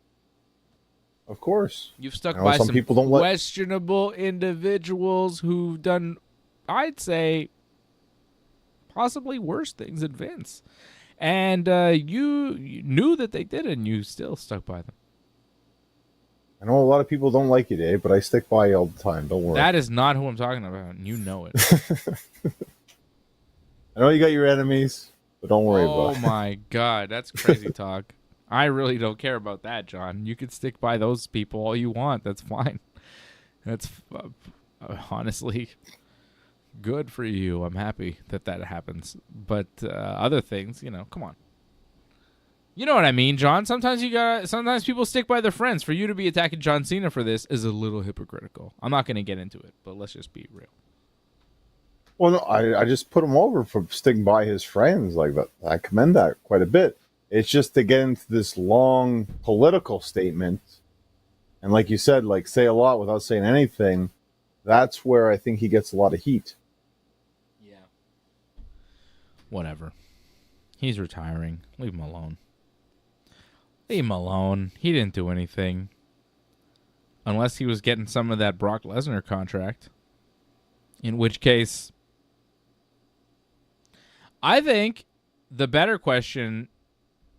[SPEAKER 3] Of course.
[SPEAKER 2] You've stuck by some people questionable individuals who've done, I'd say, possibly worse things than Vince. And you knew that they did, and you still stuck by them.
[SPEAKER 3] I know a lot of people don't like you, Dave, but I stick by you all the time. Don't worry.
[SPEAKER 2] That is not who I'm talking about, and you know it.
[SPEAKER 3] I know you got your enemies, but don't worry about it.
[SPEAKER 2] Oh, my God. That's crazy talk. I really don't care about that, John. You can stick by those people all you want. That's fine. That's honestly good for you. I'm happy that happens. But other things, come on. You know what I mean, John? Sometimes people stick by their friends. For you to be attacking John Cena for this is a little hypocritical. I'm not going to get into it, but let's just be real.
[SPEAKER 3] Well, no, I just put him over for sticking by his friends. Like that, I commend that quite a bit. It's just to get into this long political statement, and like you said, like say a lot without saying anything. That's where I think he gets a lot of heat.
[SPEAKER 2] Yeah. Whatever. He's retiring. Leave him alone. Leave him alone. He didn't do anything. Unless he was getting some of that Brock Lesnar contract. In which case, I think the better question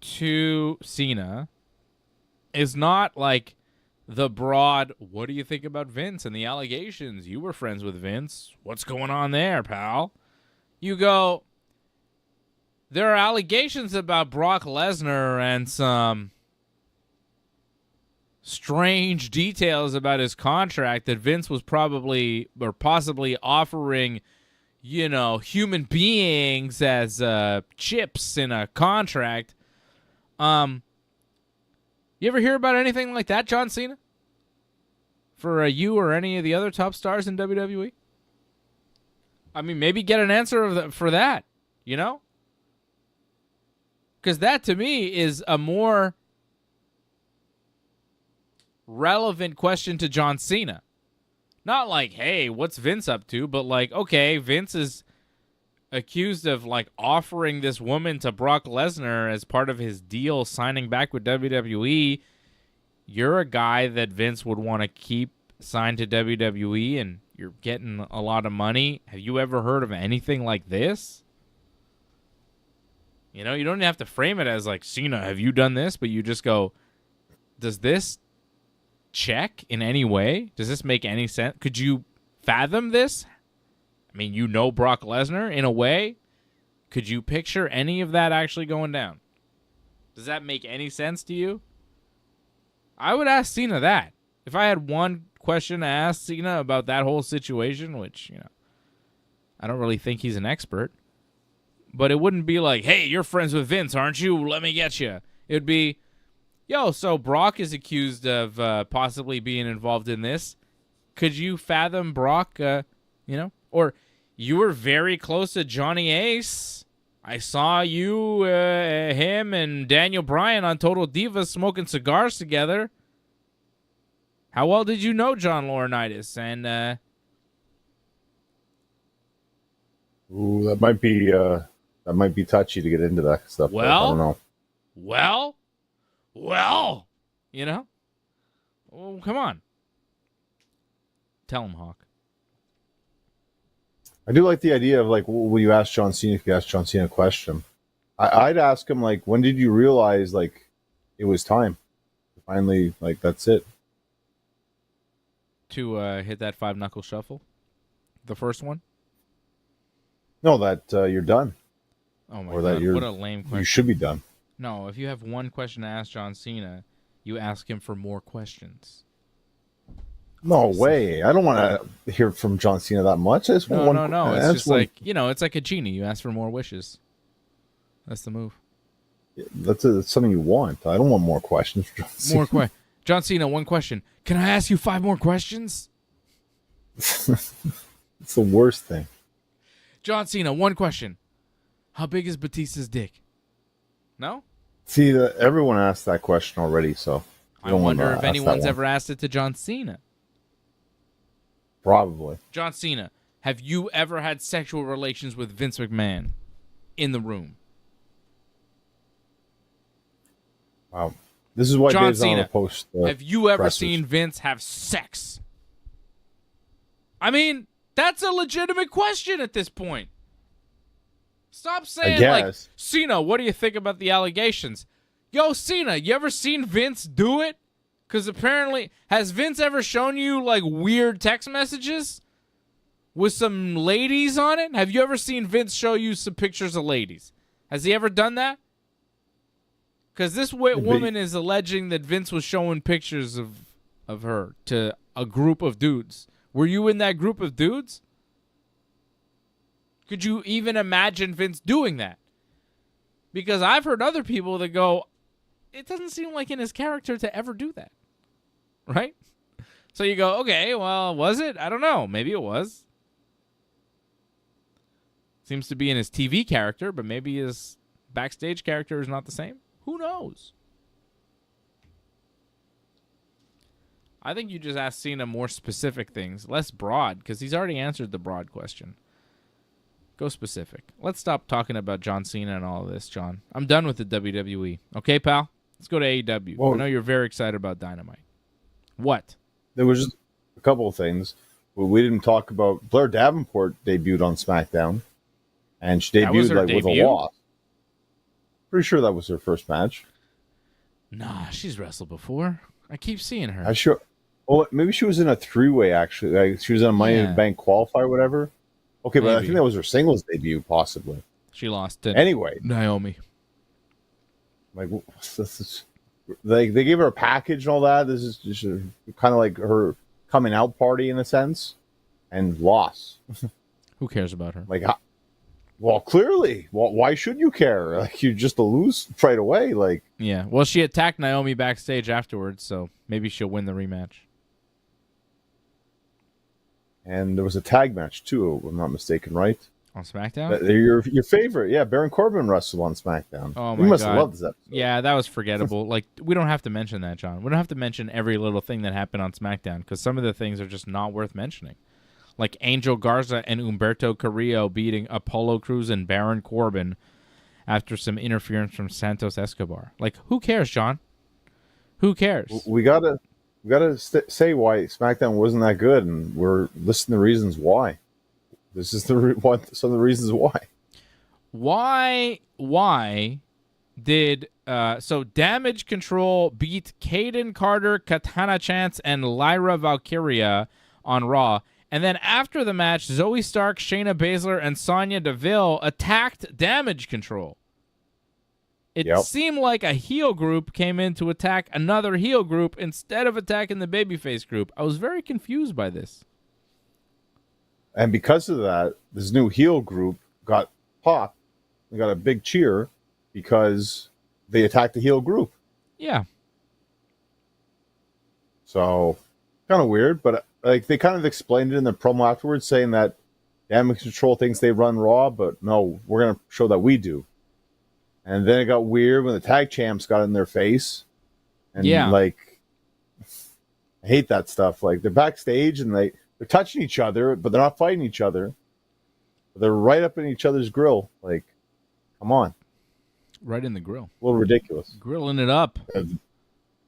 [SPEAKER 2] to Cena is not like the broad, what do you think about Vince and the allegations? You were friends with Vince. What's going on there, pal? You go, there are allegations about Brock Lesnar and some strange details about his contract that Vince was probably or possibly offering, human beings as chips in a contract. You ever hear about anything like that, John Cena? For you or any of the other top stars in WWE? I mean, maybe get an answer for that, Because that, to me, is a more relevant question to John Cena. Not like, hey, what's Vince up to? But like, okay, Vince is accused of like offering this woman to Brock Lesnar as part of his deal signing back with WWE. You're a guy that Vince would want to keep signed to WWE and you're getting a lot of money. Have you ever heard of anything like this? You don't have to frame it as like, Cena, have you done this? But you just go, does this check in any way? Does this make any sense? Could you fathom this? I mean, Brock Lesnar in a way. Could you picture any of that actually going down? Does that make any sense to you? I would ask Cena that. If I had one question to ask Cena about that whole situation, which, I don't really think he's an expert, but it wouldn't be like, hey, you're friends with Vince, aren't you? Let me get you. It would be, yo, so Brock is accused of possibly being involved in this. Could you fathom Brock, or you were very close to Johnny Ace. I saw you, him, and Daniel Bryan on Total Divas smoking cigars together. How well did you know John Laurinaitis? And
[SPEAKER 3] ooh, that might be touchy to get into that stuff.
[SPEAKER 2] Well,
[SPEAKER 3] I don't know.
[SPEAKER 2] Well, well, come on. Tell him, Hawk.
[SPEAKER 3] I do like the idea of like, will you ask John Cena if you ask John Cena a question? I'd ask him like, when did you realize like it was time? Finally, like that's it.
[SPEAKER 2] to hit that 5-knuckle shuffle? The first one?
[SPEAKER 3] No, that you're done.
[SPEAKER 2] Oh, my
[SPEAKER 3] Or
[SPEAKER 2] God.
[SPEAKER 3] that you're,
[SPEAKER 2] What a lame question.
[SPEAKER 3] You should be done.
[SPEAKER 2] No, if you have one question to ask John Cena, you ask him for more questions.
[SPEAKER 3] No way. I don't want to hear from John Cena that much. I just want
[SPEAKER 2] No. It's just like, it's like a genie. You ask for more wishes. That's the move.
[SPEAKER 3] That's something you want. I don't want more questions for John Cena.
[SPEAKER 2] John Cena, one question. Can I ask you 5 more questions?
[SPEAKER 3] It's the worst thing.
[SPEAKER 2] John Cena, one question. How big is Batista's dick? No?
[SPEAKER 3] See, everyone asked that question already, so...
[SPEAKER 2] I wonder if anyone's ever asked it to John Cena.
[SPEAKER 3] Probably.
[SPEAKER 2] John Cena, have you ever had sexual relations with Vince McMahon in the room?
[SPEAKER 3] Wow. This is why
[SPEAKER 2] John
[SPEAKER 3] Dave's
[SPEAKER 2] Cena,
[SPEAKER 3] on the post.
[SPEAKER 2] Have you ever
[SPEAKER 3] pressers.
[SPEAKER 2] seen Vince have sex? I mean, that's a legitimate question at this point. Stop saying, like, Cena, what do you think about the allegations? Yo, Cena, you ever seen Vince do it? Because apparently, has Vince ever shown you, like, weird text messages with some ladies on it? Have you ever seen Vince show you some pictures of ladies? Has he ever done that? Because this woman is alleging that Vince was showing pictures of her to a group of dudes. Were you in that group of dudes? Could you even imagine Vince doing that? Because I've heard other people that go, it doesn't seem like in his character to ever do that. Right? So you go, okay, well, was it? I don't know. Maybe it was. Seems to be in his TV character, but maybe his backstage character is not the same. Who knows? I think you just asked Cena more specific things, less broad, because he's already answered the broad question. Go specific. Let's stop talking about John Cena and all of this, John. I'm done with the WWE. Okay, pal? Let's go to AEW.
[SPEAKER 3] Well,
[SPEAKER 2] I know you're very excited about Dynamite. What?
[SPEAKER 3] There was just a couple of things. We didn't talk about Blair Davenport debuted on SmackDown, and she debuted with a loss. Pretty sure that was her first match.
[SPEAKER 2] Nah, she's wrestled before. I keep seeing her.
[SPEAKER 3] I sure. Oh, maybe she was in a 3-way actually. Like she was in a Money in the Bank qualifier, or whatever. Okay, but I think that was her singles debut, possibly.
[SPEAKER 2] She lost to Naomi.
[SPEAKER 3] Like they gave her a package and all that. This is just kind of like her coming out party in a sense, and lost.
[SPEAKER 2] Who cares about her?
[SPEAKER 3] Like, well, clearly, why should you care? Like, you just lose right away. Like,
[SPEAKER 2] yeah. Well, she attacked Naomi backstage afterwards, so maybe she'll win the rematch. And
[SPEAKER 3] there was a tag match too, if I'm not mistaken, right?
[SPEAKER 2] On SmackDown?
[SPEAKER 3] Your favorite, yeah. Baron Corbin wrestled on SmackDown.
[SPEAKER 2] Oh my
[SPEAKER 3] You must
[SPEAKER 2] God.
[SPEAKER 3] have loved this episode.
[SPEAKER 2] Yeah, that was forgettable. Like, we don't have to mention that, John. We don't have to mention every little thing that happened on SmackDown because some of the things are just not worth mentioning. Like Angel Garza and Humberto Carrillo beating Apollo Crews and Baron Corbin after some interference from Santos Escobar. Like, who cares, John? Who cares?
[SPEAKER 3] We gotta say why SmackDown wasn't that good, and we're listing the reasons why. This is some of the reasons why.
[SPEAKER 2] Why did so Damage Control beat Kaden Carter, Katana Chance, and Lyra Valkyria on Raw? And then after the match, Zoe Stark, Shayna Baszler, and Sonya Deville attacked Damage Control. It seemed like a heel group came in to attack another heel group instead of attacking the babyface group. I was very confused by this.
[SPEAKER 3] And because of that, this new heel group got popped. They got a big cheer because they attacked the heel group.
[SPEAKER 2] Yeah.
[SPEAKER 3] So, kind of weird, but like they kind of explained it in the promo afterwards, saying that Damage Control thinks they run Raw, but no, we're going to show that we do. And then it got weird when the tag champs got in their face. And like, I hate that stuff. Like, they're backstage and they're touching each other, but they're not fighting each other. They're right up in each other's grill. Like, come on.
[SPEAKER 2] Right in the grill.
[SPEAKER 3] A little ridiculous.
[SPEAKER 2] Grilling it up.
[SPEAKER 3] You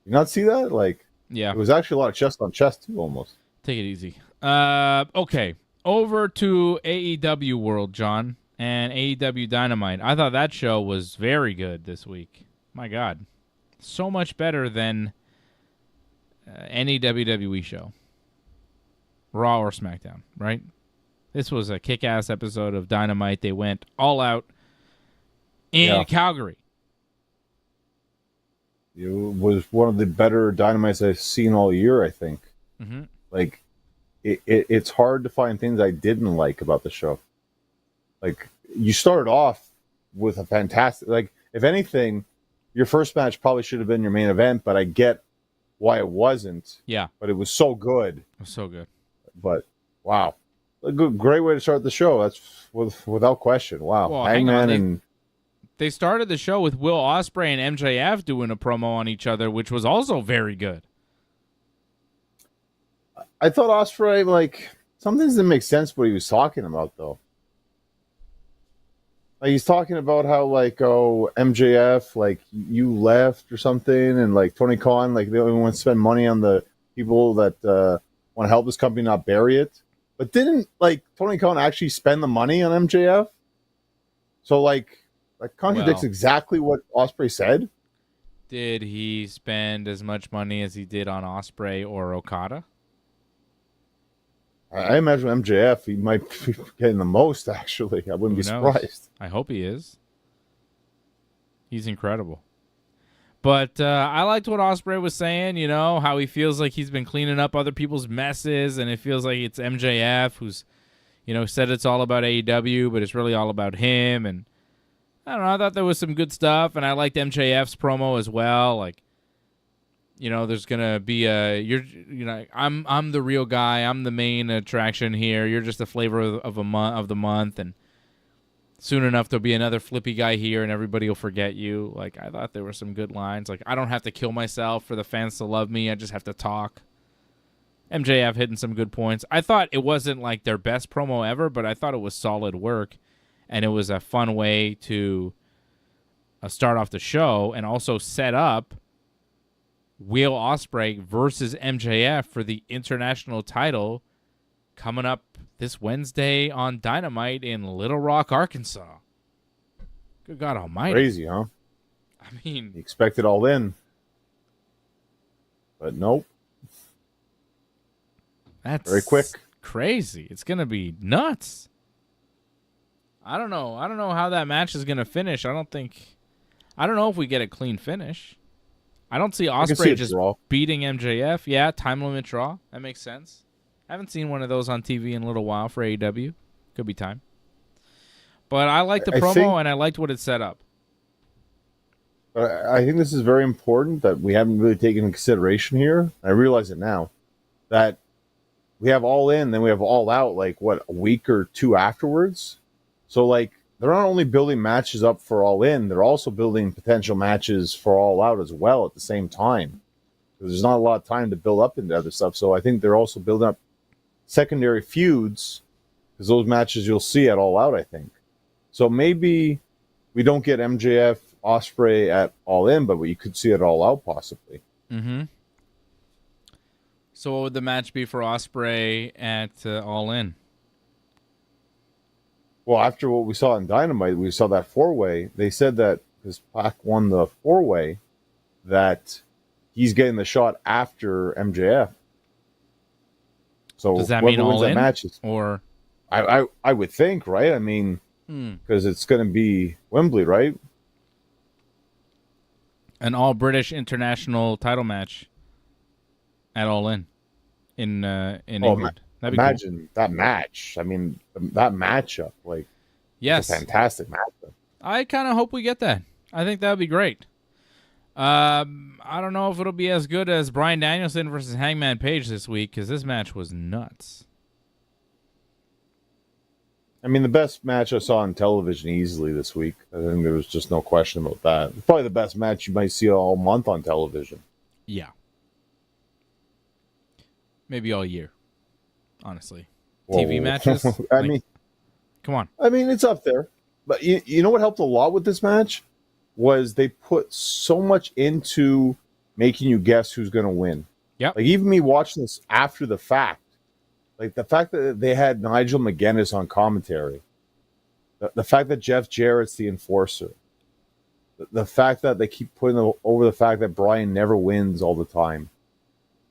[SPEAKER 3] not see that? Like,
[SPEAKER 2] yeah.
[SPEAKER 3] It was actually a lot of chest on chest, too, almost.
[SPEAKER 2] Take it easy. Okay. Over to AEW World, John, and AEW Dynamite. I thought that show was very good this week. My God. So much better than any WWE show. Raw or SmackDown, right? This was a kick-ass episode of Dynamite. They went all out in Calgary.
[SPEAKER 3] It was one of the better Dynamites I've seen all year, I think.
[SPEAKER 2] Mm-hmm.
[SPEAKER 3] Like, it's hard to find things I didn't like about the show. Like, you started off with a fantastic... Like, if anything, your first match probably should have been your main event, but I get why it wasn't.
[SPEAKER 2] Yeah.
[SPEAKER 3] But it was so good.
[SPEAKER 2] It was so good.
[SPEAKER 3] But, wow. A great way to start the show. That's without question. Wow.
[SPEAKER 2] Well,
[SPEAKER 3] Hangman and...
[SPEAKER 2] They started the show with Will Ospreay and MJF doing a promo on each other, which was also very good.
[SPEAKER 3] I thought Ospreay, like, some things didn't make sense what he was talking about, though. Like, he's talking about how, like, oh, MJF, like, you left or something, and, like, Tony Khan, like, they only want to spend money on the people that want to help this company not bury it. But didn't, like, Tony Khan actually spend the money on MJF? So, like... That contradicts exactly what Ospreay said.
[SPEAKER 2] Did he spend as much money as he did on Ospreay or Okada?
[SPEAKER 3] I imagine MJF, he might be getting the most, actually. I wouldn't be surprised.
[SPEAKER 2] I hope he is. He's incredible. But I liked what Ospreay was saying, you know, how he feels like he's been cleaning up other people's messes, and it feels like it's MJF who's, you know, said it's all about AEW, but it's really all about him, and I don't know. I thought there was some good stuff, and I liked MJF's promo as well. Like, you know, there's gonna be I'm the real guy. I'm the main attraction here. You're just the flavor of the month, and soon enough there'll be another flippy guy here, and everybody will forget you. Like, I thought there were some good lines. Like, I don't have to kill myself for the fans to love me. I just have to talk. MJF hitting some good points. I thought it wasn't like their best promo ever, but I thought it was solid work. And it was a fun way to start off the show and also set up Will Ospreay versus MJF for the international title coming up this Wednesday on Dynamite in Little Rock, Arkansas. Good God almighty.
[SPEAKER 3] Crazy, huh?
[SPEAKER 2] I mean...
[SPEAKER 3] You expect it all in. But nope.
[SPEAKER 2] That's
[SPEAKER 3] very quick.
[SPEAKER 2] Crazy. It's going to be nuts. I don't know. I don't know how that match is going to finish. I don't know if we get a clean finish. I don't see Ospreay just beating MJF. Yeah, time limit draw. That makes sense. I haven't seen one of those on TV in a little while for AEW. Could be time. But I liked the promo, and I liked what it set up.
[SPEAKER 3] I think this is very important that we haven't really taken into consideration here. I realize it now. That we have All In, then we have All Out, like, what, a week or two afterwards? So, like, they're not only building matches up for All In, they're also building potential matches for All Out as well at the same time. Because there's not a lot of time to build up into other stuff. So I think they're also building up secondary feuds, because those matches you'll see at All Out, I think. So maybe we don't get MJF, Ospreay at All In, but you could see it All Out possibly.
[SPEAKER 2] Mm-hmm. So what would the match be for Ospreay at All In?
[SPEAKER 3] Well, after what we saw in Dynamite, we saw that four-way. They said that because Pac won the four-way, that he's getting the shot after MJF. So
[SPEAKER 2] does that mean All In?
[SPEAKER 3] Matches,
[SPEAKER 2] or
[SPEAKER 3] I would think, right? I mean, because it's going to be Wembley, right?
[SPEAKER 2] An all-British international title match at All In England.
[SPEAKER 3] Imagine cool. That match. I mean, that matchup, like,
[SPEAKER 2] yes,
[SPEAKER 3] it's a fantastic matchup.
[SPEAKER 2] I kind of hope we get that. I think that would be great. I don't know if it'll be as good as Bryan Danielson versus Hangman Page this week, because this match was nuts.
[SPEAKER 3] I mean, the best match I saw on television easily this week. I think there was just no question about that. It's probably the best match you might see all month on television.
[SPEAKER 2] Yeah. Maybe all year. Honestly.
[SPEAKER 3] Whoa.
[SPEAKER 2] TV matches?
[SPEAKER 3] I mean,
[SPEAKER 2] come on.
[SPEAKER 3] I mean, it's up there. But you know what helped a lot with this match? Was they put so much into making you guess who's going to win.
[SPEAKER 2] Yep.
[SPEAKER 3] Like, even me watching this after the fact, like the fact that they had Nigel McGuinness on commentary, the fact that Jeff Jarrett's the enforcer, the fact that they keep putting over the fact that Bryan never wins all the time.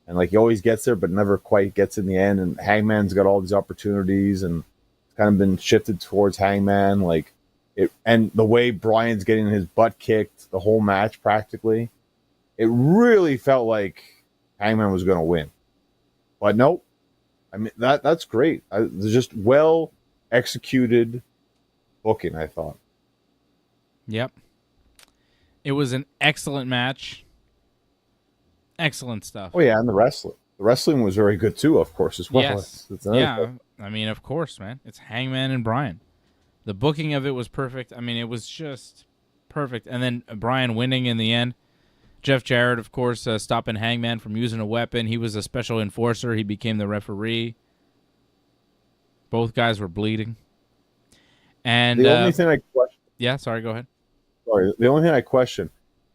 [SPEAKER 3] and like he always gets there, but never quite gets in the end. And Hangman's got all these opportunities, and it's kind of been shifted towards Hangman. Like it, and the way Bryan's getting his butt kicked the whole match practically, it really felt like Hangman was going to win. But nope. I mean that's great. It's just well executed booking, I thought.
[SPEAKER 2] Yep. It was an excellent match. Excellent stuff.
[SPEAKER 3] Oh yeah, and the wrestling was very good too, of course, as well.
[SPEAKER 2] Yes. I mean, of course, man. It's Hangman and Bryan. The booking of it was perfect. I mean, it was just perfect. And then Bryan winning in the end. Jeff Jarrett, of course, stopping Hangman from using a weapon. He was a special enforcer. He became the referee. Both guys were bleeding. And
[SPEAKER 3] the only thing I question.
[SPEAKER 2] Yeah, sorry, go ahead.
[SPEAKER 3] Sorry, the only thing I question,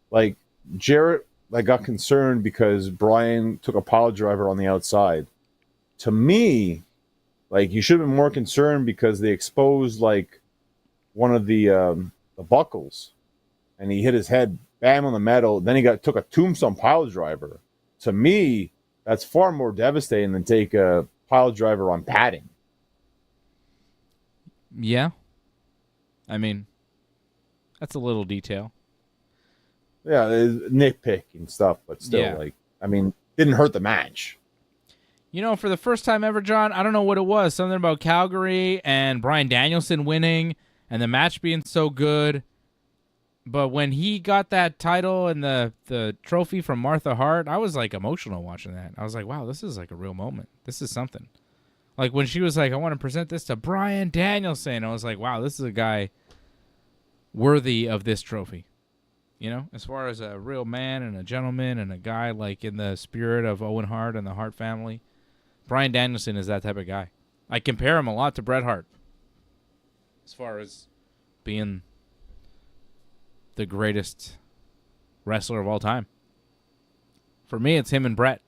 [SPEAKER 3] like Jarrett, like got concerned because Bryan took a pile driver on the outside. To me, like you should have been more concerned because they exposed like one of the buckles, and he hit his head. Bam on the metal. Then he took a tombstone pile driver. To me, that's far more devastating than take a pile driver on padding.
[SPEAKER 2] Yeah. I mean, that's a little detail.
[SPEAKER 3] Yeah, nitpicking stuff, but still,
[SPEAKER 2] Yeah.
[SPEAKER 3] like, I mean, didn't hurt the match.
[SPEAKER 2] You know, for the first time ever, John, I don't know what it was. Something about Calgary and Bryan Danielson winning and the match being so good. But when he got that title and the trophy from Martha Hart, I was like emotional watching that. I was like, wow, this is like a real moment. This is something. Like when she was like, I want to present this to Bryan Danielson. I was like, wow, this is a guy worthy of this trophy. You know, as far as a real man and a gentleman and a guy like in the spirit of Owen Hart and the Hart family, Bryan Danielson is that type of guy. I compare him a lot to Bret Hart as far as being the greatest wrestler of all time. For me, it's him and Bret.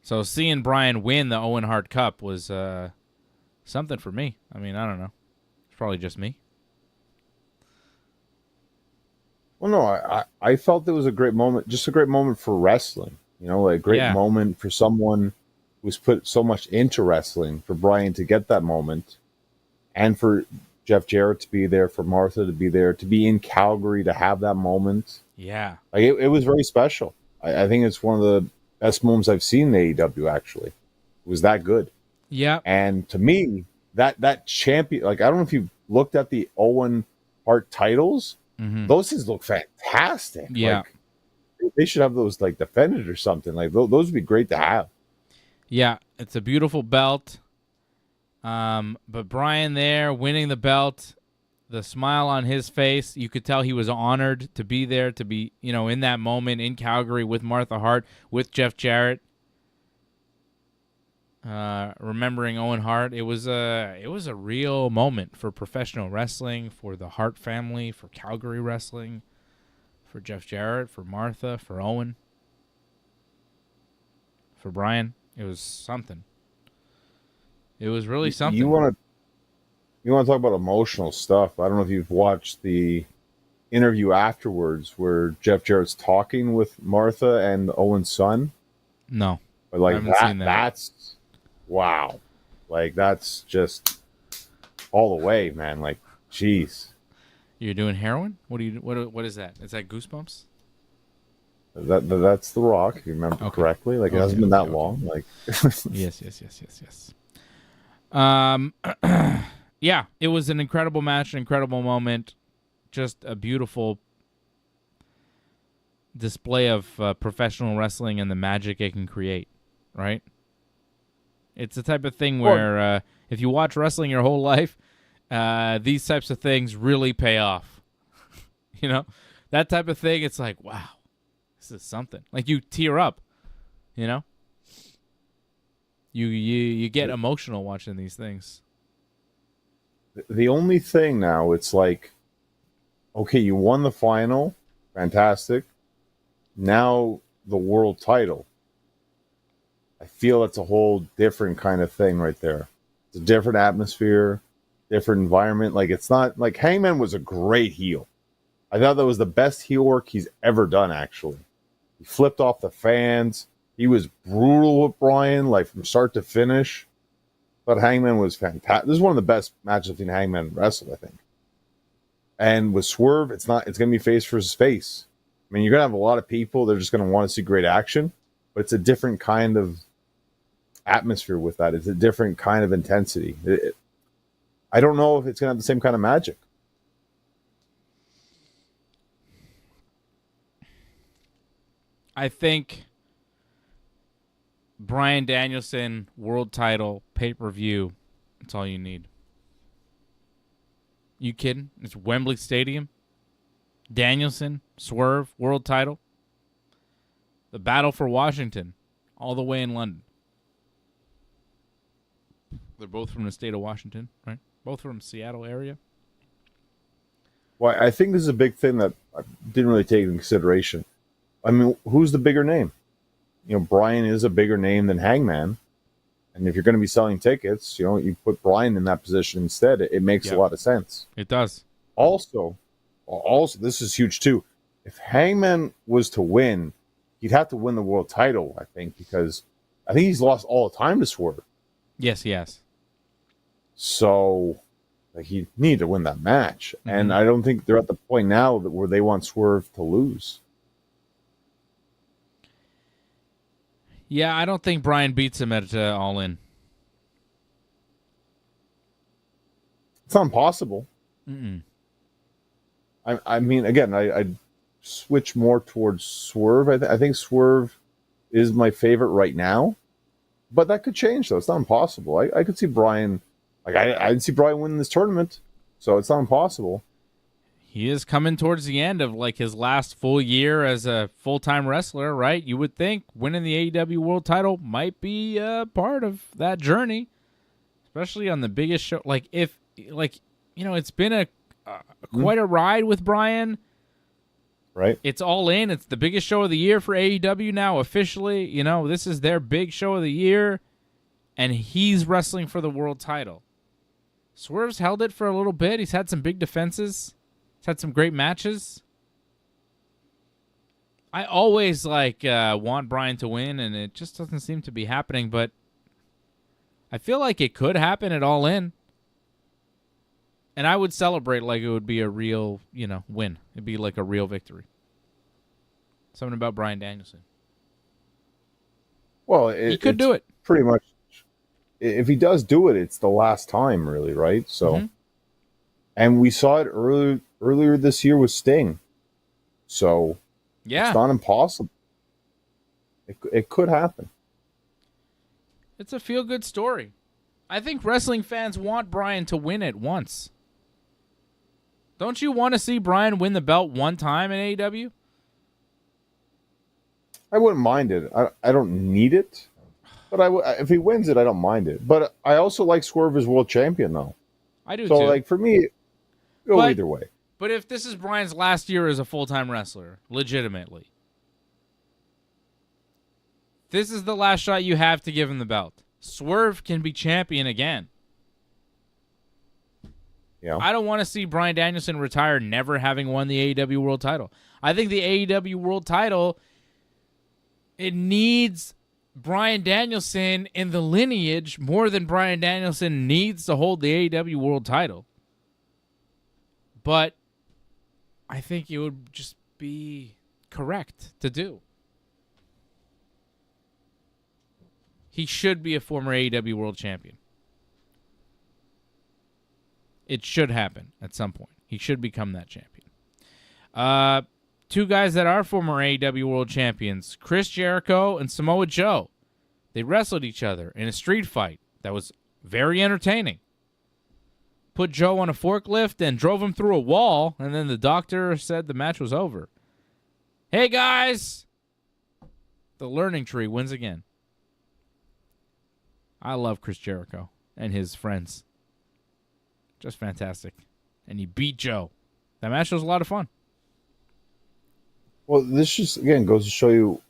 [SPEAKER 2] So seeing Bryan win the Owen Hart Cup was something for me. I mean, I don't know. It's probably just me.
[SPEAKER 3] Well, no, I felt it was a great moment, just a great moment for wrestling. You know, like a great moment for someone who's put so much into wrestling, for Bryan to get that moment, and for Jeff Jarrett to be there, for Martha to be there, to be in Calgary to have that moment.
[SPEAKER 2] Yeah.
[SPEAKER 3] Like it was very special. I think it's one of the best moments I've seen in AEW, actually. It was that good.
[SPEAKER 2] Yeah.
[SPEAKER 3] And to me, that champion, like, I don't know if you looked at the Owen Hart titles.
[SPEAKER 2] Mm-hmm.
[SPEAKER 3] Those things look fantastic.
[SPEAKER 2] Yeah.
[SPEAKER 3] Like, they should have those like defended or something. Like those would be great to have.
[SPEAKER 2] Yeah. It's a beautiful belt. But Bryan there winning the belt, the smile on his face, you could tell he was honored to be there, to be, you know, in that moment in Calgary with Martha Hart, with Jeff Jarrett. Remembering Owen Hart, it was a real moment for professional wrestling, for the Hart family, for Calgary wrestling, for Jeff Jarrett, for Martha, for Owen, for Bryan. It was something. It was really something.
[SPEAKER 3] You want to talk about emotional stuff? I don't know if you've watched the interview afterwards where Jeff Jarrett's talking with Martha and Owen's son.
[SPEAKER 2] No,
[SPEAKER 3] but like
[SPEAKER 2] I haven't seen that.
[SPEAKER 3] That's wow. Like that's just all the way, man. Like, jeez.
[SPEAKER 2] You're doing heroin? What is that? Is that Goosebumps?
[SPEAKER 3] That's The Rock, if you remember correctly. Like, it hasn't been that long. Like,
[SPEAKER 2] yes. Yeah, it was an incredible match, an incredible moment, just a beautiful display of professional wrestling and the magic it can create, right? It's the type of thing where if you watch wrestling your whole life, these types of things really pay off. You know, that type of thing, it's like, wow, this is something. Like, you tear up, you know? You get emotional watching these things.
[SPEAKER 3] The only thing now, it's like, okay, you won the final, fantastic. Now the world title. I feel it's a whole different kind of thing right there. It's a different atmosphere, different environment. Like, it's not like Hangman was a great heel. I thought that was the best heel work he's ever done, actually. He flipped off the fans. He was brutal with Bryan, like from start to finish. But Hangman was fantastic. This is one of the best matches I've seen Hangman wrestle, I think. And with Swerve, it's going to be face versus face. I mean, you're going to have a lot of people that are just going to want to see great action, but it's a different kind of atmosphere with that. It's a different kind of intensity. I don't know if it's going to have the same kind of magic.
[SPEAKER 2] I think Bryan Danielson world title pay-per-view, that's all you need. You kidding? It's Wembley Stadium. Danielson, Swerve, world title. The battle for Washington, all the way in London. They're both from the state of Washington, right? Both from Seattle area.
[SPEAKER 3] Well, I think this is a big thing that I didn't really take into consideration. I mean, who's the bigger name? You know, Bryan is a bigger name than Hangman. And if you're going to be selling tickets, you know, you put Bryan in that position instead. It makes a lot of sense.
[SPEAKER 2] It does.
[SPEAKER 3] Also, this is huge too. If Hangman was to win, he'd have to win the world title, I think, because I think he's lost all the time to Swerve.
[SPEAKER 2] Yes, he has.
[SPEAKER 3] So, like, he need to win that match. Mm-hmm. And I don't think they're at the point now where they want Swerve to lose.
[SPEAKER 2] Yeah, I don't think Bryan beats him at All In.
[SPEAKER 3] It's not impossible.
[SPEAKER 2] Mm-mm.
[SPEAKER 3] I mean, again, I switch more towards Swerve. I think Swerve is my favorite right now. But that could change, though. It's not impossible. I could see Bryan... Like, I'd see Bryan winning this tournament. So it's not impossible.
[SPEAKER 2] He is coming towards the end of, like, his last full year as a full-time wrestler, right? You would think winning the AEW World title might be part of that journey, especially on the biggest show. Like, it's been quite a ride with Bryan.
[SPEAKER 3] Right.
[SPEAKER 2] It's All In. It's the biggest show of the year for AEW now, officially. You know, this is their big show of the year, and he's wrestling for the world title. Swerve's held it for a little bit. He's had some big defenses. He's had some great matches. I always want Bryan to win, and it just doesn't seem to be happening, but I feel like it could happen at All In. And I would celebrate like it would be a real, win. It'd be like a real victory. Something about Bryan Danielson.
[SPEAKER 3] Well,
[SPEAKER 2] he could do it.
[SPEAKER 3] Pretty much. If he does do it, it's the last time, really, right? So, And we saw it earlier this year with Sting. So,
[SPEAKER 2] yeah,
[SPEAKER 3] it's not impossible. It could happen.
[SPEAKER 2] It's a feel-good story. I think wrestling fans want Bryan to win it once. Don't you want to see Bryan win the belt one time in AEW?
[SPEAKER 3] I wouldn't mind it. I don't need it. But if he wins it, I don't mind it. But I also like Swerve as world champion, though.
[SPEAKER 2] I do,
[SPEAKER 3] so,
[SPEAKER 2] too.
[SPEAKER 3] So, for me, go either way.
[SPEAKER 2] But if this is Bryan's last year as a full-time wrestler, legitimately, this is the last shot you have to give him the belt. Swerve can be champion again.
[SPEAKER 3] Yeah.
[SPEAKER 2] I don't want to see Bryan Danielson retire never having won the AEW World title. I think the AEW World title, it needs Bryan Danielson in the lineage more than Bryan Danielson needs to hold the AEW World title. But I think it would just be correct to do. He should be a former AEW World Champion. It should happen at some point. He should become that champion. Two guys that are former AEW World Champions, Chris Jericho and Samoa Joe. They wrestled each other in a street fight that was very entertaining. Put Joe on a forklift and drove him through a wall, and then the doctor said the match was over. Hey, guys! The learning tree wins again. I love Chris Jericho and his friends. Just fantastic. And he beat Joe. That match was a lot of fun.
[SPEAKER 3] Well, this just, again, goes to show you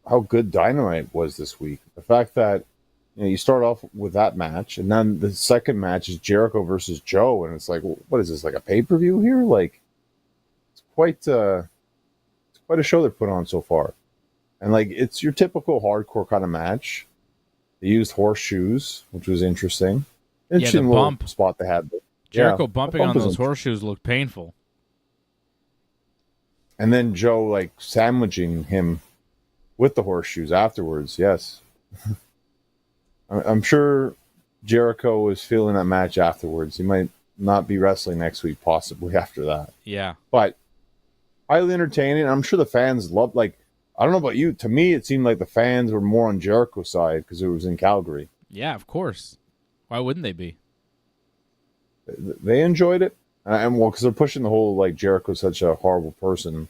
[SPEAKER 3] how good Dynamite was this week. The fact that you start off with that match, and then the second match is Jericho versus Joe, and it's like, what is this, like a pay-per-view here? Like, it's quite a show they've put on so far. And like it's your typical hardcore kind of match. They used horseshoes, which was interesting. Interesting
[SPEAKER 2] the
[SPEAKER 3] little
[SPEAKER 2] bump.
[SPEAKER 3] spot they had.
[SPEAKER 2] Jericho
[SPEAKER 3] Yeah,
[SPEAKER 2] bumping
[SPEAKER 3] the bump
[SPEAKER 2] on
[SPEAKER 3] was
[SPEAKER 2] those
[SPEAKER 3] interesting.
[SPEAKER 2] horseshoes looked painful.
[SPEAKER 3] And then Joe like sandwiching him with the horseshoes afterwards. Yes, I'm sure Jericho was feeling that match afterwards. He might not be wrestling next week, possibly after that.
[SPEAKER 2] Yeah.
[SPEAKER 3] But highly entertaining. I'm sure the fans loved. Like, I don't know about you. To me, it seemed like the fans were more on Jericho's side because it was in Calgary.
[SPEAKER 2] Yeah, of course. Why wouldn't they be?
[SPEAKER 3] They enjoyed it, and well, because they're pushing the whole like Jericho's such a horrible person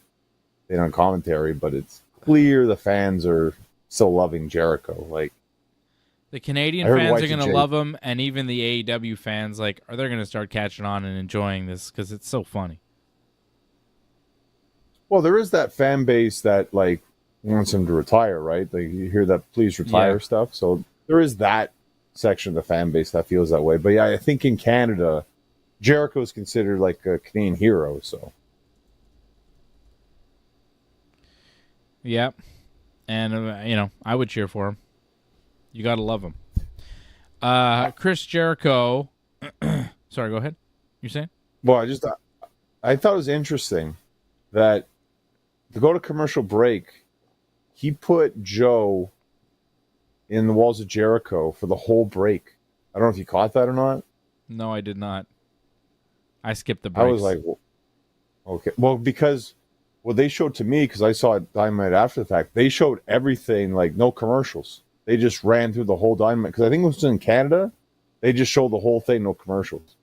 [SPEAKER 3] thing on commentary. But it's clear the fans are still loving Jericho. Like
[SPEAKER 2] The Canadian
[SPEAKER 3] I heard
[SPEAKER 2] fans are going to
[SPEAKER 3] Y2J
[SPEAKER 2] love him, and even the AEW fans, like, are they going to start catching on and enjoying this because it's so funny.
[SPEAKER 3] Well, there is that fan base that like wants him to retire, right? Like you hear that please retire stuff. So there is that section of the fan base that feels that way. But yeah, I think in Canada, Jericho is considered like a Canadian hero. So
[SPEAKER 2] Yeah. And, I would cheer for him. You got to love him. Chris Jericho. Sorry, go ahead. You're saying?
[SPEAKER 3] well, I thought it was interesting that to go to commercial break, he put Joe in the walls of Jericho for the whole break. I don't know if you caught that or not.
[SPEAKER 2] No, I did not. I skipped the breaks.
[SPEAKER 3] I was like, well, okay. Well, because what they showed to me, because I saw it Dynamite after the fact, they showed everything, like no commercials. They just ran through the whole Dynamite. Because I think it was in Canada, they just showed the whole thing, no commercials.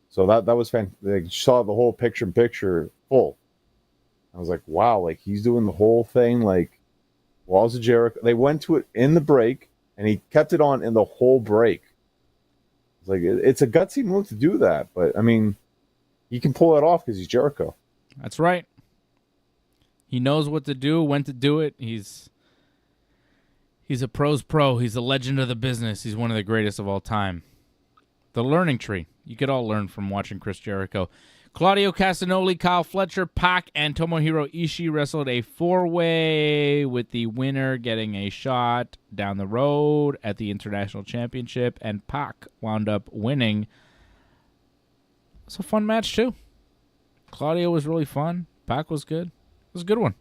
[SPEAKER 3] So that was fantastic. They saw the whole picture full. I was like, wow, like he's doing the whole thing, like Walls of Jericho. They went to it in the break, and he kept it on in the whole break. It's like it's a gutsy move to do that, but I mean, he can pull it off because he's Jericho.
[SPEAKER 2] That's right. He knows what to do, when to do it. He's a pro's pro. He's a legend of the business. He's one of the greatest of all time. The learning tree. You could all learn from watching Chris Jericho. Claudio Castagnoli, Kyle Fletcher, Pac, and Tomohiro Ishii wrestled a four-way with the winner getting a shot down the road at the International Championship, and Pac wound up winning. It's a fun match, too. Claudio was really fun. Pac was good. It was a good one.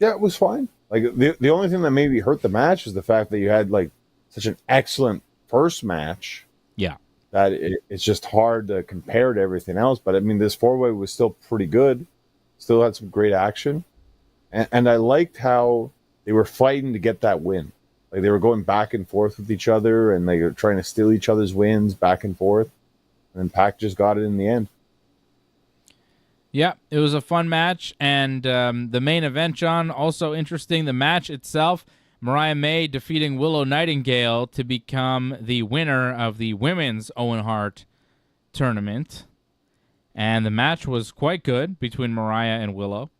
[SPEAKER 3] Yeah, it was fine. Like the only thing that maybe hurt the match is the fact that you had like such an excellent first match.
[SPEAKER 2] Yeah.
[SPEAKER 3] That it's just hard to compare to everything else. But I mean, this four-way was still pretty good. Still had some great action. And I liked how they were fighting to get that win. Like they were going back and forth with each other, and they were trying to steal each other's wins back and forth. And then Pac just got it in the end.
[SPEAKER 2] Yeah, it was a fun match. And the main event, John, also interesting. The match itself, Mariah May defeating Willow Nightingale to become the winner of the women's Owen Hart tournament. And the match was quite good between Mariah and Willow.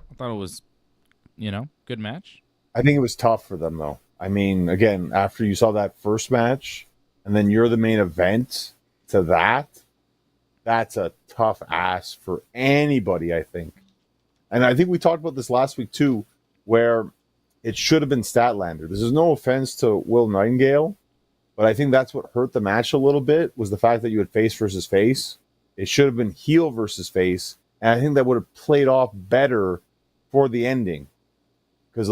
[SPEAKER 2] I thought it was, good match.
[SPEAKER 3] I think it was tough for them, though. I mean, again, after you saw that first match, and then you're the main event to that's a tough ask for anybody, I think. And I think we talked about this last week, too, where it should have been Statlander. This is no offense to Will Nightingale, but I think that's what hurt the match a little bit, was the fact that you had face versus face. It should have been heel versus face, and I think that would have played off better for the ending. Because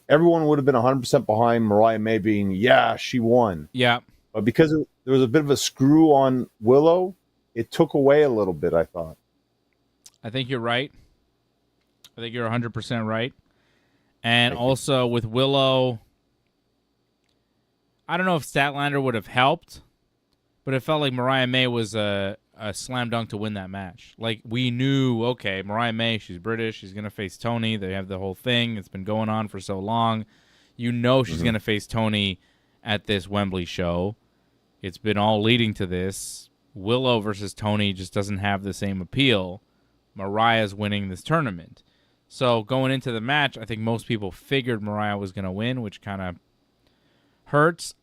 [SPEAKER 3] everyone would have been 100% behind Mariah May being, yeah, she won.
[SPEAKER 2] Yeah.
[SPEAKER 3] But because there was a bit of a screw on Willow, it took away a little bit, I thought.
[SPEAKER 2] I think you're right. I think you're 100% right. And also with Willow, I don't know if Statlander would have helped, but it felt like Mariah May was a slam dunk to win that match. Like, we knew, okay, Mariah May, she's British, she's going to face Toni. They have the whole thing. It's been going on for so long. You know she's going to face Toni at this Wembley show. It's been all leading to this. Willow versus Toni just doesn't have the same appeal. Mariah's winning this tournament. So going into the match, I think most people figured Mariah was going to win, which kind of hurts.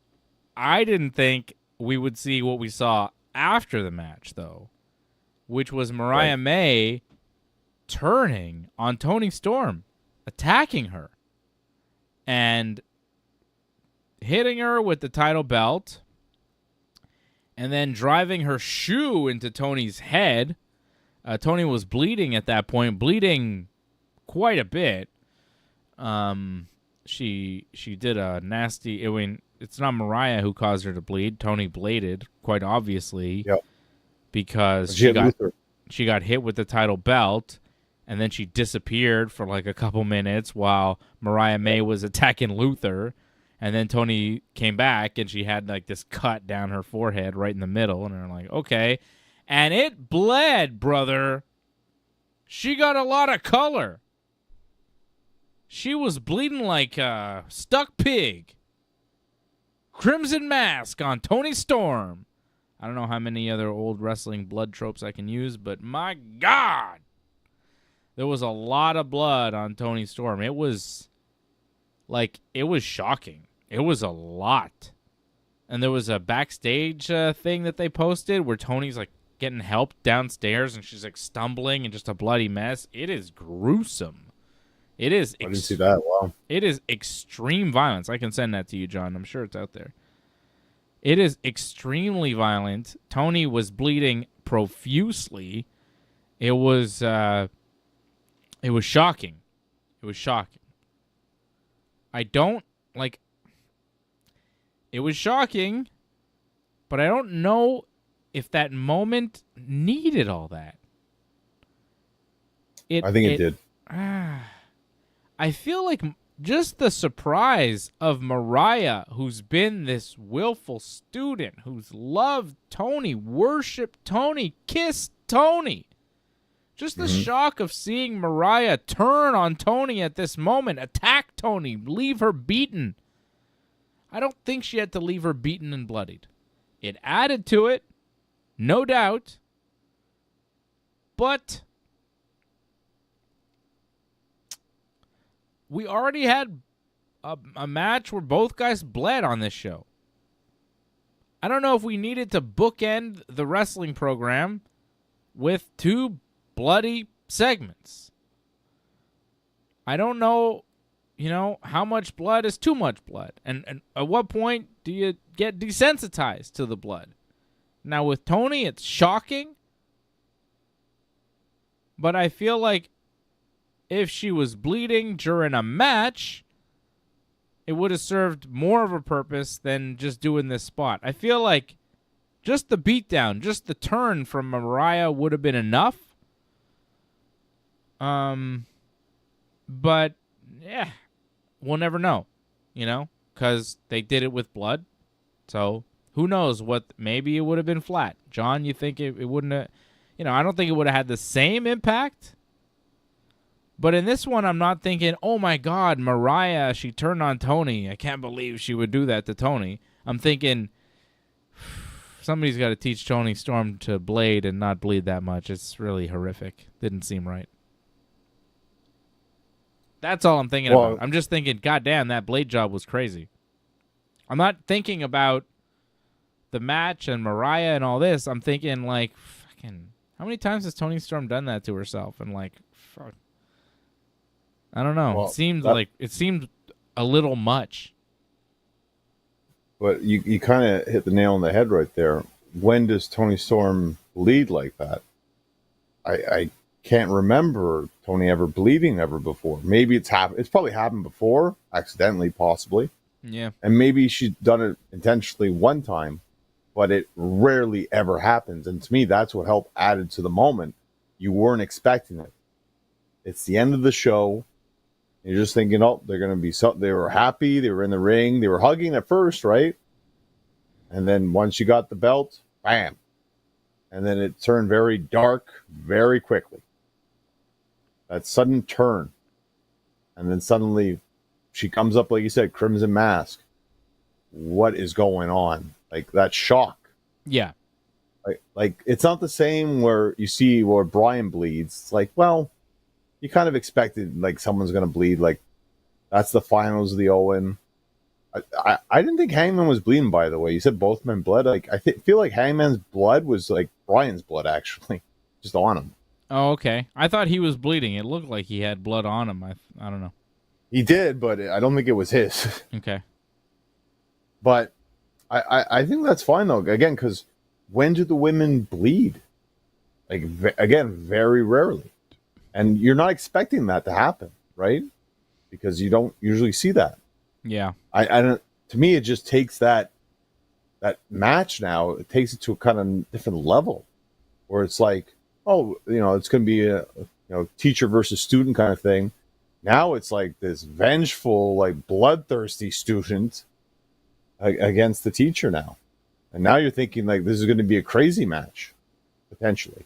[SPEAKER 2] I didn't think we would see what we saw after the match, though, which was Mariah May turning on Toni Storm. attacking her and hitting her with the title belt and then driving her shoe into Toni's head. Toni was bleeding at that point, bleeding quite a bit. She did a nasty. It's not Mariah who caused her to bleed. Toni bladed, quite obviously, because she got hit with the title belt, and then she disappeared for like a couple minutes while Mariah May was attacking Luther, and then Toni came back and she had like this cut down her forehead right in the middle, and they're like, okay, and it bled, brother. She got a lot of color. She was bleeding like a stuck pig. Crimson Mask on Toni Storm. I don't know how many other old wrestling blood tropes I can use, but my God, there was a lot of blood on Toni Storm. It was shocking. It was a lot. And there was a backstage thing that they posted where Toni's like getting help downstairs and she's like stumbling and just a bloody mess. It is gruesome. It is.
[SPEAKER 3] I didn't see that. Wow.
[SPEAKER 2] It is extreme violence. I can send that to you, John. I'm sure it's out there. It is extremely violent. Toni was bleeding profusely. It was shocking. It was shocking. It was shocking, but I don't know if that moment needed all that.
[SPEAKER 3] I think it did.
[SPEAKER 2] I feel like just the surprise of Mariah, who's been this willful student, who's loved Toni, worshipped Toni, kissed Toni. Just the shock of seeing Mariah turn on Toni at this moment, attack Toni, leave her beaten. I don't think she had to leave her beaten and bloodied. It added to it, no doubt, but we already had a match where both guys bled on this show. I don't know if we needed to bookend the wrestling program with two bloody segments. I don't know, how much blood is too much blood. And at what point do you get desensitized to the blood? Now with Toni, it's shocking. But I feel like if she was bleeding during a match, it would have served more of a purpose than just doing this spot. I feel like just the beatdown, just the turn from Mariah would have been enough. But, yeah, we'll never know, because they did it with blood. So who knows maybe it would have been flat. John, you think it wouldn't have, I don't think it would have had the same impact. But in this one, I'm not thinking, oh, my God, Mariah, she turned on Toni. I can't believe she would do that to Toni. I'm thinking somebody's got to teach Toni Storm to blade and not bleed that much. It's really horrific. Didn't seem right. That's all I'm thinking about. I'm just thinking, goddamn, that blade job was crazy. I'm not thinking about the match and Mariah and all this. I'm thinking, like, fucking, how many times has Toni Storm done that to herself? And, like, fuck. I don't know. It seemed a little much.
[SPEAKER 3] But you kind of hit the nail on the head right there. When does Toni Storm bleed like that? I can't remember Toni ever bleeding ever before. Maybe it's happened. It's probably happened before, accidentally, possibly.
[SPEAKER 2] Yeah.
[SPEAKER 3] And maybe she's done it intentionally one time, but it rarely ever happens. And to me, that's what helped added to the moment. You weren't expecting it. It's the end of the show. You're just thinking, oh, they're going to be so. They were happy. They were in the ring. They were hugging at first, right? And then once you got the belt, bam. And then it turned very dark very quickly. That sudden turn. And then suddenly she comes up, like you said, Crimson Mask. What is going on? Like that shock.
[SPEAKER 2] Yeah.
[SPEAKER 3] Like it's not the same where you see where Brian bleeds. It's like, well, you kind of expected like someone's going to bleed. Like that's the finals of the Owen. I didn't think Hangman was bleeding, by the way. You said both men bled. Like feel like Hangman's blood was like Brian's blood, actually, just on him.
[SPEAKER 2] Oh, okay. I thought he was bleeding. It looked like he had blood on him. I don't know.
[SPEAKER 3] He did, but I don't think it was his.
[SPEAKER 2] Okay.
[SPEAKER 3] But I think that's fine, though. Again, because when do the women bleed? Like, again, very rarely. And you're not expecting that to happen, right? Because you don't usually see that.
[SPEAKER 2] Yeah.
[SPEAKER 3] I don't. To me, it just takes that match now. It takes it to a kind of different level, where it's like, oh, it's going to be a teacher versus student kind of thing. Now it's like this vengeful, like bloodthirsty student against the teacher now, and now you're thinking like this is going to be a crazy match, potentially.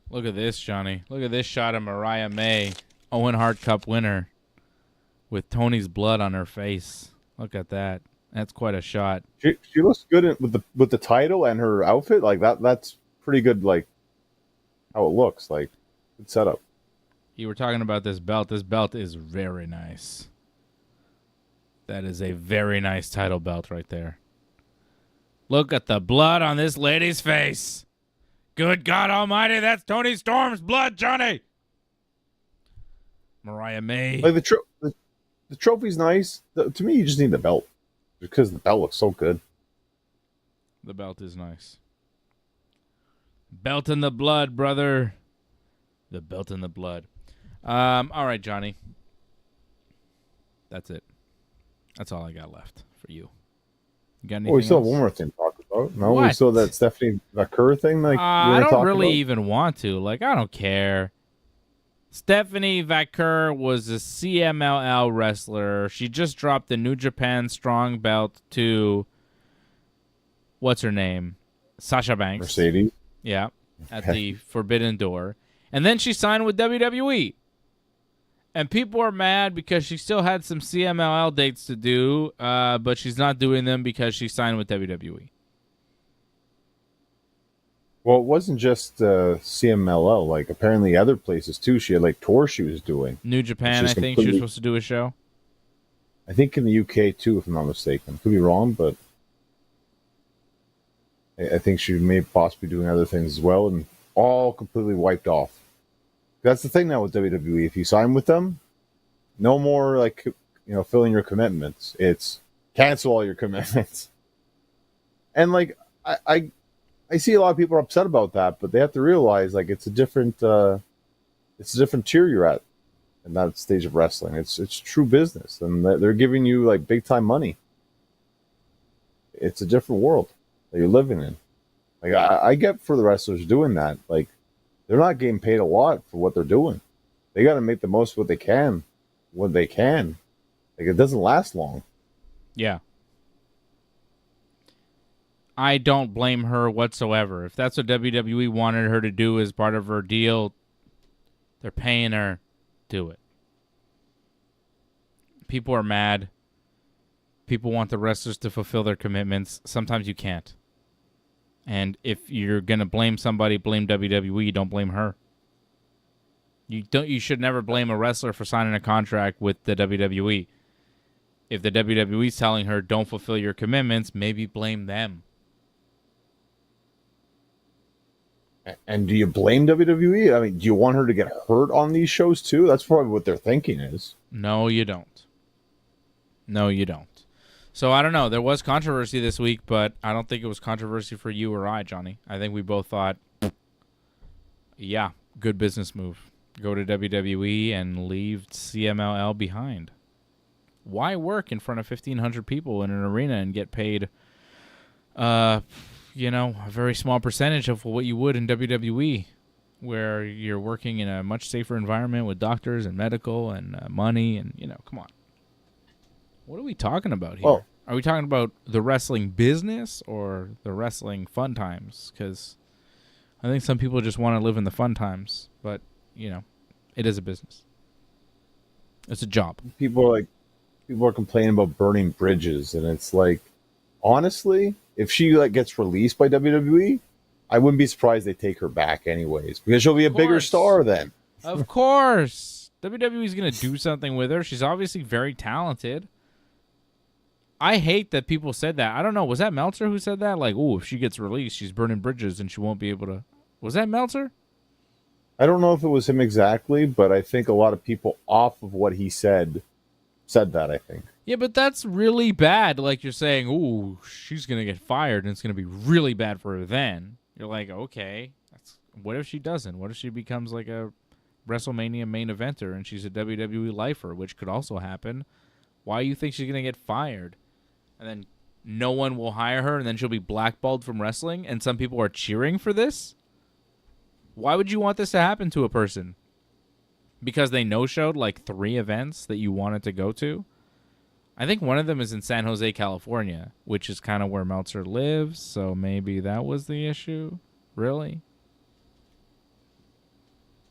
[SPEAKER 2] Look at this, Johnny. Look at this shot of Mariah May, Owen Hart Cup winner, with Toni's blood on her face. Look at that. That's quite a shot.
[SPEAKER 3] She looks good with the title and her outfit. Like that's pretty good. Like how it looks. Like good setup.
[SPEAKER 2] You were talking about this belt. This belt is very nice. That is a very nice title belt right there. Look at the blood on this lady's face. Good God Almighty, that's Toni Storm's blood, Johnny. Mariah May.
[SPEAKER 3] Like the trophy's nice. To me, you just need the belt because the belt looks so good.
[SPEAKER 2] The belt is nice. Belt in the blood, brother. The belt in the blood. All right, Johnny. That's it. That's all I got left for you. You got anything
[SPEAKER 3] We still
[SPEAKER 2] else?
[SPEAKER 3] have one more thing to talk about. No,
[SPEAKER 2] What?
[SPEAKER 3] we still that Stephanie Vaquer thing. Like
[SPEAKER 2] I don't really even want to. Like, I don't care. Stephanie Vaquer was a CMLL wrestler. She just dropped the New Japan Strong belt to what's her name? Sasha Banks.
[SPEAKER 3] Mercedes.
[SPEAKER 2] Yeah, at the Forbidden Door. And then she signed with WWE. And people are mad because she still had some CMLL dates to do, but she's not doing them because she signed with WWE.
[SPEAKER 3] Well, it wasn't just CMLL. Like apparently other places too. She had like tours she was doing.
[SPEAKER 2] New Japan, I think she was supposed to do a show.
[SPEAKER 3] I think in the UK too, if I'm not mistaken. Could be wrong, but I think she may possibly be doing other things as well, and all completely wiped off. That's the thing now with WWE. If you sign with them, no more like filling your commitments. It's cancel all your commitments. And like I see a lot of people are upset about that, but they have to realize like it's a different tier you're at in that stage of wrestling. It's true business, and they're giving you like big time money. It's a different world that you're living in. Like I get for the wrestlers doing that. Like they're not getting paid a lot for what they're doing. They got to make the most of what they can, when they can. Like it doesn't last long.
[SPEAKER 2] Yeah. I don't blame her whatsoever. If that's what WWE wanted her to do as part of her deal, they're paying her. Do it. People are mad. People want the wrestlers to fulfill their commitments. Sometimes you can't. And if you're going to blame somebody, blame WWE. Don't blame her. You should never blame a wrestler for signing a contract with the WWE. If the WWE is telling her don't fulfill your commitments, maybe blame them.
[SPEAKER 3] And do you blame WWE? I mean, do you want her to get hurt on these shows too? That's probably what their thinking is.
[SPEAKER 2] No, you don't. No, you don't. So, I don't know. There was controversy this week, but I don't think it was controversy for you or I, Johnny. I think we both thought, yeah, good business move. Go to WWE and leave CMLL behind. Why work in front of 1,500 people in an arena and get paid, a very small percentage of what you would in WWE, where you're working in a much safer environment with doctors and medical and money and, come on. What are we talking about here?
[SPEAKER 3] Well,
[SPEAKER 2] are we talking about the wrestling business or the wrestling fun times? Because I think some people just want to live in the fun times, but, it is a business. It's a job.
[SPEAKER 3] People are complaining about burning bridges, and it's like, honestly, if she gets released by WWE, I wouldn't be surprised they take her back anyways, because she'll be a bigger star then.
[SPEAKER 2] Of course. WWE's going to do something with her. She's obviously very talented. I hate that people said that. I don't know. Was that Meltzer who said that? Like, if she gets released, she's burning bridges and she won't be able to. Was that Meltzer?
[SPEAKER 3] I don't know if it was him exactly, but I think a lot of people off of what he said that, I think.
[SPEAKER 2] Yeah, but that's really bad. Like you're saying, she's going to get fired and it's going to be really bad for her then. You're like, okay. What if she doesn't? What if she becomes like a WrestleMania main eventer and she's a WWE lifer, which could also happen? Why do you think she's going to get fired? And then no one will hire her and then she'll be blackballed from wrestling and some people are cheering for this? Why would you want this to happen to a person? Because they no-showed like 3 events that you wanted to go to? I think one of them is in San Jose, California, which is kind of where Meltzer lives, so maybe that was the issue. Really?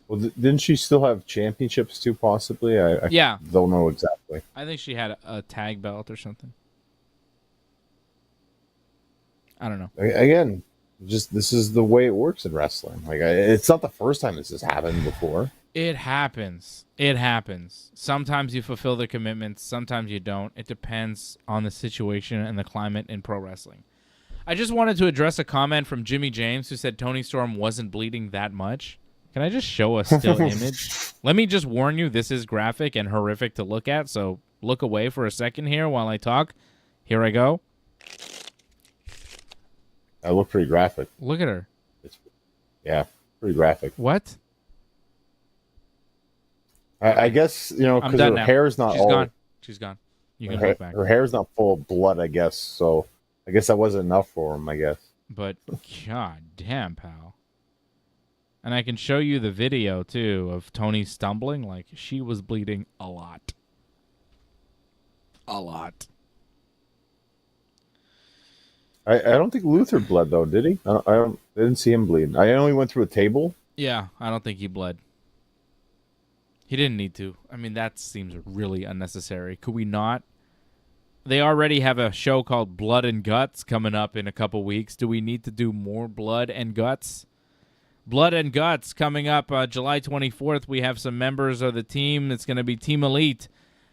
[SPEAKER 3] Well, didn't she still have championships too, possibly? I don't know exactly.
[SPEAKER 2] I think she had a tag belt or something. I don't know.
[SPEAKER 3] Again, just this is the way it works in wrestling. Like, it's not the first time this has happened before.
[SPEAKER 2] It happens. It happens. Sometimes you fulfill the commitments. Sometimes you don't. It depends on the situation and the climate in pro wrestling. I just wanted to address a comment from Jimmy James who said Toni Storm wasn't bleeding that much. Can I just show a still image? Let me just warn you, this is graphic and horrific to look at, so look away for a second here while I talk. Here I go.
[SPEAKER 3] I look pretty graphic.
[SPEAKER 2] Look at her.
[SPEAKER 3] Pretty graphic.
[SPEAKER 2] What?
[SPEAKER 3] I guess, because her hair's not
[SPEAKER 2] She's gone. She's gone. You can look back.
[SPEAKER 3] Her hair's not full of blood, I guess, so I guess that wasn't enough for him, I guess.
[SPEAKER 2] But, god damn, pal. And I can show you the video, too, of Toni stumbling. Like, she was bleeding a lot. A lot.
[SPEAKER 3] I don't think Luther bled, though, did he? I didn't see him bleed. I only went through a table.
[SPEAKER 2] Yeah, I don't think he bled. He didn't need to. I mean, that seems really unnecessary. Could we not? They already have a show called Blood and Guts coming up in a couple weeks. Do we need to do more Blood and Guts? Blood and Guts coming up July 24th. We have some members of the team. It's going to be Team Elite.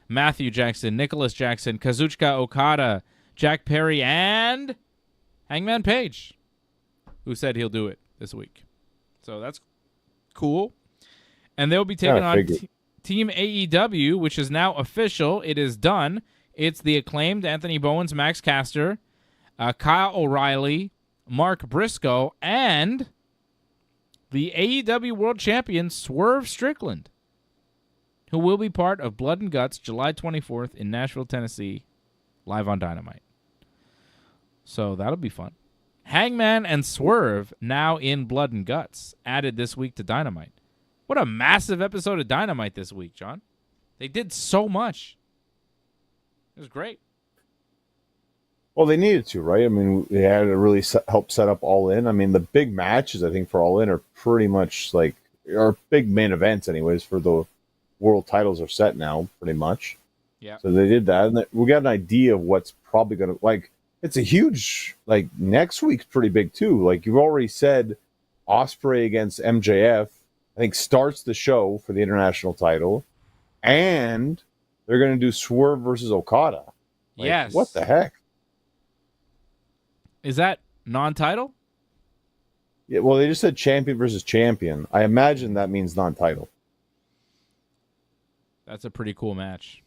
[SPEAKER 2] Matthew Jackson, Nicholas Jackson, Kazuchika Okada, Jack Perry, and Hangman Page, who said he'll do it this week. So that's cool. And they'll be taking on Team AEW, which is now official. It is done. It's the acclaimed Anthony Bowens, Max Caster, Kyle O'Reilly, Mark Briscoe, and the AEW World Champion Swerve Strickland, who will be part of Blood and Guts July 24th in Nashville, Tennessee, live on Dynamite. So that'll be fun. Hangman and Swerve now in Blood and Guts, added this week to Dynamite. What a massive episode of Dynamite this week, John. They did so much. It was great.
[SPEAKER 3] Well, they needed to, right? I mean, they had to really help set up All In. I mean, the big matches, I think, for All In are pretty much are big main events anyways, for the world titles are set now, pretty much.
[SPEAKER 2] Yeah.
[SPEAKER 3] So they did that, and we got an idea of what's probably going to, it's a huge, next week's pretty big, too. Like, you've already said Ospreay against MJF, I think, starts the show for the international title, and they're going to do Swerve versus Okada.
[SPEAKER 2] Yes.
[SPEAKER 3] What the heck?
[SPEAKER 2] Is that non-title?
[SPEAKER 3] Yeah, well, they just said champion versus champion. I imagine that means non-title.
[SPEAKER 2] That's a pretty cool match.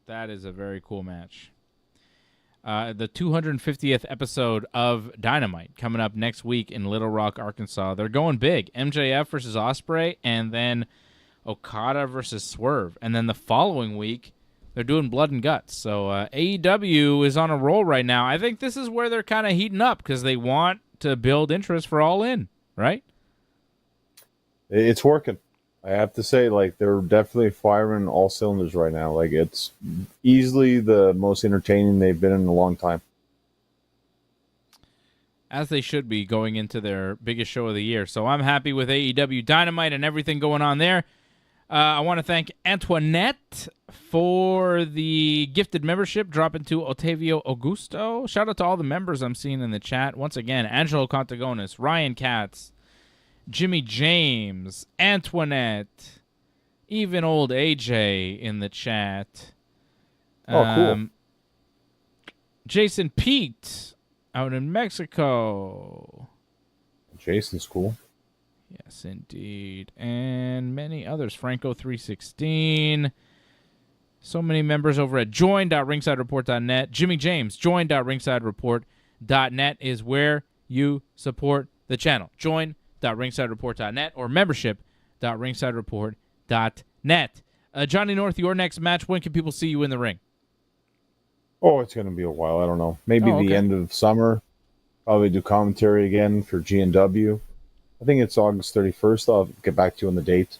[SPEAKER 2] That is a very cool match. The 250th episode of Dynamite coming up next week in Little Rock, Arkansas. They're going big. MJF versus Ospreay, and then Okada versus Swerve. And then the following week, they're doing Blood and Guts. So AEW is on a roll right now. I think this is where they're kind of heating up because they want to build interest for All In, right?
[SPEAKER 3] It's working. I have to say, they're definitely firing all cylinders right now. It's easily the most entertaining they've been in a long time.
[SPEAKER 2] As they should be going into their biggest show of the year. So I'm happy with AEW Dynamite and everything going on there. I want to thank Antoinette for the gifted membership dropping to Otavio Augusto. Shout out to all the members I'm seeing in the chat. Once again, Angelo Contagonis, Ryan Katz, Jimmy James, Antoinette, even old AJ in the chat.
[SPEAKER 3] Oh, cool.
[SPEAKER 2] Jason Pete out in Mexico.
[SPEAKER 3] Jason's cool.
[SPEAKER 2] Yes, indeed. And many others. Franco316. So many members over at join.ringsidereport.net. Jimmy James, join.ringsidereport.net is where you support the channel. Join.ringsidereport.net or membership.ringsidereport.net. Johnny North, your next match, when can people see you in the ring?
[SPEAKER 3] Oh, it's going to be a while. I don't know. Maybe the end of summer. Probably do commentary again for G&W. I think it's August 31st. I'll get back to you on the date.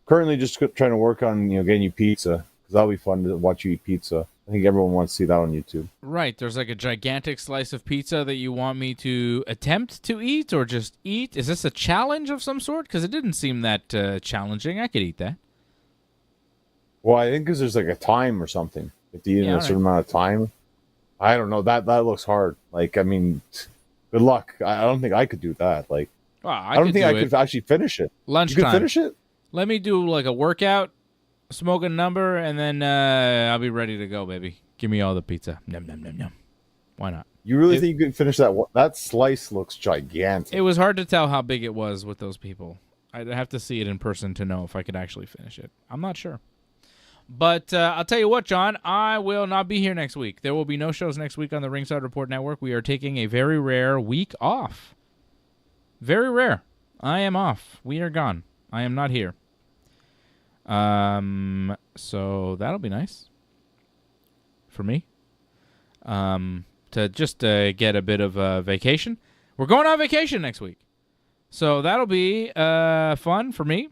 [SPEAKER 3] Currently just trying to work on getting you pizza, because that'll be fun to watch you eat pizza. I think everyone wants to see that on YouTube.
[SPEAKER 2] Right. There's like a gigantic slice of pizza that you want me to attempt to eat or just eat. Is this a challenge of some sort? Because it didn't seem that challenging. I could eat that.
[SPEAKER 3] Well, I think because there's like a time or something. If you eat in a certain amount of time. I don't know. That looks hard. Like, I mean, good luck. I don't think I could do that. Like, I don't think I could actually finish it.
[SPEAKER 2] Lunchtime.
[SPEAKER 3] You could finish it?
[SPEAKER 2] Let me do like a workout, smoke a number, and then I'll be ready to go, baby. Give me all the pizza. Nom, nom, nom, nom. Why not?
[SPEAKER 3] You really think you could finish that? That slice looks gigantic.
[SPEAKER 2] It was hard to tell how big it was with those people. I'd have to see it in person to know if I could actually finish it. I'm not sure. But I'll tell you what, John, I will not be here next week. There will be no shows next week on the Ringside Report Network. We are taking a very rare week off. Very rare. I am off. We are gone. I am not here. So that'll be nice for me. To just get a bit of a vacation. We're going on vacation next week. So that'll be fun for me.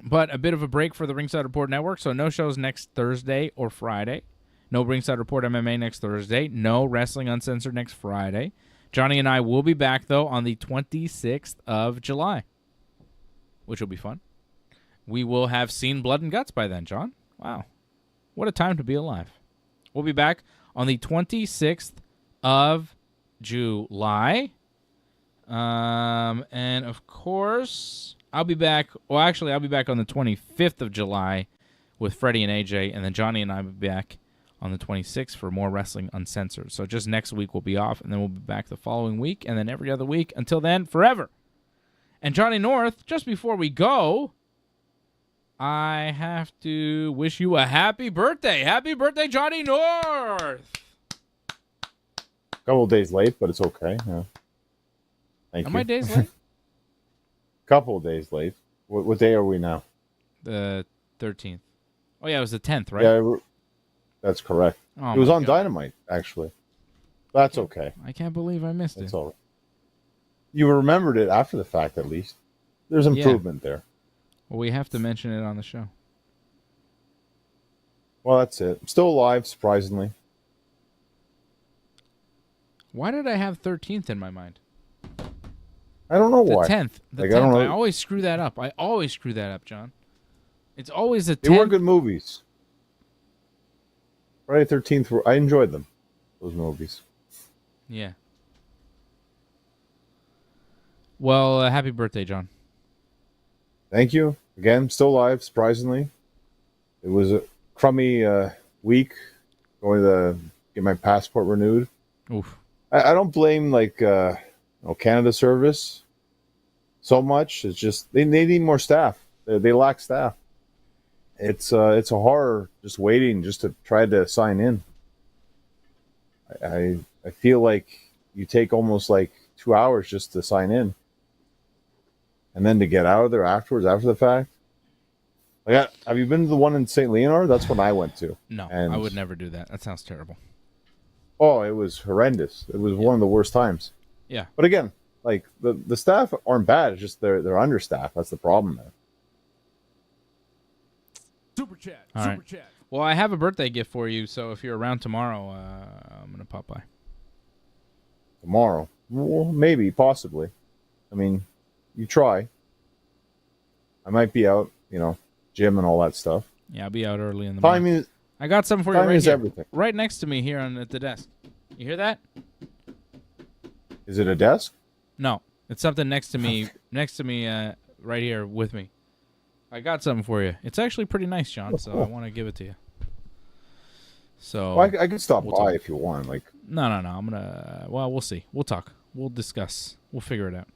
[SPEAKER 2] But a bit of a break for the Ringside Report Network. So no shows next Thursday or Friday. No Ringside Report MMA next Thursday. No Wrestling Uncensored next Friday. Johnny and I will be back, though, on the 26th of July, which will be fun. We will have seen Blood and Guts by then, John. Wow. What a time to be alive. We'll be back on the 26th of July. And, of course, I'll be back. Well, actually, I'll be back on the 25th of July with Freddie and AJ. And then Johnny and I will be back on the 26th for more Wrestling Uncensored. So just next week we'll be off, and then we'll be back the following week, and then every other week. Until then, forever. And Johnny North, just before we go, I have to wish you a happy birthday. Happy birthday, Johnny North!
[SPEAKER 3] A couple of days late, but it's okay. Yeah. Thank you.
[SPEAKER 2] Am I days late?
[SPEAKER 3] Couple of days late. What day are we now?
[SPEAKER 2] The 13th. Oh, yeah, it was the 10th, right?
[SPEAKER 3] Yeah, that's correct.
[SPEAKER 2] Oh,
[SPEAKER 3] it was on Dynamite, actually. That's okay.
[SPEAKER 2] I can't believe I missed
[SPEAKER 3] That's
[SPEAKER 2] it.
[SPEAKER 3] all right. You remembered it after the fact, at least. There's improvement there.
[SPEAKER 2] Well, we have to mention it on the show.
[SPEAKER 3] Well, that's it. I'm still alive, surprisingly.
[SPEAKER 2] Why did I have 13th in my mind?
[SPEAKER 3] I don't know why.
[SPEAKER 2] The 10th. The 10th. I always screw that up. John. It's always the 10th.
[SPEAKER 3] They were good movies. Friday the 13th, I enjoyed them, those movies.
[SPEAKER 2] Yeah. Well, happy birthday, John.
[SPEAKER 3] Thank you. Again, still alive, surprisingly. It was a crummy week going to get my passport renewed.
[SPEAKER 2] Oof.
[SPEAKER 3] I don't blame, Canada Service so much. It's just they need more staff. They lack staff. It's a horror just waiting just to try to sign in. I feel like you take almost 2 hours just to sign in, and then to get out of there afterwards after the fact. Have you been to the one in St. Leonard? That's when I went to.
[SPEAKER 2] No, I would never do that. That sounds terrible.
[SPEAKER 3] Oh, it was horrendous. It was one of the worst times.
[SPEAKER 2] Yeah.
[SPEAKER 3] But again, the staff aren't bad. It's just they're understaffed. That's the problem there.
[SPEAKER 1] Super chat.
[SPEAKER 2] All
[SPEAKER 1] Super
[SPEAKER 2] right.
[SPEAKER 1] chat.
[SPEAKER 2] Well, I have a birthday gift for you, so if you're around tomorrow, I'm going to pop by.
[SPEAKER 3] Tomorrow? Well, maybe, possibly. I mean, you try. I might be out, gym and all that stuff.
[SPEAKER 2] Yeah, I'll be out early in the morning.
[SPEAKER 3] Time is
[SPEAKER 2] I got something for you
[SPEAKER 3] time
[SPEAKER 2] right
[SPEAKER 3] is
[SPEAKER 2] here.
[SPEAKER 3] everything.
[SPEAKER 2] Right next to me here at the desk. You hear that?
[SPEAKER 3] Is it a desk?
[SPEAKER 2] No, it's something next to me, right here with me. I got something for you. It's actually pretty nice, John, so I want to give it to you. So
[SPEAKER 3] Well, I can stop
[SPEAKER 2] we'll
[SPEAKER 3] by
[SPEAKER 2] talk.
[SPEAKER 3] if you want. Like,
[SPEAKER 2] No. I'm gonna. Well, we'll see. We'll talk. We'll discuss. We'll figure it out.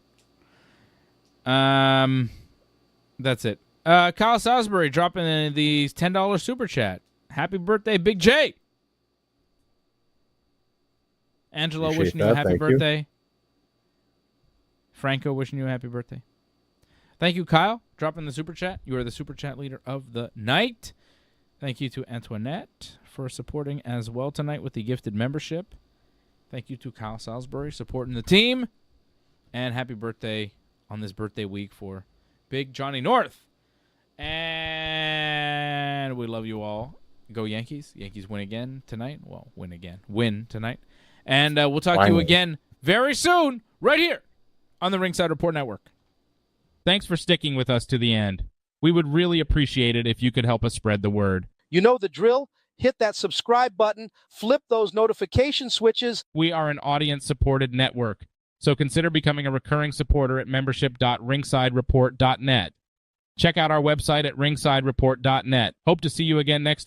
[SPEAKER 2] That's it. Kyle Salisbury dropping the $10 super chat. Happy birthday, Big J. Angelo
[SPEAKER 3] Appreciate
[SPEAKER 2] wishing you a
[SPEAKER 3] that.
[SPEAKER 2] happy
[SPEAKER 3] Thank you.
[SPEAKER 2] birthday. Franco wishing you a happy birthday. Thank you, Kyle, dropping the super chat. You are the super chat leader of the night. Thank you to Antoinette for supporting as well tonight with the gifted membership. Thank you to Kyle Salisbury supporting the team. And happy birthday on this birthday week for Big Johnny North. And we love you all. Go Yankees. Yankees win again tonight. Well, win again. Win tonight. And we'll talk to you again very soon right here on the Ringside Report Network.
[SPEAKER 4] Thanks for sticking with us to the end. We would really appreciate it if you could help us spread the word.
[SPEAKER 5] You know the drill. Hit that subscribe button. Flip those notification switches.
[SPEAKER 4] We are an audience-supported network, so consider becoming a recurring supporter at membership.ringsidereport.net. Check out our website at ringsidereport.net. Hope to see you again next